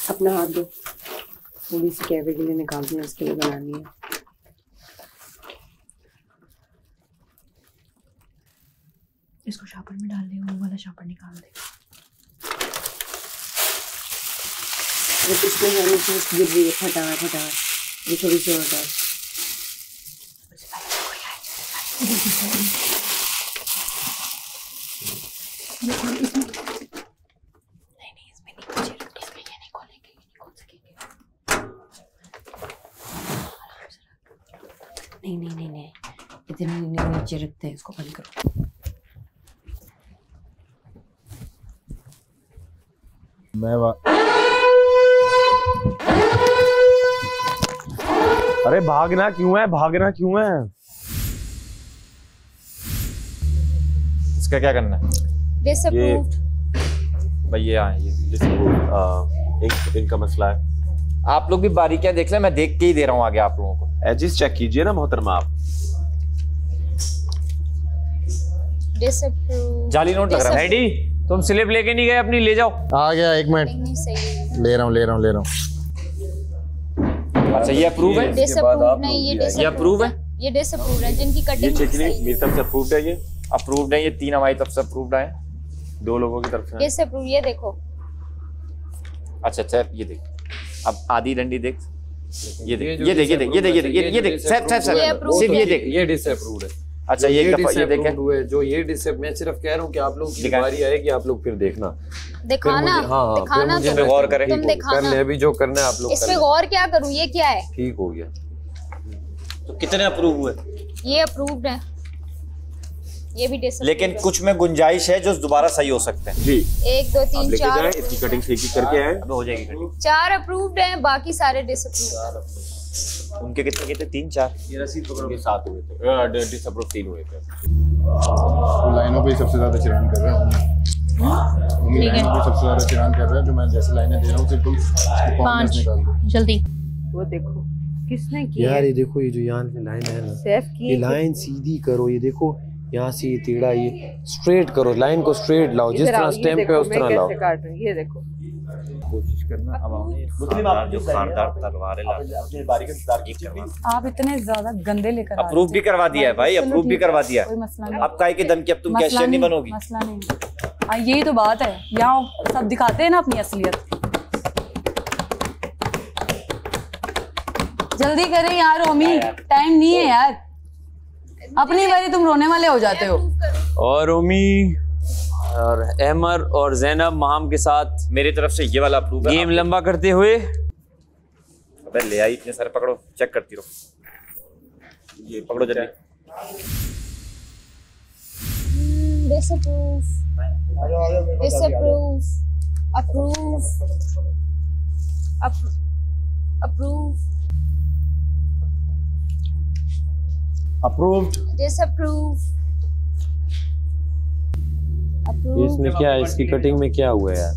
अपना हाथ दो, थोड़ी सी कहवे के लिए निकाल दें, इसके लिए बनानी है। इसको शापर में डाल दे, वो वाला शापर निकाल दे। इसमें हमें चीज गिर रही है, फटा ये थोड़ी सी और डाल। नहीं इतने नीचे रखते हैं, इसको बंद करो। अरे भागना क्यों है, भागना क्यों है? इसका क्या करना है? डिसअप्रूव्ड। भाई ये इनका मसला है। आप लोग भी बारीकियां देख लें, मैं देख के ही दे रहा हूँ आगे आप लोगों को। एजिस चेक कीजिए ना मोहतरमा आप। डिसअप्रूव्ड। जाली नोट लग रहा है। रेडी? तुम स्लिप लेके नहीं गए अपनी, ले जाओ। आ गया, एक मिनट नहीं सही। ले रहा हूँ। अच्छा ये अप्रूव है? डिसअप्रूव्ड नहीं, ये अप्रूव है? ये डिसअप्रूव्ड है, जिनकी कटिंग मेरी तरफ से अप्रूव्ड है, ये अप्रूव्ड है। ये 3 हमारी तरफ से अप्रूव्ड है, 2 लोगों की तरफ से डिसअप्रूव। ये देखो। अच्छा ये देख, अब आधी डंडी देख, ये देख, ये देख, ये देख, ये देख, ये देख, ये देख, सिर्फ ये देख, ये डिसअप्रूव्ड है। अच्छा ये एक दफा ये देखें जो ये मैं सिर्फ कह रहा हूँ कि आप लोग की बारी आएगी, आप लोग फिर देखना, दिखाना, दिखाना, तुम गौर करें, तुम दिखाना। कर ले अभी जो करना है आप लोग। इसमें गौर क्या करूँ? ये क्या है? ठीक हो गया। तो कितने अप्रूव हुए? ये अप्रूव्ड है, ये भी डिसअप्रूव्ड। लेकिन कुछ में गुंजाइश है जो दोबारा सही हो सकते हैं। जी 1 2 3 4 इसकी कटिंग ठीक करके आए, अब हो जाएगी कटिंग। 4 अप्रूव्ड हैं, बाकी सारे डिसअप्रूव्ड। उनके कितने 3 4 ये रसीद पकड़ो के 7 हुए थे, डिसअप्रूव 3 हुए थे। लाइनों पे सबसे ज्यादा चिरान कर रहे हैं। लाइनों पे सबसे ज्यादा चिरान कर रहे हैं। जो मैं जैसे लाइनें दे रहा हूँ सिर्फ तुम 5 निकाल दो जल्दी। वो देखो किसने किया यार ये देखो, ये जो यहाँ से लाइन है ना, सैफ की ये लाइन सीधी करो। ये देखो यहाँ से ये टेढ़ा, ये स्ट्रेट करो, लाइन को स्ट्रेट लाओ, जिस तरह स्टेम पे उस तरह लाओ। काट रही ये देखो, कोशिश करना। अब मुस्लिम आप जो खारदार तलवारें लाते हैं अपनी बारी के तार की करवा। आप इतने ज्यादा गंदे लेकर आ रहे अप्रूव भी करवा दिया है भाई, अप्रूव भी करवा दिया है। कोई मसला नहीं। अब काहे के दम की अब तुम कैशियर नहीं बनोगी? मसला नहीं। यही तो बात है, यहाँ सब दिखाते हैं ना अपनी असलियत। जल्दी करें यार रोमी, टाइम नहीं है यार। अपनी बारी तुम रोने वाले हो जाते हो। और रोमी और अहमर और जैनब माम के साथ मेरी तरफ से ये वाला अप्रूव है। गेम लंबा करते हुए अबे ले आई, इतने सारे पकड़ो, चेक करती रहो। ये पकड़ो जल्दी। Disapprove, disapprove, approve, approve, approved, disapprove, इसमें क्या है, इसकी कटिंग में क्या हुआ यार?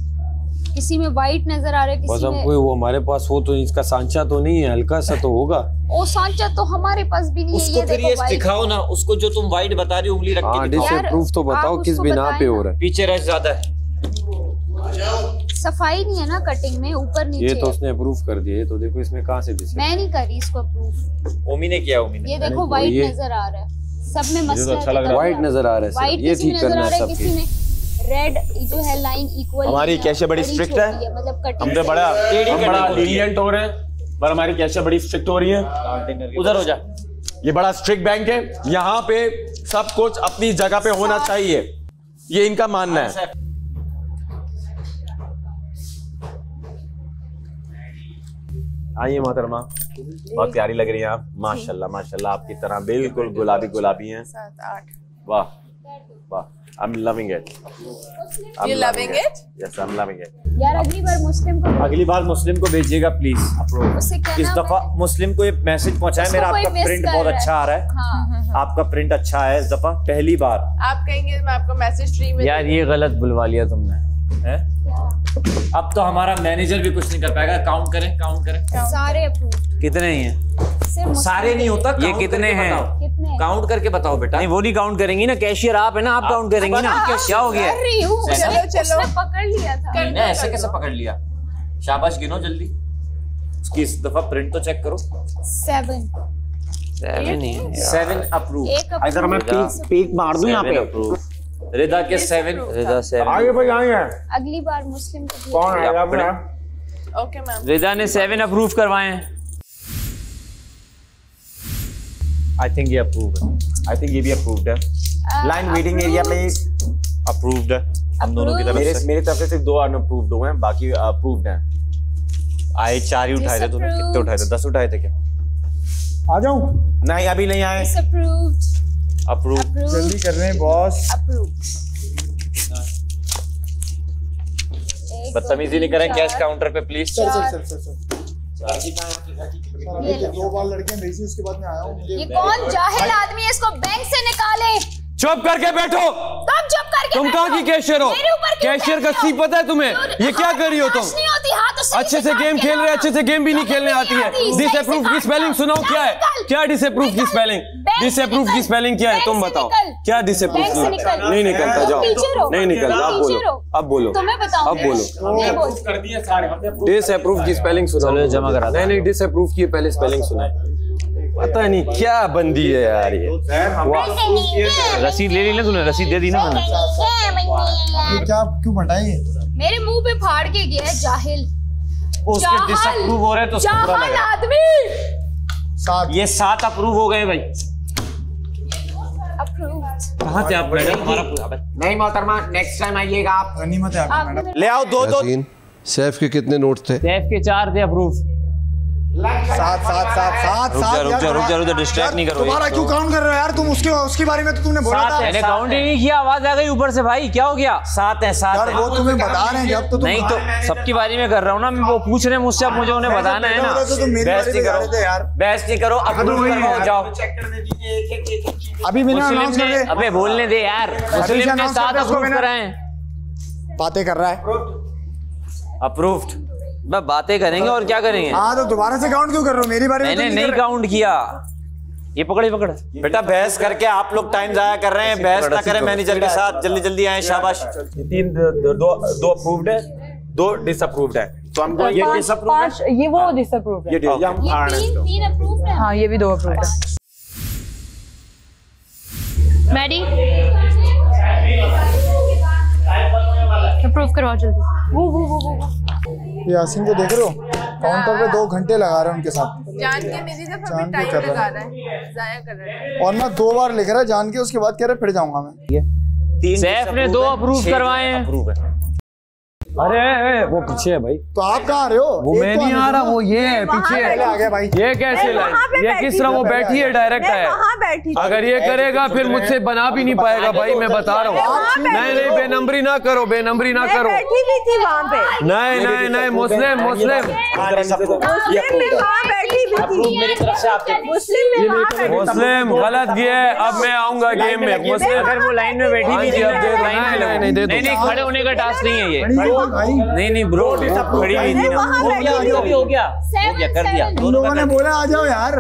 किसी में वाइट नजर आ रहा है, बस किसी में हमको वो हमारे पास हो तो इसका सांचा तो नहीं है, हल्का सा तो होगा। ओ सांचा तो हमारे पास भी नहीं है। उसको ये फिर देखो ये white। दिखाओ ना, उसको जो तुम वाइट बता रही हो, उंगली रख के दिखाओ। डिसअप्रूव तो बताओ किस बिना पे हो रहा है। पीछे रश ज्यादा है, सफाई नहीं है ना कटिंग में, ऊपर नीचे। ये तो उसने अप्रूव कर दिया, ये तो देखो इसमें कहाँ से डिसअप्रूव। मैं नहीं करी इसको अप्रूव। ओमी ने किया, ओमी ने। ये देखो वाइट नजर आ रहा है, सब में मसला अच्छा लग रहा है, वाइट नजर आ रहा है, वाइट ये ठीक करना है किसी में रेड जो है लाइन इक्वल। हमारी कैशियर बड़ी स्ट्रिक्ट है, मतलब कटिंग हम बड़ा लीनियंट हो रहे हैं, पर हमारी कैशियर बड़ी स्ट्रिक्ट हो रही है। उधर हो जा। ये बड़ा स्ट्रिक्ट बैंक है, यहाँ पे सब कुछ अपनी जगह पे होना चाहिए, ये इनका मानना है। आइए मोहतरमा, बहुत प्यारी लग रही हैं आप, माशाल्लाह माशाल्लाह, आपकी तरह बिल्कुल गुलाबी गुलाबी हैं। 7 8 वाह वाह, I'm loving it. You loving it? Yes, I'm loving it. यार अगली बार मुस्लिम को अगली बार मुस्लिम को भेजिएगा प्लीज। उससे कहना इस दफा मुस्लिम को ये मैसेज पहुंचाए, मेरा आपका प्रिंट बहुत अच्छा आ रहा है। हाँ। आपका प्रिंट अच्छा है इस दफा, पहली बार। आप कहेंगे मैं आपको मैसेज स्ट्रीम में यार ये गलत बुलवा लिया तुमने है? अब तो हमारा मैनेजर भी कुछ नहीं कर पाएगा। काउंट करें, काउंट करें। सारे अप्रूव। कितने ही हैं? सारे नहीं होता, ये कितने हैं? कितने? काउंट करके बताओ बेटा। नहीं वो नहीं काउंट करेंगी ना, कैशियर आप है ना, आप काउंट करेंगी ना। क्या हो गया? चलो पकड़ लिया था। ऐसे कैसे पकड़ लिया? शाबाश, गिनो जल्दी। उसकी इस दफा प्रिंट तो चेक करो। 7 7 अप्रूव। अगर मैं पीक मार दूं यहाँ पे। रिदा के 7। रिदा 7। आगे भाई आगे। अगली बार मुस्लिम को कौन है अपना? Okay ma'am. रिदा ने 7 अप्रूव करवाए हैं। आई थिंक ये अप्रूव है, आई थिंक ये भी अप्रूव्ड है। Line waiting area please. Approved है हम दोनों की तरफ से। मेरी तरफ से सिर्फ 2 अनअप्रूव्ड हुए हैं, बाकी अप्रूव्ड हैं। आए 4 ही उठाए थे तूने, कितने उठाए थे? 10 उठाए थे क्या? आ जाऊं? नहीं अभी नहीं आए। अप्रूव। जल्दी कर रहे हैं बॉस। बदतमीजी नहीं करें कैश काउंटर पे प्लीज। 2 बार लड़कियां भेजी उसके बाद मैं आया हूँ। ये कौन जाहिल आदमी है, इसको बैंक से निकाले। चुप करके बैठो। तुम चुप करके तुम कहाँ की कैशियर हो? कैशियर का सी पता है तुम्हें? ये क्या कर रही हो तुम? अच्छे से गेम खेल रहे, अच्छे से गेम भी नहीं खेलने आती है। डिसअप्रूव की स्पेलिंग सुनाओ क्या है? क्या डिसअप्रूव की स्पेलिंग? डिसअप्रूव की स्पेलिंग क्या है तुम बताओ? क्या डिसअप्रूव की? नहीं निकलता, जाओ। नहीं निकलता, अब बोलो, अब बोलो, अब बोलो। डिसअप्रूव की स्पेलिंग सुनाओ। जमा करा। नहीं डिसअप्रूव की पहले स्पेलिंग सुनाओ। पता नहीं क्या बंदी है यार ये। रसीद ले ली ना तूने? रसीद दे दी ना मैंने। ये क्या क्यों बताइए? मेरे मुंह पे फाड़ के गया है जाहिल। उसके डिसअप्रूव हो रहे तो उसको बुरा लग रहा है। आदमी ये 7 अप्रूव हो गए भाई। कहाँ थे आप मैडम? हमारा नहीं मोहतरमा, नेक्स्ट टाइम आइएगा आप। गनीमत है आपकी मैडम। ले आओ 2 सैफ के कितने नोट्स थे? सैफ के 4 थे अप्रूव। 7 डिस्ट्रैक्ट नहीं करो। तुम्हारा क्यों काउंट कर रहे हो यार तुम? उसके बारे में तो तुमने बोला था। मैंने काउंट ही नहीं किया, आवाज आ गई ऊपर से। भाई क्या हो गया? 7 है, 7 यार वो तुम्हें बता रहे हैं जब तो नहीं तो सबकी बारी में कर रहा हूँ ना मैं। वो पूछ रहे मुझसे, अब मुझे उन्हें बताना है ना। बहस नहीं करो, बहस नहीं करो, अप्रूव करवाओ, जाओ। अभी बिना अनाउंस कर दे। अबे बोलने दे यार। मुस्लिम ने 7 अप्रूव कराए। बातें कर रहा है। अप्रूव्ड। बातें करेंगे और क्या करेंगे? हाँ तो दोबारा से काउंट क्यों कर रहे हो? मेरी बारी में मैंने नहीं काउंट किया। ये पकड़ बेटा, बहस करके आप लोग टाइम जाया कर रहे हैं। बहस ना करें मैनेजर के साथ। जल्दी जल्दी आए, शाबाश। 2 अप्रूव्ड है, 2 डिसअप्रूव्ड है। तो हमको ये डिसअप्रूव्ड है, ये वो डिसअप्रूव्ड है। ये हम फाड़ रहे हैं। 3 अप्रूव्ड है। हाँ ये भी 2 अप्रूव्ड है। मैडी अप्रूव करवाओ जल्दी। वो यासीन को देख रहे हो? काउंटर पे 2 घंटे लगा रहे हैं उनके साथ। जान के मेरी तरफ हमें टाइम लगा रहा है, जाया कर रहा है। और ना 2 बार लिख रहा है जान के, उसके बाद कह रहे फिर जाऊंगा मैं। सैफ ने 2 अप्रूव करवाए हैं। अरे वो पीछे है भाई। तो आप कहाँ आ रहे हो? वो मैं नहीं आ रहा, वो ये है पीछे है। आ गया भाई। ये कैसे लाइन? ये किस तरह? वो बैठी है, डायरेक्ट है। अगर ये करेगा फिर मुझसे बना भी नहीं पाएगा भाई, मैं बता रहा हूँ। नहीं बेनंबरी ना करो, बेनंबरी ना करो। बैठी भी थी वहाँ पे। नहीं मुस्लिम मुस्लिम गलत किया है। अब मैं आऊंगा गेम में। मुस्लिम अगर वो लाइन में बैठी भी थी, नहीं खड़े होने का टास्क नहीं है ये। नहीं ब्रो, खड़ी हुई थी ना। हो गया कर दिया। लोगों ने बोला आ जाओ यार।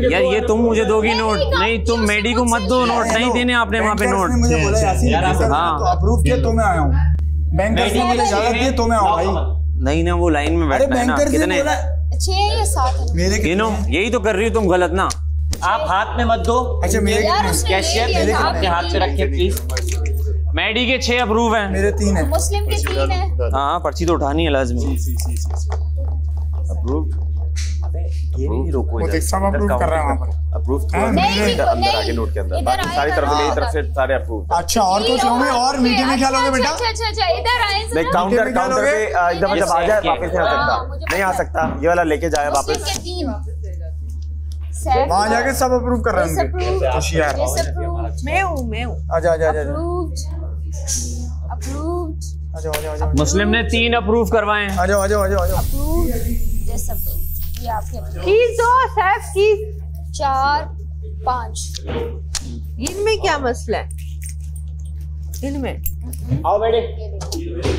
यार ये तुम मुझे दोगी नोट? नहीं तुम मेडी को मत दो नोट। नहीं देने आपने वहाँ पे नोट। मुझे बोला यासीन तो अप्रूव किया तो मैं आया हूँ। बैंकर्स ने मुझे इजाजत दी तो मैं आऊँ भाई। नहीं ना वो लाइन में बैठना है ना। कितने? 6 या 7 मेरे किनो? यही तो कर रही हो तुम गलत ना। आप हाथ में मत दो। अच्छा मेरे कैशियर अपने हाथ से रखिए प्लीज। मैडी के 6 अप्रूव हैं। मेरे 3 है। मुस्लिम के 3 है। हाँ पर्ची तो उठानी है लाजमी। अप्रूव। ये नहीं रोको वो सब अप्रूव कर रहा है वहाँ पर। अप्रूव अंदर आगे नोट के अंदर। बाकी सारी तरफ मेरी तरफ से सारे अप्रूव। अच्छा और कुछ होंगे? और मीटिंग में क्या लोगे बेटा? अच्छा इधर आए। नहीं काउंटर पे एकदम जब आ जाए वापस नहीं आ सकता। नहीं आ सकता, ये वाला लेके जाए वापस। वहाँ जाके सब अप्रूव कर रहे हैं। होशियार। मैं हूँ। आजा मुस्लिम ने 3 अप्रूव करवाए हैं। आ जाओ। कीज दो सैफ, कीज 4 5। इनमें क्या मसला है? इनमें आओ बैठे।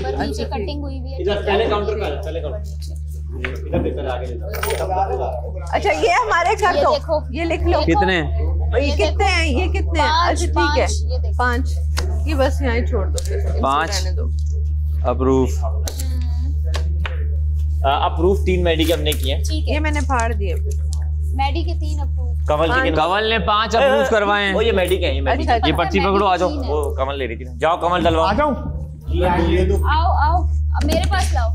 पर नीचे कटिंग हुई हुई है। इधर पहले काउंटर पे, पहले काउंटर इधर देखकर आगे ले। अच्छा ये हमारे कर दो, ये लिख लो। कितने? ये कितने हैं? ये कितने हैं? अच्छा ठीक है 5। ये बस यहाँ ही छोड़ दो। 5 अप्रूव। अप्रूव 3 मेडी के हमने किए। ये मैंने फाड़ दिए। मेडी के 3 अप्रूव। कमल ने 5 अप्रूव करवाए हैं। ये मेडी के हैं। ये पर्ची पकड़ो, आ जाओ। वो कमल ले रही थी ना। जाओ कमल डलवाओ। आ जाओ। आओ अब मेरे पास लाओ।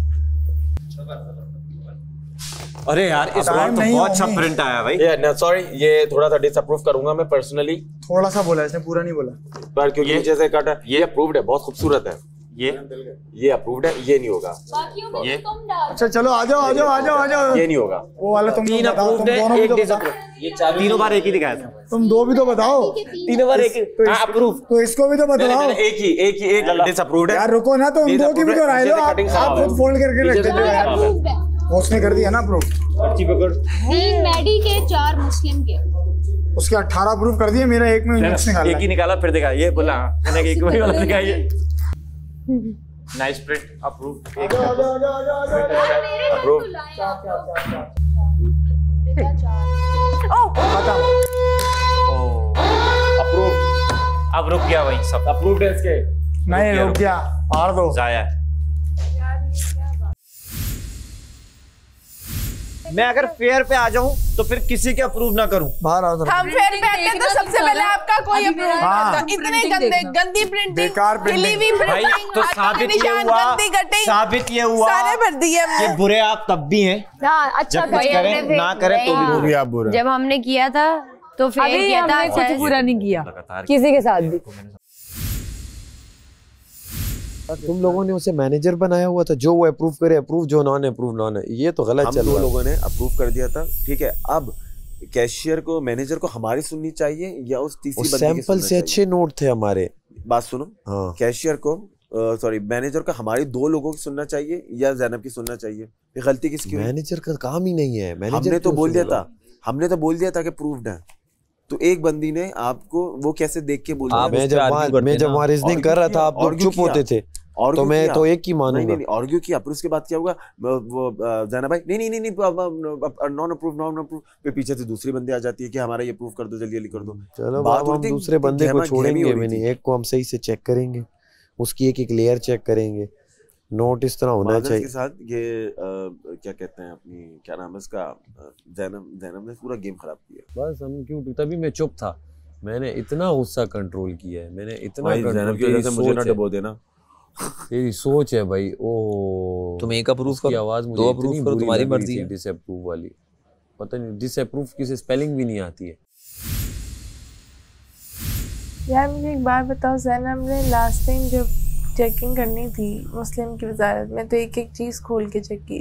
अरे यार इस बार तो बहुत अच्छा प्रिंट आया भाई। सॉरी ये थोड़ा सा डिसअप्रूव करूंगा मैं पर्सनली। थोड़ा सा बोला इसने, पूरा नहीं बोला। पर क्योंकि जैसे कट ये अप्रूव्ड है, बहुत खूबसूरत है। ये अप्रूव्ड है, ये नहीं होगा। ये अच्छा चलो आ जाओ। ये नहीं होगा। वो वाला तुम 3 अप्रूव्ड है, 1 डिसअप्रूव्ड। ये तीनों बार एक ही दिखाया था। तुम 2 भी तो बताओ। तीनों बार एक ही अप्रूव। तो इसको भी तो बताओ। एक डिसअप्रूव्ड है यार रुको ना, तुम 2 की भी तो राय लो। आप खुद फोल्ड करके रख देते हो यार। उसने कर दिया ना अप्रूव। पर्ची पकड़। 3 मैडी के 4 मुस्लिम के। उसके 18 अप्रूव कर दिए, मेरा एक में मिक्स निकाला। एक ही निकाला फिर देखा ये बोला मैंने एक में वाला निकाला ये। Nice print approve. एक अप्रूव। अप्रूव अप्रूव किया भाई सब अप्रूव्ड है इसके। नहीं रुक गया, मार दो। जाया मैं अगर फेयर पे आ जाऊं तो फिर किसी के अप्रूव ना करूं। बाहर आओ। हम फेयर पे आते तो सबसे पहले आपका कोई अप्रूव नहीं करता। इतने गंदी प्रिंटिंग, बेकार प्रिंटिंग भाई, तो साबित ये हुआ सारे भर दिए हमने। कि बुरे आप तब भी हैं। अच्छा जब कुछ करें ना करें तो भी आप बुरे। जब हमने किया था तो फिर किया था, कुछ बुरा नहीं किया किसी के साथ भी। तुम लोगों ने उसे मैनेजर बनाया हुआ था, जो वो अप्रूव करे अप्रूव, जो नॉन अप्रूव नॉन। ये तो गलत चल रहा है। हम 2 लोगों ने अप्रूव कर दिया था, ठीक है। अब कैशियर को, मैनेजर को हमारी सुननी चाहिए या उस तीसरी बंदी की सैंपल सुनना से चाहिए? अच्छे नोट थे हमारे। बात सुनो। हाँ। कैशियर को सॉरी मैनेजर को हमारी 2 लोगों की सुनना चाहिए या जैनब की सुनना चाहिए? ये गलती किसकी हुई? मैनेजर का काम ही नहीं है। हमने तो बोल दिया था, हमने तो बोल दिया था कि प्रूव्ड है। तो एक बंदी ने आपको वो कैसे देख के बोल? मैं जब वहाँ रीजनिंग कर रहा था आप लोग चुप होते थे, तो मैं तो एक ही मानूंगा। नहीं आर्ग्यू किया, फिर उसके बाद क्या होगा? वो जाना भाई नहीं नॉन अप्रूव पे पीछे से दूसरी बंदी आ जाती है कि हमारा ये प्रूव कर दो, जल्दी कर दो। चलो बात हम दूसरे बंदे को छोड़ेंगे भी नहीं, एक को हम सही से चेक करेंगे, उसकी एक लेयर चेक करेंगे। नोट इस तरह होना चाहिए। के साथ ये क्या कहते हैं अपनी, क्या नाम है इसका, जैनब ने पूरा गेम खराब किया। बस हम क्यों, तभी मैं चुप था। मैंने इतना गुस्सा कंट्रोल किया है, मैंने इतना जैनब की वजह से मुझे ना डबो देना। तेरी सोच है भाई। ओ तुम एक अप्रूव करो, आवाज मुझे 2 अप्रूव करो, तुम्हारी मर्जी है। डिसअप्रूव वाली पता नहीं, डिसअप्रूव की स्पेलिंग भी नहीं आती है यार। मुझे एक बात बताओ, जैनब ने लास्ट टाइम जब चेकिंग करनी थी मुस्लिम की वजारत में तो एक चीज खोल के चेक की।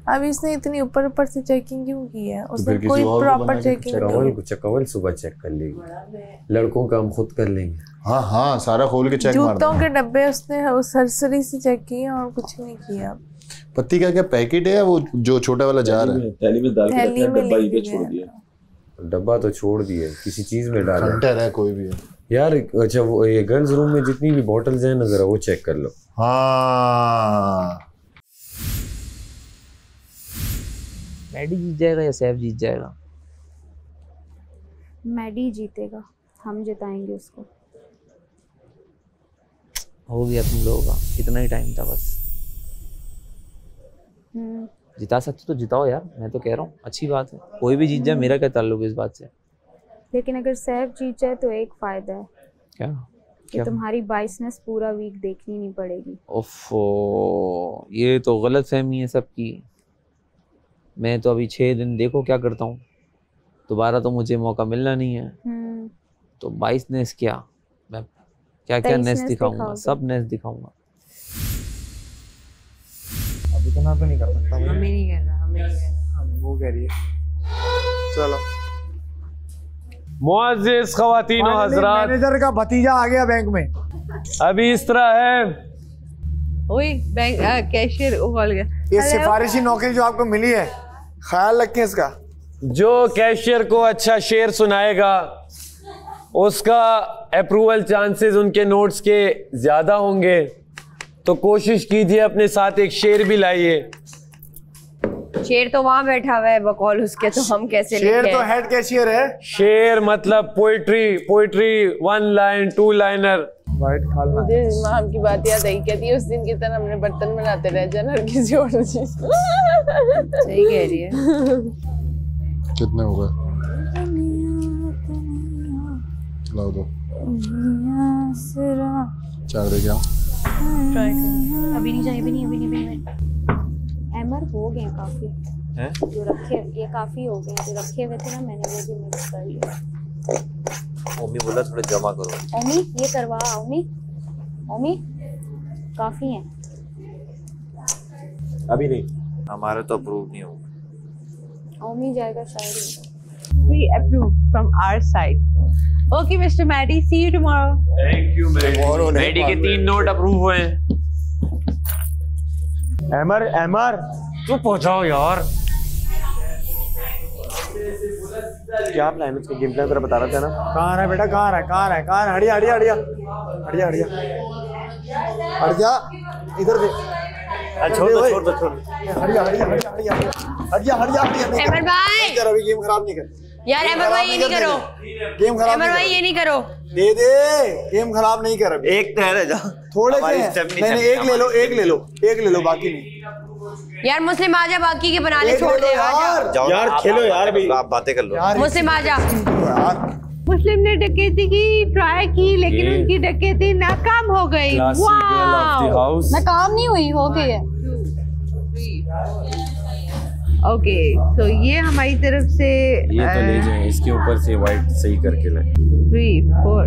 अब इसने इतनी ऊपर से चेकिंग क्यों की है? उसने कोई प्रॉपर चेकिंग नहीं। चकवल सुबह चेक कर लेंगे, लड़कों का हम खुद कर लेंगे। हाँ सारा खोल के चेक मार दो। जूतों के डब्बे उसने सरसरी से चेक किए और कुछ नहीं किया। पत्ती का क्या पैकेट है वो जो छोटा वाला जार है? थैली में डाल के रखा है, डब्बा ही पे छोड़ दिया। डब्बा तो छोड़ दिए, किसी चीज में डाला। कंटेनर है कोई भी है यार। अच्छा वो ये गर्ल्स रूम में जितनी भी बॉटल्स हैं ना, जरा वो चेक कर लो। हाँ मैडी जीत जाएगा या सैफ जीत जाएगा? मैडी जीतेगा, हम जिताएंगे उसको। हो गया तुम लोगों का, इतना ही टाइम था बस। जिता सकते तो जिताओ यार, मैं तो कह रहा हूँ अच्छी बात है। कोई भी जीत जाए, मेरा क्या ताल्लुक इस बात से। लेकिन अगर सैफ जीत जाए तो एक फायदा है। क्या? कि तुम्हारी बाइसनेस पूरा वीक देखनी नहीं पड़ेगी। ओफो, ये तो गलत फहमी है सबकी। मैं तो अभी 6 दिन देखो क्या करता हूँ, दोबारा तो मुझे मौका मिलना नहीं है। तो 22 नेस क्या, मैं क्या नेस दिखाऊंगा, सब नेस दिखाऊंगा। अब इतना तो नहीं कर सकता। हमें नहीं कर रहा, वो कह रही है। चलो मुअज़्ज़िज़ ख़वातीन व हज़रात, मैनेजर का भतीजा आ गया बैंक में। अभी इस तरह है, ओए बैंक कैशियर खोल गया। ये सिफारिशी नौकरी जो आपको मिली है, ख्याल रखें इसका। जो कैशियर को अच्छा शेर सुनाएगा उसका अप्रूवल चांसेस उनके नोट्स के ज्यादा होंगे। तो कोशिश कीजिए अपने साथ एक शेर भी लाइए। शेर तो वहाँ बैठा हुआ है बकौल उसके, तो हम कैसे शेर तो हेड कैशियर है। शेर मतलब पोइट्री 1 लाइन 2 लाइनर। मुझे इमाम की बात याद आई, कहती है उस दिन की तरह हमने बर्तन बनाते रह जाना हर किसी और चीज। सही कह रही है। कितने हो गए? लाओ दो 4 दे क्या? अभी नहीं चाहिए, अभी नहीं। एमर हो गए काफी हैं? जो रखे ये काफी हो गए, जो रखे हुए थे ना मैंने वो भी मिक्स कर लिया। ओमी बोला थोड़ा जमा करो। ओमी ये करवा, ओमी काफी हैं। अभी नहीं, हमारा तो अप्रूव नहीं होगा। ओमी जाएगा शायद। We approve from our side. Okay, Mr. Maddie, see you tomorrow. Thank you, Maddie के 3 नोट अप्रूव हुए हैं। एमर चुप हो जाओ यार। क्या प्लान है? उसका गेम प्लान तेरा बता रहा था ना। कहाँ है बेटा, कहाँ है, कहाँ है, कहाँ है? हटिया हटिया हटिया हटिया हटिया हटिया, इधर देख। छोड़ दो छोड़ दो छोड़। हटिया हटिया हटिया हटिया हटिया हटिया हटिया। अमर भाई यार अभी गेम खराब नहीं कर यार। अमर भाई ये नहीं करो, गेम खराब। अमर भाई ये नहीं करो, दे दे, गेम खराब नहीं कर। अभी एक ठहर जा, थोड़े से नहीं, एक ले लो, एक ले लो, एक ले लो, बाकी नहीं। यार मुस्लिम आजा, बाकी के बना ले, छोड़ दे यार। यार खेलो यार, अभी आप बातें कर लो। मुस्लिम आजा। मुस्लिम ने डकैती की ट्राई की, लेकिन उनकी डकैती नाकाम हो गई। नाकाम नहीं हुई, हो गई है। ओके तो ये हमारी तरफ से ये तो ले जाए, इसके ऊपर से वाइट सही करके लाए। 3 4।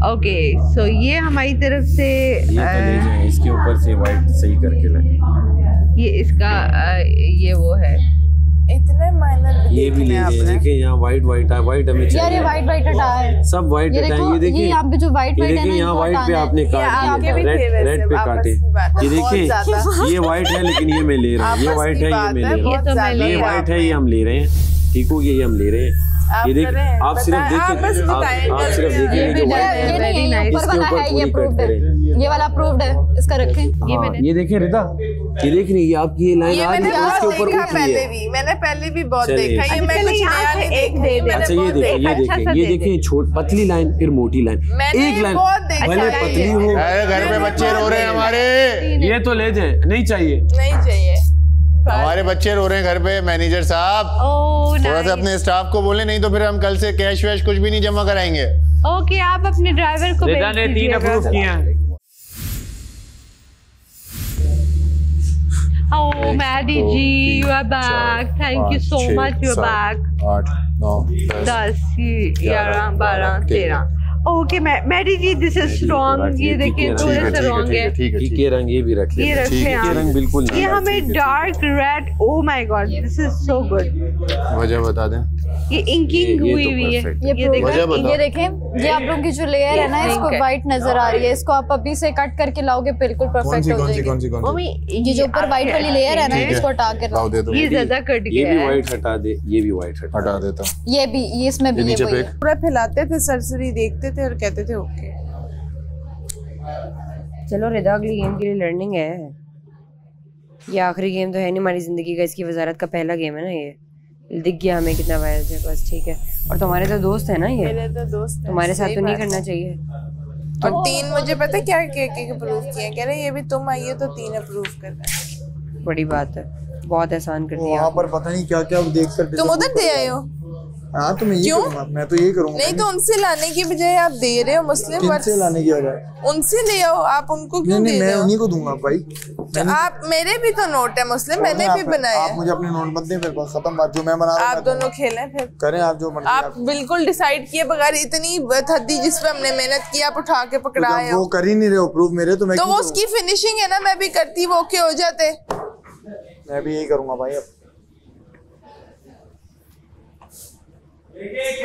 ओके सो ये हमारी तरफ से ये तो ले जाए, इसके ऊपर से वाइट सही करके लाए। ये इसका ये वो है, इतने माइनर ये भी ले जाए। देखिए यहाँ वाइट वाइट है, वाइट हमें यार ये वाइट वाइट हटा है, सब वाइट हटा है। ये देखिए यहाँ पे जो वाइट वाइट है ना, यहाँ वाइट पे आपने काट दिया, रेड पे काटे। ये देखिए ये वाइट है, लेकिन ये मैं ले रहा हूँ। ये वाइट है, ये मैं ले रहा हूँ। ये वाइट है, ये हम ले रहे हैं। ठीक हो गया, ये हम ले रहे हैं। ये देख, आप सिर्फ देखिए, आप सिर्फ देखिए, ये ऊपर वाला है, ये अप्रूव्ड है, ये वाला अप्रूव्ड है, इसका रखें। ये देखिए रिता, ये देख रही है आपकी ये लाइन आ रही है, उसके ऊपर उठ रही है। मैंने पहले भी बहुत देखा, ये मैं कुछ नया नहीं देख रही। अच्छा ये देखिए, ये देखिए छोट पतली लाइन, फिर मोटी लाइन, एक लाइन भले पतली हो। घर पे बच्चे रो रहे हैं हमारे, ये तो ले जाए। नहीं चाहिए, नहीं चाहिए। हमारे बच्चे रो रहे हैं घर पे। मैनेजर साहब थोड़ा सा अपने स्टाफ को बोले, नहीं तो फिर हम कल से कैश वैश कुछ भी नहीं जमा कराएंगे। ओके आप अपने ड्राइवर को रिदा ने 3 अप्रूव किए हैं। Oh Maddie ji, you are back. Thank you so much. You are back. 8 9 10 11 12 13। Okay Maddie ji, this is strong. ये देखिए थोड़े से रॉन्ग है। ठीक है, रंग ये भी रख ले। ये रखे ये रंग बिल्कुल ये हमें dark red. Oh my God, this is so good. वजह बता दें। ये इंकिंग हुई हुई है। ये देखें, ये आप लोगों की जो लेयर है ना, इसको व्हाइट नजर आ रही है। इसको आप अभी से कट करके लाओगे, बिल्कुल परफेक्ट हो जाएगी। कौन सी? ये जो ऊपर व्हाइट वाली लेयर है ना, इसको हटा के लाओ। ये ज्यादा कट गया है। ये भी व्हाइट हटा दे, ये भी व्हाइट हटा देता हूं। ये भी, ये इसमें भी ये वही है। पूरा फैलाते थे, सरसरी देखते थे और कहते थे ओके। चलो रिदा, अगली गेम के लिए लर्निंग है। ये आखिरी गेम तो है नहीं हमारी जिंदगी का, इसकी वजारत का पहला गेम है ना। ये दिख गया हमें कितना वायरस है, बस ठीक है। और तुम्हारे तो दोस्त है ना, ये मेरे तो दोस्त तुम्हारे साथ तो नहीं करना चाहिए। और 3 मुझे पता क्या के अप्रूव किए, कह रहे ये भी तुम आइए तो 3 अप्रूव कर रहे हैं। बड़ी बात है, बहुत एहसान कर दिया। वहाँ पर पता नहीं क्या क्या देख कर तुम उधर दे आए हो। हाँ तो मैं ये करूँगा, मैं तो ये करूँगा। नहीं तो उनसे लाने की बजाय आप दे रहे हो। मुस्लिम किनसे लाने की बजाय उनसे ले आओ, आप उनको क्यों दे रहे हो? मैं उन्हीं को दूंगा भाई। आप, मेरे भी तो नोट है मुस्लिम, मैंने भी बनाया। आप मुझे अपने नोट मत दें, फिर खत्म बात। जो मैं बना रहा हूं आप दोनों खेलें फिर, करें आप जो मर्जी। आप बिल्कुल डिसाइड किए बगैर इतनी थद्दी जिस पे हमने मेहनत की, आप उठा के पकड़ाए हो। वो कर ही नहीं रहे अप्रूव मेरे, तो मैं तो वो उसकी फिनिशिंग है ना, मैं भी करती, वो ओके हो जाते। मैं भी यही करूंगा भाई। अब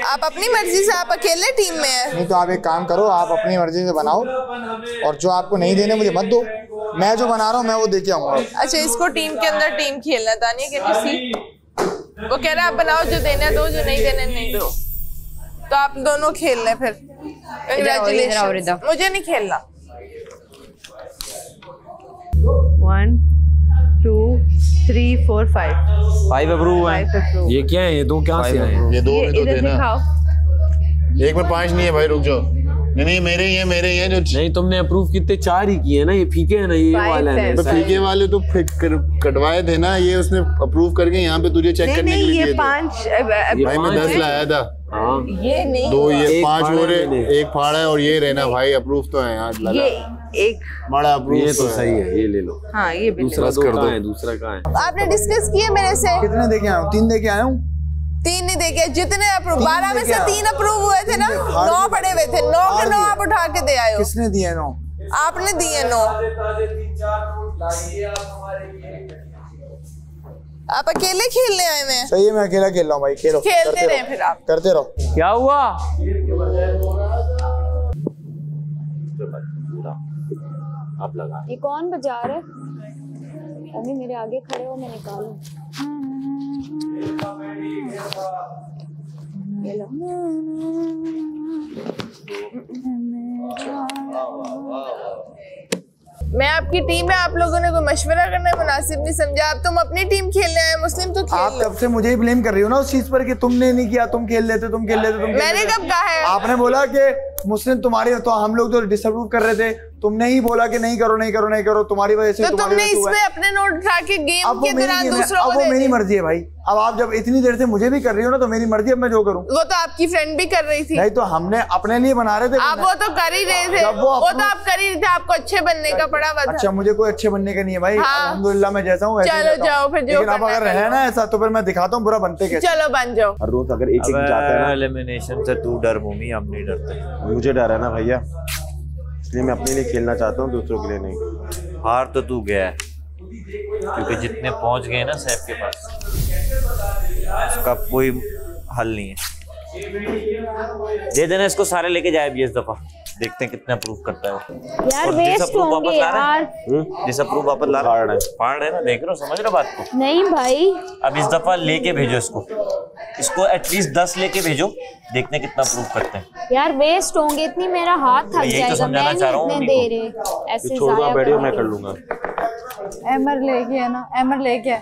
आप अपनी मर्जी से, आप अकेले टीम में है। नहीं तो आप एक काम करो, आप अपनी मर्जी से बनाओ, और जो आपको नहीं देने मुझे मत दो। मैं जो बना रहा हूँ मैं वो देके आऊंगा। अच्छा, इसको टीम के अंदर टीम खेलना था नहीं, कैन यू सी? वो कह रहा है आप बनाओ, जो देना दो, जो नहीं देना नहीं दो। तो आप दोनों खेल लें फिर। कंग्रेचुलेशन। मुझे नहीं खेलना। 1 2 3 4 5 अप्रूव है। ये क्या है? ये 2 कहाँ से आए? ये 2 में तो देना। एक में 5 नहीं है भाई, रुक जाओ। नहीं मेरे ही है जो। नहीं तुमने अप्रूव कितने? 4 ही किए ना, ये फीके है ना, ये वाला है। तो फीके वाले तो कटवाए थे ना, ये उसने अप्रूव करके यहाँ पे तुझे चेक करने के लिए दिए थे। 5 भाई मैं 10 लाया था। ये नहीं, 2 ये 5 हो रहे, 1 फाड़ा है और ये रहना भाई। अप्रूव तो है यार, लगा एक बड़ा अप्रूव। ये तो सही है, ये ले लो। हाँ ये दूसरा कहाँ है? दूसरा कहाँ है? आपने डिस्कस किया मेरे से? कितने देके आया हूँ? 3 देके आया हूँ। 3 नहीं देके, जितने अप्रूव 12 में से 3 अप्रूव हुए थे ना, 9 पड़े हुए थे। 9 के 9 आप उठा के दे आए हो। किसने दिए 9? आपने दिए 9। आप अकेले खेलने आए हैं? सही है, मैं अकेला खेल रहा हूँ भाई। खेलो, खेलते रहे फिर आप, करते रहो। क्या हुआ? आप लगा। ये कौन बजा रहा है? ओमी मेरे आगे खड़े हो, मैं निकालूं। ये लो। मैं आपकी टीम है, आप लोगों ने कोई मशवरा करना मुनासिब नहीं समझा। आप तुम अपनी टीम खेलने आए, मुस्लिम तो खेल आप कब से मुझे ही ब्लेम कर रही हो ना उस चीज पर कि तुमने नहीं किया, तुम खेल लेते, तुम खेल लेते, मैंने कब कहा है? आपने बोला कि मुस्लिम तुम्हारी, तो हम लोग तो डिसअप्रूव कर रहे थे, तुमने ही बोला कि नहीं करो नहीं करो नहीं करो, तुम्हारी वजह से। तो तुमने इसमें अपने नोट उठा के गेम के दौरान दूसरों को अब वो मेरी मर्जी है भाई। अब आप जब इतनी देर से मुझे भी कर रही हो ना, तो मेरी मर्जी, अब मैं जो करूं। वो तो आपकी फ्रेंड भी कर रही थी। नहीं तो हमने अपने लिए बना रहे थे। आप वो तो कर ही रहे थे, वो तो आप कर ही रहे थे, आपको अच्छे बनने का पड़ा हुआ था। अच्छा, मुझे कोई अच्छे बनने का नहीं है भाई, अल्हम्दुलिल्लाह मैं जैसा हूँ। चलो जाओ फिर, जो अब अगर है ना ऐसा तो फिर मैं दिखाता हूँ बुरा बनते कैसे। चलो बन जाओ। हर रोज अगर एक जाता है ना एलिमिनेशन से तू डर मूमी, हम नहीं डरते। मुझे डर है ना भैया, इसलिए मैं अपने लिए खेलना चाहता हूँ, दूसरों के लिए नहीं। हार तो तू गया है, क्योंकि जितने पहुंच गए ना सैफ के पास, उसका कोई हल नहीं है। दे देना इसको, सारे लेके जाए भी इस दफा, देखते हैं कितना प्रूफ करता है वो। यार वेस्ट होंगे यार। डिसअप्रूव वापस ला रहा है, फाड़ रहे ना, देख रहे हो, समझ रहे हो बात को? नहीं भाई, अब इस दफा लेके भेजो इसको एटलीस्ट 10 लेके भेजो, देखते हैं कितना प्रूफ करते हैं। यार वेस्ट होंगे, इतनी मेरा हाथ थक जाएगा, मैं नहीं इतने दे रहे ऐसे जाया। बैठिए, मैं कर लूंगा। एमर ले गया ना, एमर ले गया,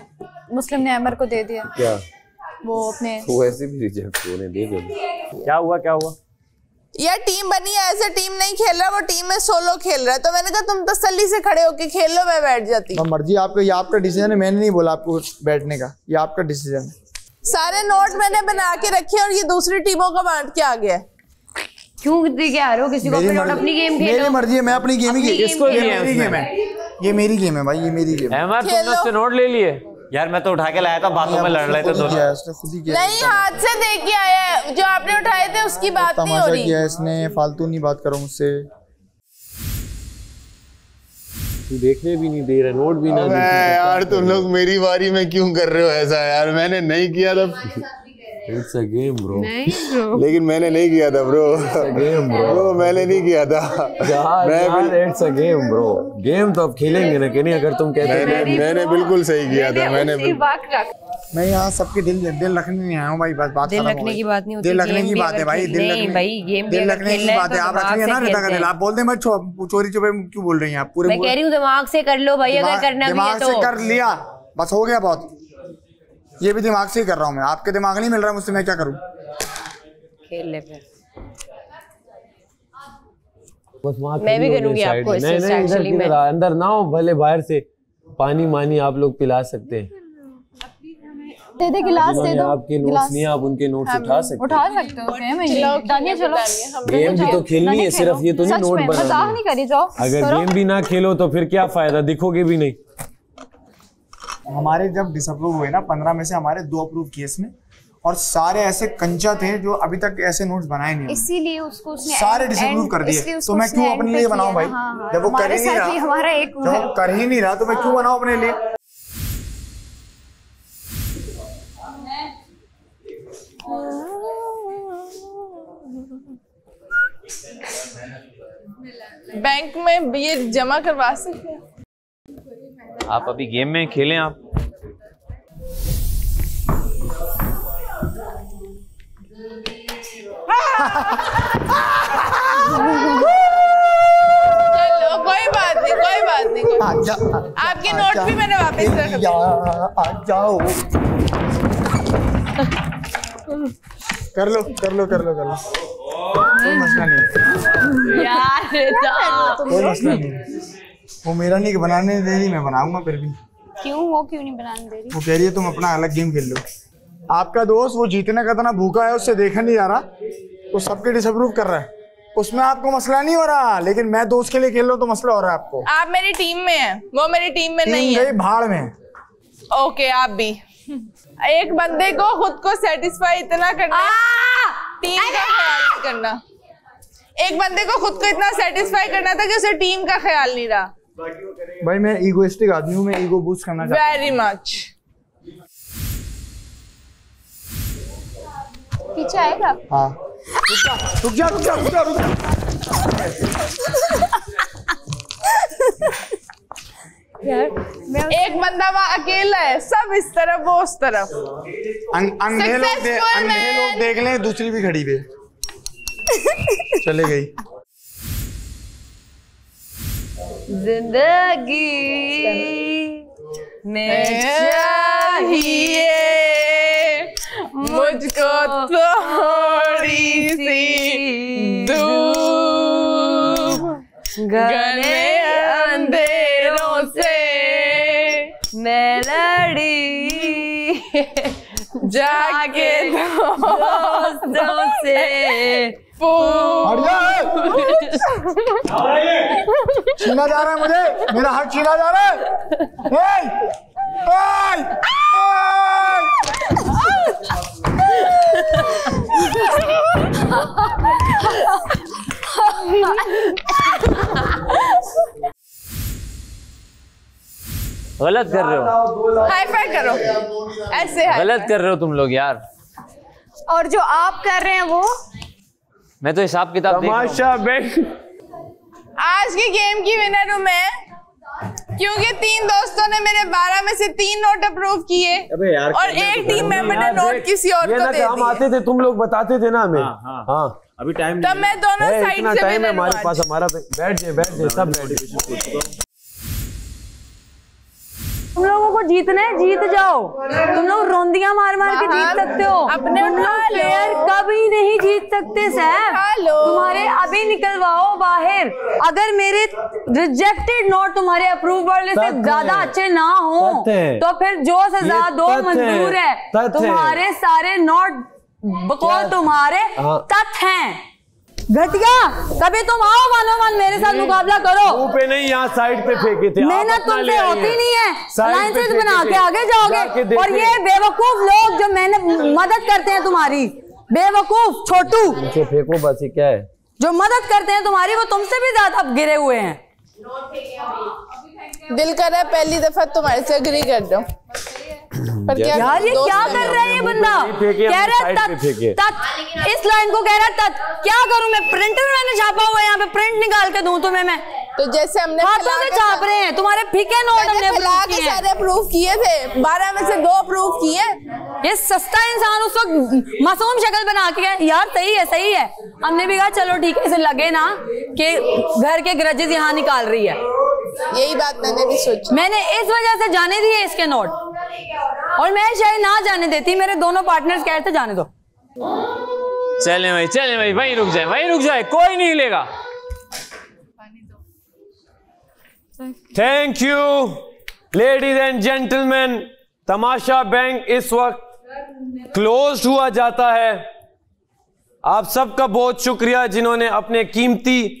मुस्लिम ने एमर को दे दिया। क्या वो अपने वो ऐसे भी रिजेक्ट होने दे दो। क्या हुआ क्या हुआ? यार टीम बनी है, ऐसे टीम नहीं खेल रहा, वो टीम में सोलो खेल रहा है। तो मैंने कहा तुम तसल्ली से खड़े होके खेल लो, मैं बैठ जाती। मर्जी आपको, ये आपका डिसीजन है, मैंने नहीं बोला आपको बैठने का, ये आपका डिसीजन है। सारे नोट मैंने बना के रखे और ये दूसरी टीमों का बांट के आ गया। क्यों क्या आ रहे हो? किसी को अपनी गेम खेलो। मेरी मर्जी है, मैं अपनी गेम ही खेल। किसको ये मेरी गेम है, ये मेरी गेम है भाई, ये मेरी गेम है। एमआर तुमने उससे नोट ले लिए? यार मैं तो उठा के लाया था, बातों में लड़ रहे थे दोनों। नहीं, हाथ से दे के आया है, जो आपने उठाए थे उसकी बात नहीं हो रही। किया इसने, फालतू नहीं बात करो मुझसे। तू देखने भी नहीं दे रहा, नोट भी ना दे। यार तुम लोग मेरी बारी में क्यों कर रहे हो ऐसा? यार मैंने नहीं किया था। It's a game bro. लेकिन मैंने नहीं किया था ब्रो। गेम ब्रो, मैंने नहीं किया था। यार it's a game bro. Game तो अब खेलेंगे ना, कि नहीं? अगर तुम कहते हो मैंने बिल्कुल सही किया था। मैं यहाँ सबके दिल रखने नहीं आया हूँ भाई, बस बात दिल रखने की बात नहीं होती, दिल रखने की बात है भाई, दिल रखने की बात है। आप रख लिया ना रिता का दिल, आप बोलते हैं चोरी चुपे क्यों बोल रही हैं आप? पूरे मैं कह रही हूँ दिमाग से कर लो भाई, अगर करना भी है दिमाग से कर लिया, बस हो गया बहुत। ये भी दिमाग से ही कर रहा हूँ मैं, आपके दिमाग नहीं मिल रहा मुझसे, मैं क्या करूँ? खेल ले फिर। मैं भी करूंगी आपको इससे। अंदर ना हो, भले बाहर से पानी मानी आप लोग पिला सकते हैं। दे दे गिलास, दे दो। आपके नोट्स नहीं, आप उनके नोट्स उठा सकते हो। उठा सकते हो। दानिया चलो, गेम भी तो खेलनी है, सिर्फ ये तो नहीं नोट बनाना। मजाक नहीं करी जाओ। अगर गेम भी ना खेलो तो फिर क्या फायदा, दिखोगे भी नहीं। हमारे जब डिसअप्रूव हुए ना 15 में से हमारे 2 अप्रूव किए इसने, और सारे ऐसे कंचा थे जो अभी तक ऐसे नोट्स बनाए नहीं, इसीलिए उसको उसने सारे डिसअप्रूव कर दिए। तो मैं क्यों अपने लिए बनाऊं भाई? जब वो कर ही नहीं रहा, हमारा एक जब कर ही नहीं रहा तो मैं क्यों बनाऊं अपने लिए? बैंक में ये जमा करवा सकते हैं आप? अभी गेम में खेलें आप। चलो कोई बात नहीं, कोई बात नहीं, आपके नोट भी मैंने वापस रख दिए। आ जाओ, कर लो कर लो कर लो कर लो, कोई मसला नहीं यार, कोई मसला नहीं। वो मेरा नहीं बनाने दे रही, मैं बनाऊंगा फिर भी। क्यों? वो क्यों नहीं बनाने दे रही? वो कह रही है तुम अपना अलग गेम खेल लो। आपका दोस्त वो जीतने का इतना भूखा है, उससे देखा नहीं जा रहा, वो सबके डिसअप्रूव कर रहा है, उसमें आपको मसला नहीं हो रहा। लेकिन मैं दोस्त के लिए खेल रहा हूँ तो मसला हो रहा है आपको। आप मेरी टीम में हैं, वो मेरी टीम में नहीं है। भाड़ में। ओके, आप भी। एक बंदे को खुद को सेटिस्फाई इतना करना, टीम का ख्याल नहीं करना। एक बंदे को खुद को इतना सेटिस्फाई करना था कि उसे टीम का ख्याल नहीं रहा। भाई मैं ईगोइस्टिक आदमी हूँ, मैं ईगो बूस्ट करना चाहता हूँ। Very much. पीछे आएगा? हाँ, रुक जा रुक जा रुक जा रुक जा। यार एक बंदा वहाँ अकेला है, सब इस तरफ वो उस तरफ। अंधे लोग देख लें, दूसरी भी खड़ी हुई चले गई। जिंदगी में चाहिए मुझको थोड़ी सी धूप, घने अंधेरों से मैं लड़ी जाके दोस्तों से छीना जा रहा है मुझे, मेरा हक छीना जा रहा है। गलत कर रहे हो, हाई फाई करो, ऐसे गलत कर रहे हो तुम लोग यार। और जो आप कर रहे हैं वो मैं तो हिसाब किताब तमाशा बैंक। आज की गेम की विनर हूँ मैं, क्योंकि 3 दोस्तों ने मेरे 12 में से 3 नोट अप्रूव किए और एक टीम मेंबर ने नोट किसी और को दे हम आते थे, तुम लोग बताते थे ना हमें। हाँ अभी टाइम तब मैं दोनों साइड से टाइम है हमारे पास, हमारा बैठ जाए सब बैठ जाए। तुम लोगों को जीतना है, जीत जाओ। तुम लोग रोंदियां मार मार के जीत सकते हो, अपने प्लेयर कभी नहीं जीत सकते सैफ। तुम्हारे अभी निकलवाओ बाहर। अगर मेरे रिजेक्टेड नोट तुम्हारे अप्रूव वाले से ज्यादा अच्छे ना हो तो फिर जो सजा दो मंजूर है। तुम्हारे सारे नोट बकौल तुम्हारे तथ्य हैं। घटिया, कभी तुम आओ मानो मन मेरे साथ मुकाबला करो। मुंह पे नहीं, यहाँ साइड पे फेंके थे। मेहनत तुमसे होती नहीं है, अलायंसेस बना के आगे जाओगे। और ये बेवकूफ लोग जो मैंने मदद करते हैं तुम्हारी, बेवकूफ छोटू फेंको बस, ये क्या है जो मदद करते हैं तुम्हारी, वो तुमसे भी ज्यादा गिरे हुए हैं। दिल कर रहा है पहली दफा तुम्हारे से एग्री कर दो, पर क्या यार ये क्या कर रहा है ये बंदा? कह रहा है तत, इस लाइन को कह रहा है तत। क्या करूं मैं? प्रिंटर मैंने छापा हुआ है, यहाँ पे प्रिंट निकाल के दूं तुम्हें मैं? तो जैसे हमने हाथों से छाप रहे हैं तुम्हारे फीके नोट, हमने सारे अप्रूव किए थे, 12 में से 2 अप्रूव किए। ये सस्ता इंसान उस वक्त मासूम शक्ल बना के यार सही है सही है। हमने भी कहा चलो ठीक है, इसे लगे ना कि घर के ग्रजेस यहाँ निकाल रही है। यही बात मैंने भी सोची। मैंने इस वजह से जाने दिए इसके नोट, और मैं शायद ना जाने देती। मेरे दोनों पार्टनर्स कहते जाने दो। चले भाई वहीं रुक जाए, कोई नहीं हिलेगा। Thank you ladies and gentleman. Tamasha bank इस वक्त क्लोज हुआ जाता है। आप सबका बहुत शुक्रिया जिन्होंने अपने कीमती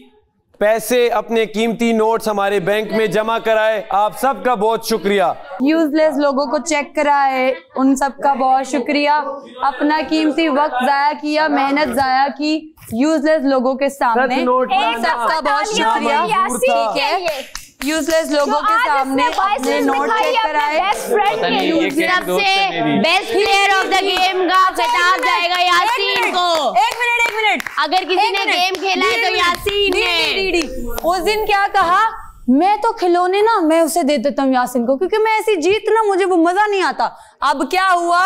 पैसे, अपने कीमती नोट्स हमारे बैंक में जमा कराए। आप सबका बहुत शुक्रिया। यूजलेस लोगों को चेक कराए, उन सबका बहुत शुक्रिया। अपना कीमती वक्त जाया किया, मेहनत जाया की यूजलेस लोगों के सामने, सबका बहुत शुक्रिया। ठीक है, यूजलेस लोगों के सामने अपने नोट चेक कराए। सबसे best player of the game का खिताब जाएगा यासीन को। एक मिनट, अगर किसी ने गेम खेला है तो यासीन ने। उस दिन क्या कहा, मैं तो खिलौने ना मैं उसे दे देता हूँ यासीन को, क्योंकि मैं ऐसी जीत ना मुझे वो मजा नहीं आता। अब क्या हुआ,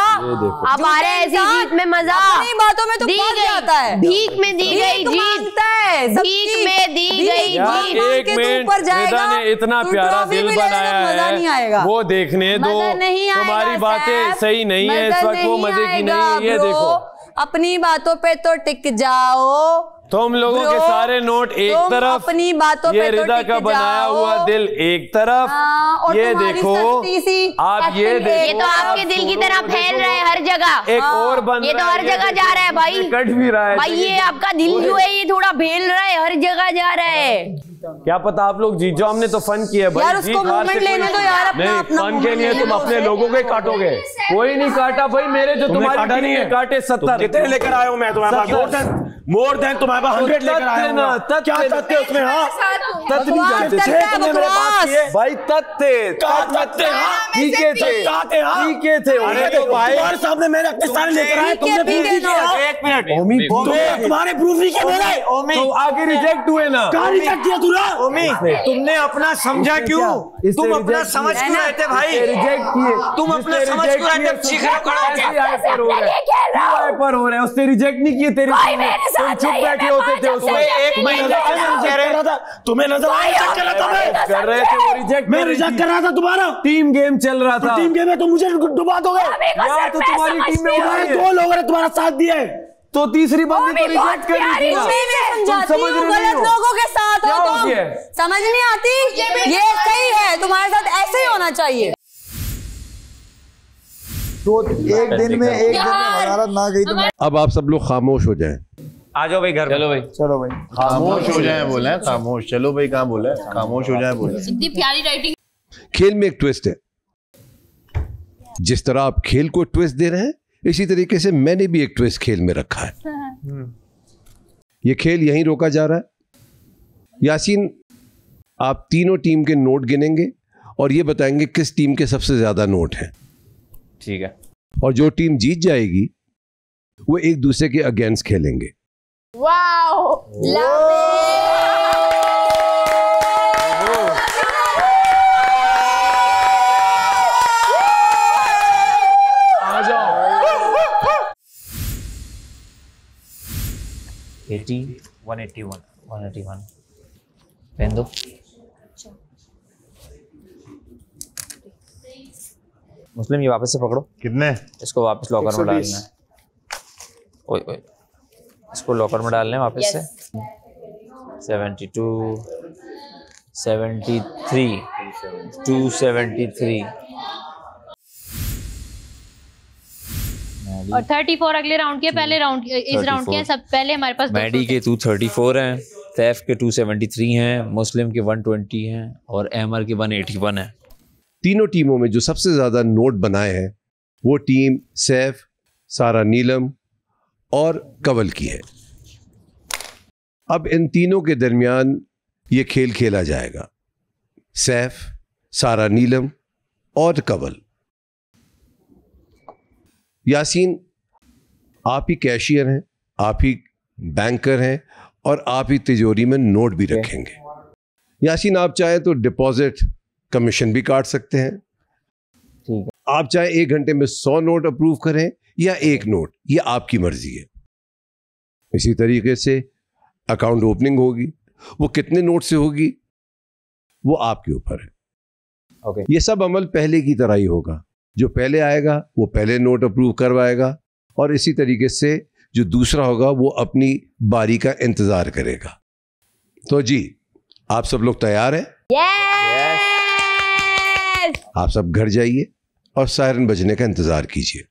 हमारे ऐसी जीत में मजा अपनी बातों में तो पहुंच जाता है। भीख में दी गई जीत, भीख में दी गई जीत। एक मिनट, रिदा ने इतना प्यारा दिल बनाया है, वो देखने दो। तुम्हारी बातें सही नहीं है इस वक्त, वो मजे की नहीं है। ये देखो, अपनी बातों पे तो टिक जाओ। तुम लोगों के सारे नोट एक तरफ, अपनी बातों ये पे तो रिदा का बनाया हुआ दिल एक तरफ। ये देखो आप, ये देखो, ये तो आपके दिल की तरह फैल रहा है हर जगह। एक और बन ये तो हर जगह जा रहा है भाई, कट भी रहा है भाई। ये आपका दिल जो है ये थोड़ा फैल रहा है, हर जगह जा रहा है। क्या पता आप लोग जीत जाओ, हमने तो फन किया भाई। यार उसको मोमेंट लेने दो यार, अपना फन के लिए तुम अपने लोगों को काटोगे। कोई नहीं काटा भाई, मेरे जो तुम्हारे नहीं है काटे 70। कितने लेकर आया हूँ मैं तुम्हारे पास? मोर देन तुम्हारे पास 100 लेकर आया हूं। क्या तथ्य उसमें? हाँ तथ्य नहीं जानते थे तुमने मेरे पास किए भाई तथ्य ठीक थे। अरे तो भाई तुम्हारे सामने मैंने अपने सारे लेकर आए, तुमने प्रूफ नहीं किया। एक मिनट ओमी तुम्हारे प्रूफ नहीं किया मेरे। ओमी तो आगे रिजेक्ट हुए ना। कहाँ रिजेक्ट किया तूने? ओमी तुमने अपना समझा क्यों? तुम अपना समझ क्यों रहे थे भाई? रिजेक्ट किए तुम अपना समझ क्यों रहे थे? सीख पर हो रहा है उसने रिजेक्ट नहीं किए तेरे तुम चुप बैठे होते थे उसमें। एक महीना कह रहा था तुम्हें नजर आया कर रहा था मैं कर रहे थे वो रिजेक्ट मैं रिजेक्ट कर रहा था तुम्हारा। टीम गेम चल रहा था। टीम गेम में तो मुझे डुबा दोगे यार। तो तुम्हारी टीम में दो लोगों ने तुम्हारा साथ दिया है तो तीसरी बंदी तो रिजेक्ट कर रही थी। समझ गलत लोगों के साथ हो तुम, समझ नहीं आती। ये सही है, तुम्हारे साथ ऐसे ही होना चाहिए। तो एक दिन में वजारत ना गई तो अब आप सब लोग खामोश हो जाएं। आ जाओ भाई घर। चलो भाई खामोश हो जाए बोला है। खामोश चलो भाई कहाँ बोला है? खामोश हो जाए बोला। इतनी प्यारी राइटिंग। खेल में एक ट्विस्ट है। जिस तरह आप खेल को ट्विस्ट दे रहे हैं इसी तरीके से मैंने भी एक ट्विस्ट खेल में रखा है। ये खेल यहीं रोका जा रहा है। यासीन आप तीनों टीम के नोट गिनेंगे और ये बताएंगे किस टीम के सबसे ज्यादा नोट हैं। ठीक है। और जो टीम जीत जाएगी वो एक दूसरे के अगेंस्ट खेलेंगे। वाओ आ जाओ। 80 181 पेन दो। मुस्लिम ये वापस से पकड़ो। कितने? इसको वापस लॉकर में डालना है। ओए ओए इसको लॉकर में डालने वापस से। 72 73 273 और 34 अगले राउंड के पहले राउंड इस राउंड के सब पहले हमारे पास मैडी के 234 हैं, सैफ के 273 हैं, मुस्लिम के 120 हैं और एमर के 181 हैं। तीनों टीमों में जो सबसे ज्यादा नोट बनाए हैं वो टीम सैफ, सारा नीलम और कंवल की है। अब इन तीनों के दरमियान ये खेल खेला जाएगा। सैफ, सारा नीलम और कंवल। यासीन आप ही कैशियर हैं, आप ही बैंकर हैं और आप ही तिजोरी में नोट भी रखेंगे। यासीन आप चाहें तो डिपॉजिट कमीशन भी काट सकते हैं। ठीक है। आप चाहे 1 घंटे में 100 नोट अप्रूव करें या 1 नोट, ये आपकी मर्जी है। इसी तरीके से अकाउंट ओपनिंग होगी, वो कितने नोट से होगी वो आपके ऊपर है। ओके। ये सब अमल पहले की तरह ही होगा। जो पहले आएगा वो पहले नोट अप्रूव करवाएगा और इसी तरीके से जो दूसरा होगा वो अपनी बारी का इंतजार करेगा। तो जी आप सब लोग तैयार हैं? आप सब घर जाइए और सायरन बजने का इंतजार कीजिए।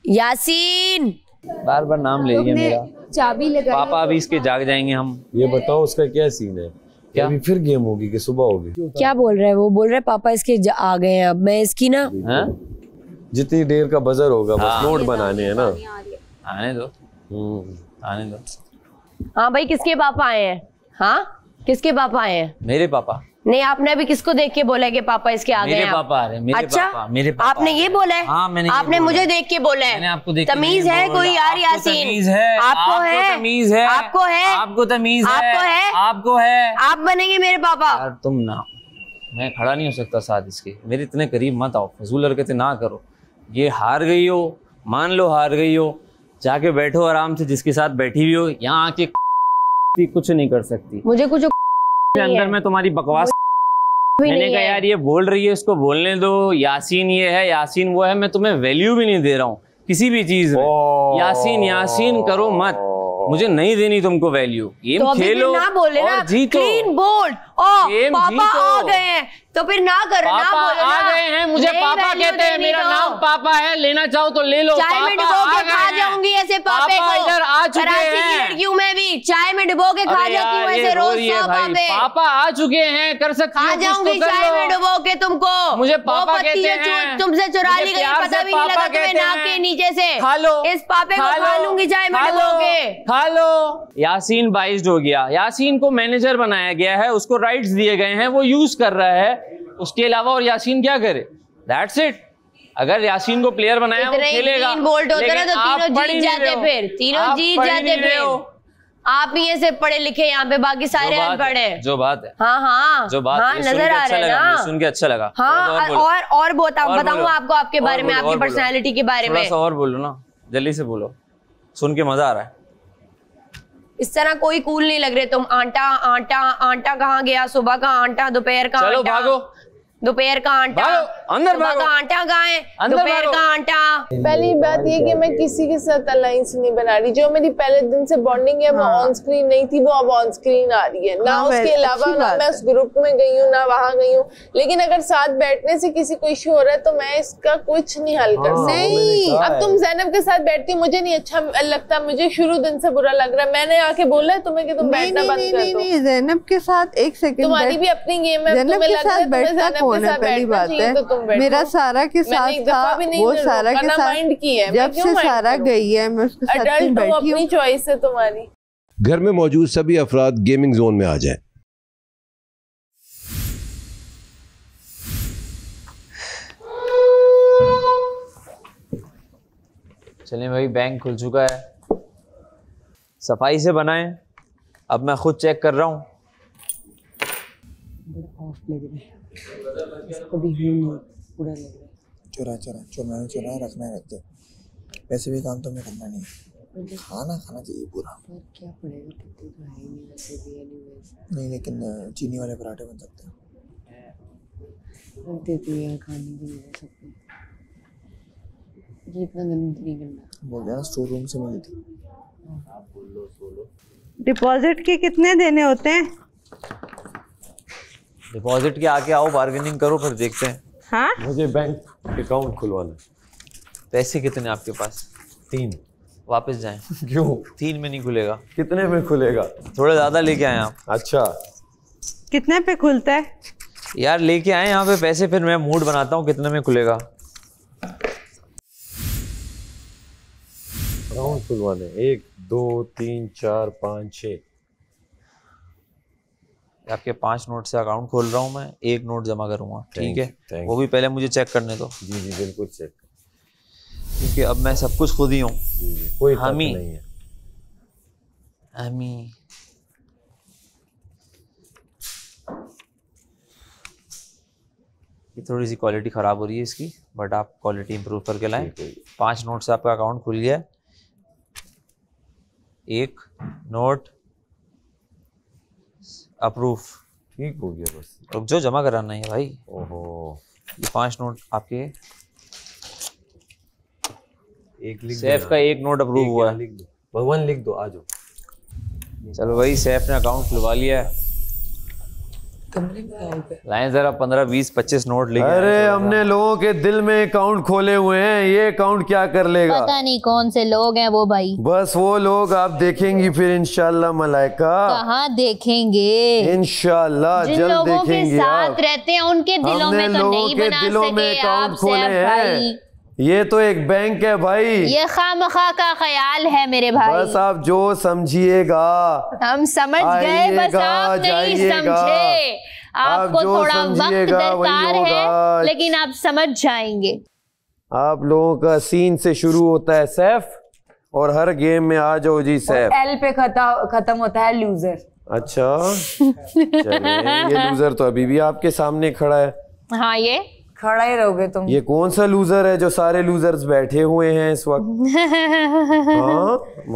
यासीन बार बार नाम ले लिया मेरा। चाबी लगा पापा अभी इसके जाग जाएंगे हम। ये बताओ उसका क्या सीन है? क्या अभी फिर गेम होगी कि सुबह होगी? क्या बोल रहे हैं? वो बोल रहे पापा इसके आ गए हैं। अब मैं इसकी ना जितनी देर का बजर होगा बस नोट बनाने हैं ना। आने दो आने दो। हाँ भाई किसके पापा आए हैं? हाँ किसके पापा आए हैं? मेरे पापा। नहीं आपने अभी किसको देख के बोला है कि पापा इसके आ गए हैं? मेरे पापा आ रहे हैं। मेरे अच्छा पापा, मेरे पापा आपने ये बोला है? हाँ मैंने आपने मुझे देख के बोला है? मैंने आपको देख के तमीज है कोई यार? यासीन तमीज है। आपको है? तमीज है। आपको है? आपको तमीज है? आपको है? आपको है? आप बनेंगे मेरे पापा? यार तुम ना, मैं खड़ा नहीं हो सकता साथ इसके। मेरे इतने करीब मत आओ, फजूल हरकतें ना करो। ये हार गई हो, मान लो हार गई हो, जाके बैठो आराम से जिसके साथ बैठी हुई हो। यहाँ आके कुछ नहीं कर सकती। मुझे कुछ अंदर में तुम्हारी बकवास। मैंने कहा यार ये बोल रही है इसको बोलने दो। यासीन ये है, यासीन वो है। मैं तुम्हें वैल्यू भी नहीं दे रहा हूँ किसी भी चीज में। यासीन यासीन करो मत, मुझे नहीं देनी तुमको वैल्यू। गेम तो खेलो ना बोले ना, और जीतो। क्लीन बोल्ड पापा आ गए हैं तो फिर ना करो, ना बोलो आ गए हैं, मुझे पापा कहते हैं, मेरा नाम पापा है, लेना चाहो तो ले लो। चाय में डुबो के खा जाऊंगी ऐसे पापे को। इधर आ चुके हैं। लड़कियों में भी चाय में डुबो के खा जाती हूँ ऐसे रोज 100 पापे। पापा आ चुके हैं, कर सकती खा जाऊंगी चाय में डुबो के तुमको। मुझे पापा कहते हैं, तुमसे चुरा ली गई, पता भी नहीं लगा तुम्हें नाक के नीचे से। खा लो इस पापे को, खा लूंगी चाय में डुबो के। खा लो। यासीन बाइस्ड हो गया, यासीन को मैनेजर बनाया गया है, उसको राइट्स दिए गए हैं, वो यूज कर रहा है, उसके अलावा और यासीन क्या करे? That's it. अगर यासीन को प्लेयर बनाया वो खेलेगा, बोल्ट होता ना तो तीनों जीत जाते, फिर तीनों जीत जाते। फिर आप ही ऐसे पढ़े लिखे यहाँ पे, बाकी सारे अनपढ़ हैं। जो बात है, हाँ जो बात है, नजर आ रहा है ना, सुन के अच्छा लगा। हाँ और बताऊँ आपको आपके बारे में, आपकी पर्सनैलिटी के बारे में। थोड़ा सा और बोलो ना, जल्दी से बोलो, सुन के मजा आ रहा है। इस तरह कोई कूल नहीं लग रहे तुम। आटा आटा आटा कहाँ गया? सुबह का आटा, दोपहर का चलो भागो। दोपहर का आटा, अंदर भागो। का आटा कहाँ है? दोपहर का आटा। पहली बात ये कि मैं किसी के साथ अलायंस नहीं बना रही। जो मेरी पहले दिन से बॉन्डिंग है वो ऑन स्क्रीन नहीं थी, वो अब ऑन स्क्रीन आ रही है ना। उसके अलावा ना मैं उस ग्रुप में गई हूँ ना वहाँ गई हूँ। लेकिन अगर साथ बैठने से किसी को इश्यू हो रहा है तो मैं इसका कुछ नहीं हल कर सकती। नहीं, अब तुम जैनब के साथ बैठती, मुझे नहीं अच्छा लगता, मुझे शुरू दिन से बुरा लग रहा है। मैंने आके बोला है तुम्हें कि तुम बैठना बंद कर दो। नहीं, जैनब के साथ एक सेकंड, तुम्हारी भी अपनी गेम है, जैनब के साथ बैठता कौन है? पहली बात है, मेरा सारा के साथ था, वो सारा के साथ, जब से सारा गई है मैं उसके साथ बैठी हूँ। अपनी चॉइस है तुम्हारी। घर में मौजूद सभी अफराद गेमिंग जोन में आ जाएं। चलिए भाई, बैंक खुल चुका है, सफाई से बनाएं। अब मैं खुद चेक कर रहा हूँ। कभी पूरा लग रहा है। चुरा रखना है, रखते। वैसे भी काम तो मैं करना नहीं है, खाना चाहिए पूरा। क्या पड़ेगा, कितने तो है ही नहीं वैसे भी। नहीं, लेकिन चीनी वाले पराठे बन सकते हैं। बनते तो यार, खाने भी नहीं रह सकते। ये इतना गंद नहीं करना। बोल गया ना, स्टोर रूम से मिली थी। डिपॉजिट के कितने देने होते हैं? डिपॉजिट के आके आओ, बार्गेनिंग करो, फिर देखते हैं। हाँ, मुझे बैंक अकाउंट खुलवाना। पैसे कितने आपके पास? 3। वापस जाएं। क्यों? 3 में नहीं खुलेगा। कितने में खुलेगा? थोड़े ज्यादा लेके आए आप। अच्छा, कितने पे खुलता है? यार लेके आए यहाँ पे पैसे, फिर मैं मूड बनाता हूँ कितने में खुलेगा। अकाउंट खुलवाने 1 2 3 4 5 6। आपके 5 नोट से अकाउंट खोल रहा हूँ मैं, 1 नोट जमा करूंगा, ठीक है? वो भी पहले मुझे चेक करने दो। जी बिल्कुल चेक, क्योंकि अब मैं सब कुछ खुद ही हूँ। कोई नहीं है। हमी ये थोड़ी सी क्वालिटी खराब हो रही है इसकी, बट आप क्वालिटी इंप्रूव करके लाएं। 5 नोट से आपका अकाउंट खुल गया। 1 नोट अप्रूव, ठीक हो गया। बस रुक जो, जमा कराना है भाई। ओहो, ये 5 नोट आपके, एक लिख सैफ का 1 नोट अप्रूव हुआ है। लिख दो भगवान, लिख दो, आ जाओ। चलो भाई, सैफ ने अकाउंट खुलवा लिया है। लाइन जरा 15 20 25 नोट लेके। अरे हमने लोगों के दिल में अकाउंट खोले हुए हैं, ये अकाउंट क्या कर लेगा? पता नहीं कौन से लोग हैं वो भाई। बस वो लोग आप देखेंगी फिर इंशाल्लाह मलाइका। कहाँ देखेंगे? इंशाल्लाह जिन जल्द लोगों देखेंगे। के साथ रहते हैं उनके दिलों में तो नहीं बना सके आप सैफ भाई। ये तो एक बैंक है भाई, ये खामखा का ख्याल है मेरे भाई। बस आप जो समझिएगा। हम समझ गए, बस आप नहीं समझे। आपको थोड़ा वक्त दरकार है, लेकिन आप समझ जाएंगे। आप लोगों का सीन से शुरू होता है सैफ, और हर गेम में आ जाओ जी सैफ। एल पे खत्म होता है लूजर। अच्छा चलिए, ये लूजर तो अभी भी आपके सामने खड़ा है। हाँ, ये खड़ा ही रहोगे तुम। ये कौन सा लूजर है जो सारे लूजर्स बैठे हुए हैं इस वक्त?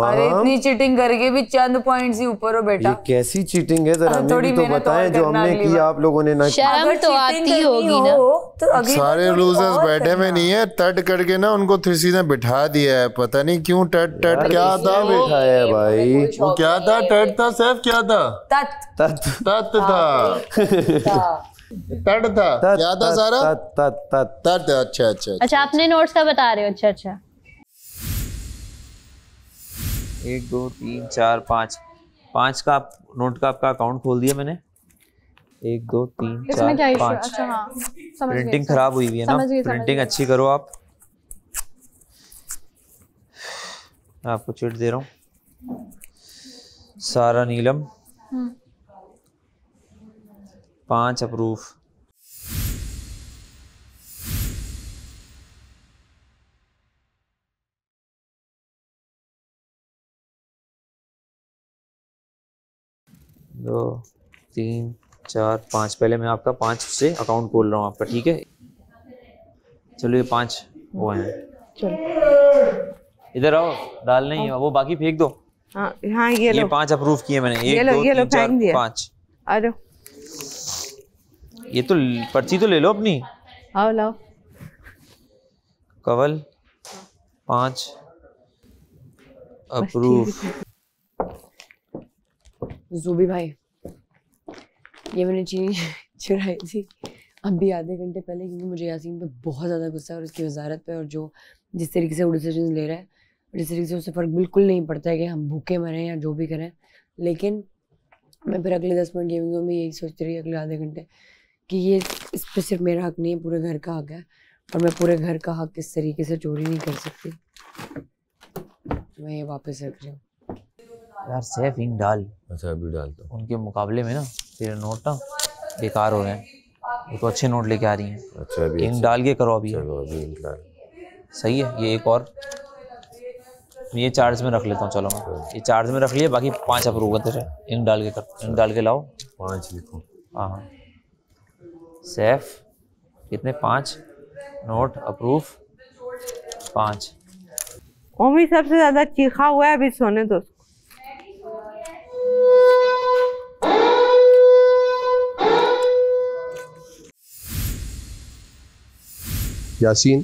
अरे इतनी चीटिंग करके भी चंद पॉइंट्स ही ऊपर हो बेटा। ये कैसी चीटिंग है, जरा हमें भी तो बताएं जो हमने की आप लोगों ने ना की। शर्म तो आती होगी ना। तो सारे लूजर्स बैठे में नहीं है, टट करके ना उनको थ्री ने बिठा दिया है, पता नहीं क्यों। टट क्या था बिठाया है भाई? वो क्या था? टट था सैफ? क्या था? तत था तट था क्या था सारा? तट। अच्छा आपने नोट्स का बता रहे हो? अच्छा 1 2 3 4 5 5 का नोट का आपका अकाउंट खोल दिया मैंने। 1 2 3 इसमें क्या 4 इशू? 5। अच्छा हाँ समझ गई। प्रिंटिंग खराब हुई है ना, प्रिंटिंग अच्छी करो आप। मैं आपको चिट दे रहा हूँ। सारा नीलम 5 अप्रूव। दो 3 4 5। पहले मैं आपका 5 से अकाउंट खोल रहा हूँ आपका, ठीक है? चलो ये 5 वो हैं। इधर आओ, डाल नहीं है वो, बाकी फेंक दो। हाँ ये 5 अप्रूव किए मैंने। 1 2 3 4 5। आ जाओ। ये तो पर्ची तो ले लो अपनी। आओ लाओ। कवल 5 अप्रूव। ज़ूबी भाई ये मैंने चीनी चुराई थी अभी आधे घंटे पहले, क्योंकि मुझे यासीन पे बहुत ज़्यादा गुस्सा है और उसकी वजारत पे, और जो जिस तरीके से वो डिसीजन ले रहा है, जिस तरीके से उससे फ़र्क बिल्कुल नहीं पड़ता है कि हम भूखे मरें या जो भी करें। लेकिन मैं फिर अगले 10 मिनट गेमिंग में यही सोचती रही, अगले आधे घंटे, कि ये इस पर सिर्फ मेरा हक नहीं है, पूरे घर का हक है, और मैं पूरे घर का हक इस तरीके से चोरी नहीं कर सकती। मैं ये वापस रख रही हूँ। यार सैफ इंक डाल। अच्छा अभी डाल दो। उनके मुकाबले में ना तेरे नोट ना बेकार हो रहे हैं, वो तो अच्छे नोट लेके आ रही हैं। अच्छा अभी इंक डाल के करो अभी। चलो अभी इंक डाल। सही है। ये एक और ये चार्ज में रख लेता हूँ। चलो मैं ये चार्ज में रख लिया, बाकी 5 अप्रूव करते रहे। इंक डाल के कर, इंक डाल के लाओ। 5 लिखो। हाँ सैफ कितने? 5 नोट अप्रूव 5। ओमी सबसे ज्यादा चीखा हुआ है, अभी सोने दो। यासीन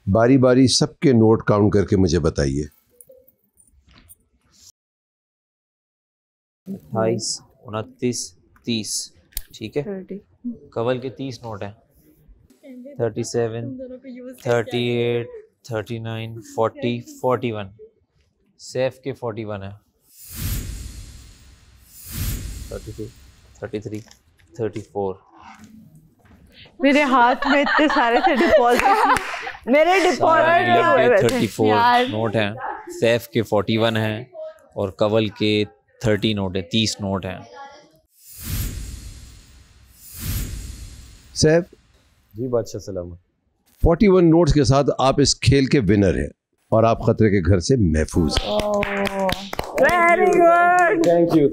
बारी बारी सबके नोट काउंट करके मुझे बताइए। 28 29 30। ठीक है। कवल के 30 नोट हैं। 37 38 39 40 41। सैफ के 41 है। 32 33 34। मेरे हाथ में इतने सारे थे डिपॉजिट, मेरे डिपॉजिट 34 नोट हैं। सैफ के 41 हैं और कवल के 30 नोट है, 30 नोट हैं। सैफ जी बादशाह सलामत। 41 नोट्स के साथ आप इस खेल के विनर हैं और आप खतरे के घर से महफूज हैं। Very good. Thank you.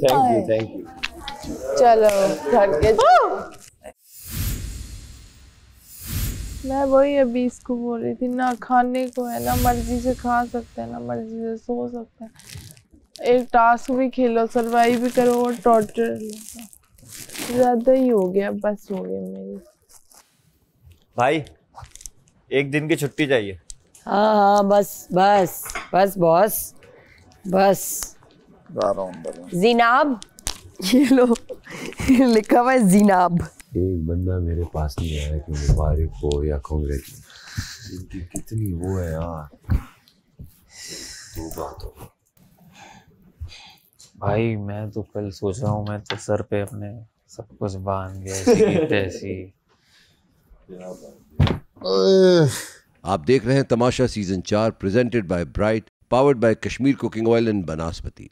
चलो घर के मैं वही अभी इसको बोल रही थी ना, खाने को है ना मर्जी से खा सकते हैं ना मर्जी से सो सकते हैं। एक टास्क भी खेलो, सर्वाइव भी करो और टॉर्चर ज्यादा ही हो गया, बस हो गया मेरी। भाई 1 दिन की छुट्टी चाहिए। हाँ बस बस बस बॉस बस। जिनाब ये लो लिखा हुआ है जिनाब। एक बंदा मेरे पास नहीं आया कि मुबारक हो या कांग्रेचुलेशन। इनकी कितनी वो है यार। तो बात हो भाई मैं तो कल सोच रहा हूँ, मैं तो सर पे अपने सब कुछ बांध गया ऐसी। आप देख रहे हैं Tamasha season 4 presented by Bright, powered by Kashmir cooking oil and बनास्पति।